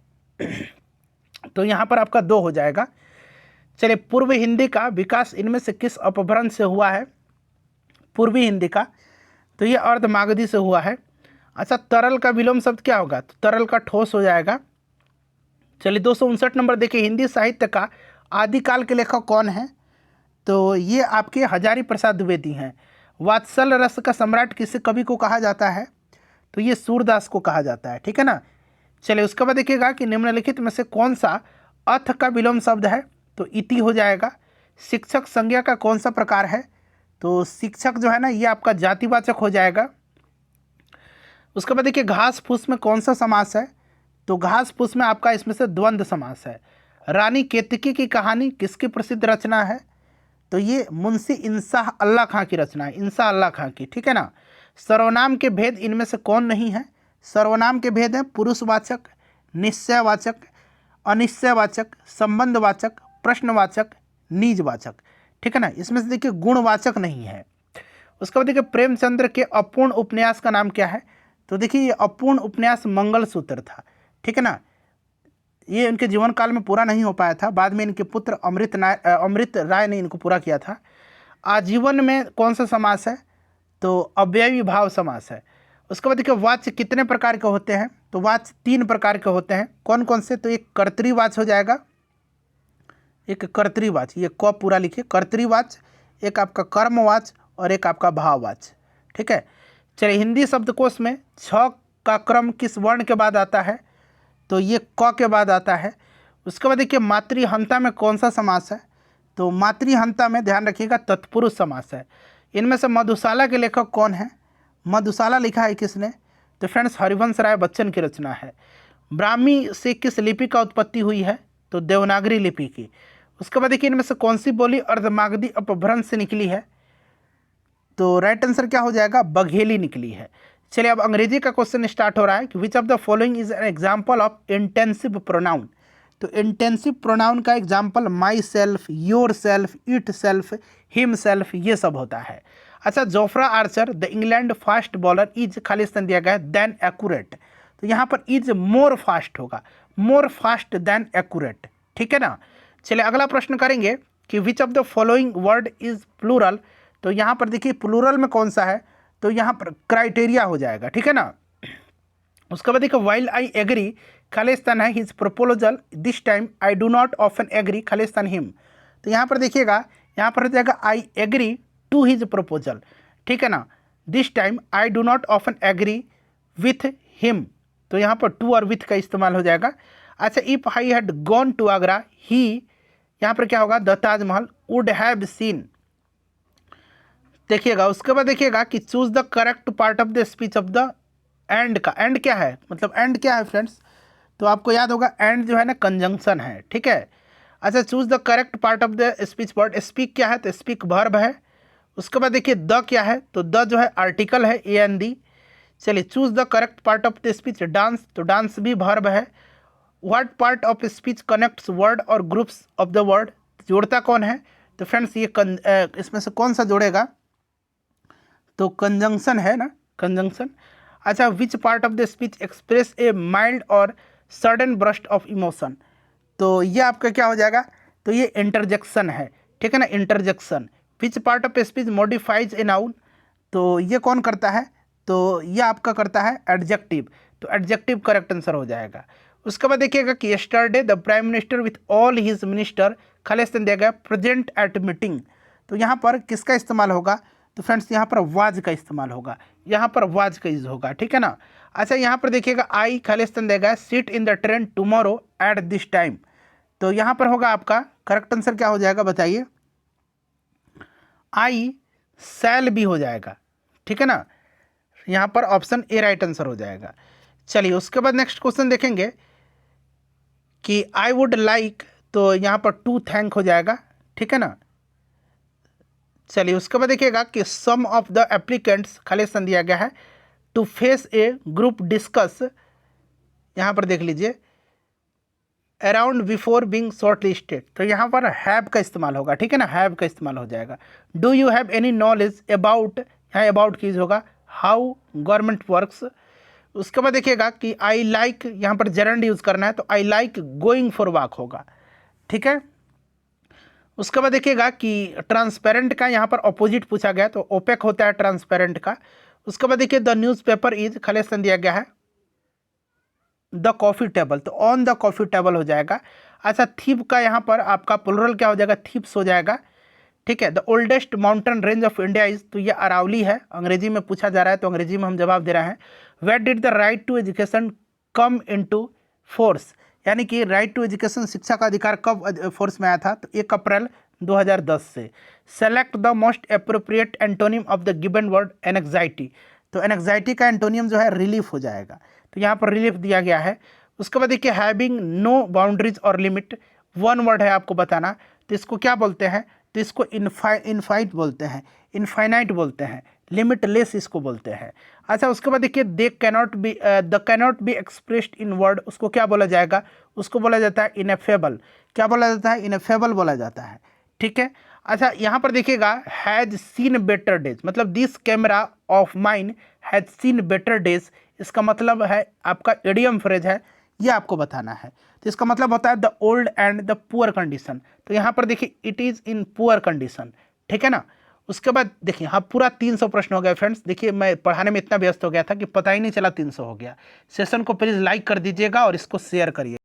तो यहाँ पर आपका 2 हो जाएगा। चलिए पूर्व हिंदी का विकास इनमें से किस अपभ्रंश से हुआ है? पूर्वी हिंदी का, तो ये अर्धमागधी से हुआ है। अच्छा, तरल का विलोम शब्द क्या होगा? तो तरल का ठोस हो जाएगा। चलिए 259 नंबर देखिए, हिंदी साहित्य का आदिकाल के लेखक कौन है? तो ये आपके हजारी प्रसाद द्विवेदी हैं। वात्सल रस का सम्राट किसी कवि को कहा जाता है? तो ये सूरदास को कहा जाता है, ठीक है ना। चलिए उसके बाद देखिएगा कि निम्नलिखित में से कौन सा अथ का विलोम शब्द है? तो इति हो जाएगा। शिक्षक संज्ञा का कौन सा प्रकार है? तो शिक्षक जो है ना ये आपका जातिवाचक हो जाएगा। उसके बाद देखिए घास फूस में कौन सा समास है? तो घास फूस में आपका इसमें से द्वंद्व समास है। रानी केतकी की कहानी किसकी प्रसिद्ध रचना है? तो ये मुंशी इंसाह अल्लाह खां की रचना है, इंसाह अल्लाह खां की, ठीक है ना। सर्वनाम के भेद इनमें से कौन नहीं है? सर्वनाम के भेद हैं पुरुषवाचक, निश्चयवाचक, अनिश्चयवाचक, संबंधवाचक, प्रश्नवाचक, निजवाचक, ठीक है ना। इसमें से देखिए गुणवाचक नहीं है। उसके बाद देखिए प्रेमचंद्र के अपूर्ण उपन्यास का नाम क्या है? तो देखिए ये अपूर्ण उपन्यास मंगलसूत्र था, ठीक है ना। ये इनके जीवन काल में पूरा नहीं हो पाया था, बाद में इनके पुत्र अमृत राय ने इनको पूरा किया था। आजीवन में कौन सा समास है? तो अव्ययी भाव समास है। उसके बाद देखिए वाच्य कितने प्रकार के होते हैं? तो वाच्य 3 प्रकार के होते हैं, कौन कौन से? तो एक कर्तृवाच्य हो जाएगा, एक कर्तृवाच्य, ये पूरा लिखिए, कर्तृवाच्य, एक आपका कर्मवाच्य और एक आपका भाववाच्य, ठीक है। चलिए हिंदी शब्दकोश में छ का क्रम किस वर्ण के बाद आता है, तो ये क के बाद आता है। उसके बाद देखिए मातृहंता में कौन सा समास है, तो मातृहंता में ध्यान रखिएगा तत्पुरुष समास है। इनमें से मधुशाला के लेखक कौन है, मधुशाला लिखा है किसने, तो फ्रेंड्स हरिवंश राय बच्चन की रचना है। ब्राह्मी से किस लिपि का उत्पत्ति हुई है, तो देवनागरी लिपि की। उसके बाद देखिए इनमें से कौन सी बोली अर्धमागधी अपभ्रंश से निकली है, तो राइट आंसर क्या हो जाएगा, बघेली निकली है। चलिए अब अंग्रेजी का क्वेश्चन स्टार्ट हो रहा है कि which of the following is an example of intensive pronoun. तो इंटेंसिव प्रोनाउन का example my self, your self, it self, him self, ये सब होता है। अच्छा, Jofra Archer the England fast bowler is Khalistan दिया गया है देन एक्यूरेट, तो यहाँ पर इज मोर फास्ट होगा, मोर फास्ट देन एक्यूरेट, ठीक है ना। चलिए अगला प्रश्न करेंगे कि which of the following word is plural, तो यहाँ पर देखिए प्लूरल में कौन सा है, तो यहाँ पर क्राइटेरिया हो जाएगा, ठीक है ना। उसके बाद देखिए वाइल आई एग्री खालिस्तान है his proposal this time I do not often agree खालिस्तान हिम, तो यहाँ पर देखिएगा, यहाँ पर हो जाएगा I agree to his proposal, ठीक है ना। This time I do not often agree with him, तो यहाँ पर टू और विथ का इस्तेमाल हो जाएगा। अच्छा, if I had gone to Agra ही, यहाँ पर क्या होगा, the Taj Mahal would have seen, देखिएगा। उसके बाद देखिएगा कि choose the correct part of the speech of the end का, एंड क्या है, मतलब एंड क्या है फ्रेंड्स, तो आपको याद होगा एंड जो है ना कंजंक्शन है, ठीक है। अच्छा, choose the correct part of the speech word, speak क्या है, तो स्पीक वर्ब है। उसके बाद देखिए द क्या है, तो द जो है आर्टिकल है AND। चलिए choose the correct part of the speech dance, तो डांस भी वर्ब है। What part of speech connects word और ग्रुप्स ऑफ द वर्ड, जोड़ता कौन है, तो फ्रेंड्स ये इसमें से कौन सा जोड़ेगा, तो कंजंक्शन है ना, कंजंक्शन। अच्छा, which part of the speech express A mild और सडन ब्रस्ट ऑफ इमोशन, तो ये आपका क्या हो जाएगा, तो ये इंटरजेक्शन है, ठीक है ना, interjection. Which part of speech modifies a noun, तो ये कौन करता है, तो ये आपका करता है एडजेक्टिव, तो एडजेक्टिव करेक्ट आंसर हो जाएगा। उसके बाद देखिएगा कि yesterday the prime minister with all his minister Khalistan दिया गया प्रेजेंट एट मीटिंग, तो यहाँ पर किसका इस्तेमाल होगा, तो फ्रेंड्स यहाँ पर वाज का इस्तेमाल होगा, यहाँ पर वाज का यूज होगा, ठीक है ना। अच्छा, यहाँ पर देखिएगा आई खालिस्तान देगा seat in the train tomorrow at this time, तो यहाँ पर होगा आपका करेक्ट आंसर क्या हो जाएगा, बताइए, आई सैल भी हो जाएगा, ठीक है ना, यहाँ पर ऑप्शन ए राइट आंसर हो जाएगा। चलिए उसके बाद नेक्स्ट क्वेश्चन देखेंगे कि आई वुड लाइक, तो यहाँ पर टू थैंक हो जाएगा, ठीक है ना। चलिए उसके बाद देखिएगा कि सम ऑफ द एप्लीकेंट्स खालिस्तान दिया गया है to face a group discuss, यहाँ पर देख लीजिए around before being short listed, तो यहाँ पर हैव का इस्तेमाल होगा, ठीक है ना, हैव का इस्तेमाल हो जाएगा। Do you have any knowledge about, यहाँ अबाउट की होगा हाउ गवर्नमेंट वर्क्स। उसके बाद देखिएगा कि आई लाइक, यहाँ पर जेरेंड यूज़ करना है, तो I like going for walk होगा, ठीक है। उसके बाद देखिएगा कि ट्रांसपेरेंट का यहाँ पर अपोजिट पूछा गया, तो ओपेक होता है ट्रांसपेरेंट का। उसके बाद देखिए द न्यूज़पेपर इज खालिस्तान दिया गया है द कॉफ़ी टेबल, तो ऑन द कॉफ़ी टेबल हो जाएगा। अच्छा, थीप का यहाँ पर आपका प्लुरल क्या हो जाएगा, थीप्स हो जाएगा, ठीक है। The oldest mountain range of India is, तो ये अरावली है, अंग्रेजी में पूछा जा रहा है तो अंग्रेजी में हम जवाब दे रहे हैं। Where did the right to education come into force, यानी कि राइट टू एजुकेशन शिक्षा का अधिकार कब फोर्स में आया था, तो 1 अप्रैल 2010 से। Select the most appropriate antonym of the given word anxiety, तो एनएक्साइटी का एंटोनियम जो है रिलीफ हो जाएगा, तो यहाँ पर रिलीफ दिया गया है। उसके बाद देखिए हैविंग नो बाउंड्रीज और लिमिट, वन वर्ड है आपको बताना, तो इसको क्या बोलते हैं, तो इसको इनफाइट बोलते हैं, इनफाइनाइट बोलते हैं, लिमिटलेस इसको बोलते हैं। अच्छा, उसके बाद देखिए they cannot be, the cannot be expressed in word, उसको क्या बोला जाएगा, उसको बोला जाता है इनएफेबल, क्या बोला जाता है, इनएफेबल बोला जाता है, ठीक है। अच्छा, यहाँ पर देखिएगा हैज़ सीन बेटर डेज, मतलब this camera off mine has seen better days, इसका मतलब है आपका इडियम फ्रेज है, ये आपको बताना है। तो इसका मतलब होता है the old and the poor condition, तो यहाँ पर देखिए it is in poor condition, ठीक है ना। उसके बाद देखिए हाँ पूरा 300 प्रश्न हो गया फ्रेंड्स। देखिए मैं पढ़ाने में इतना व्यस्त हो गया था कि पता ही नहीं चला 300 हो गया। सेशन को प्लीज़ लाइक कर दीजिएगा और इसको शेयर करिए।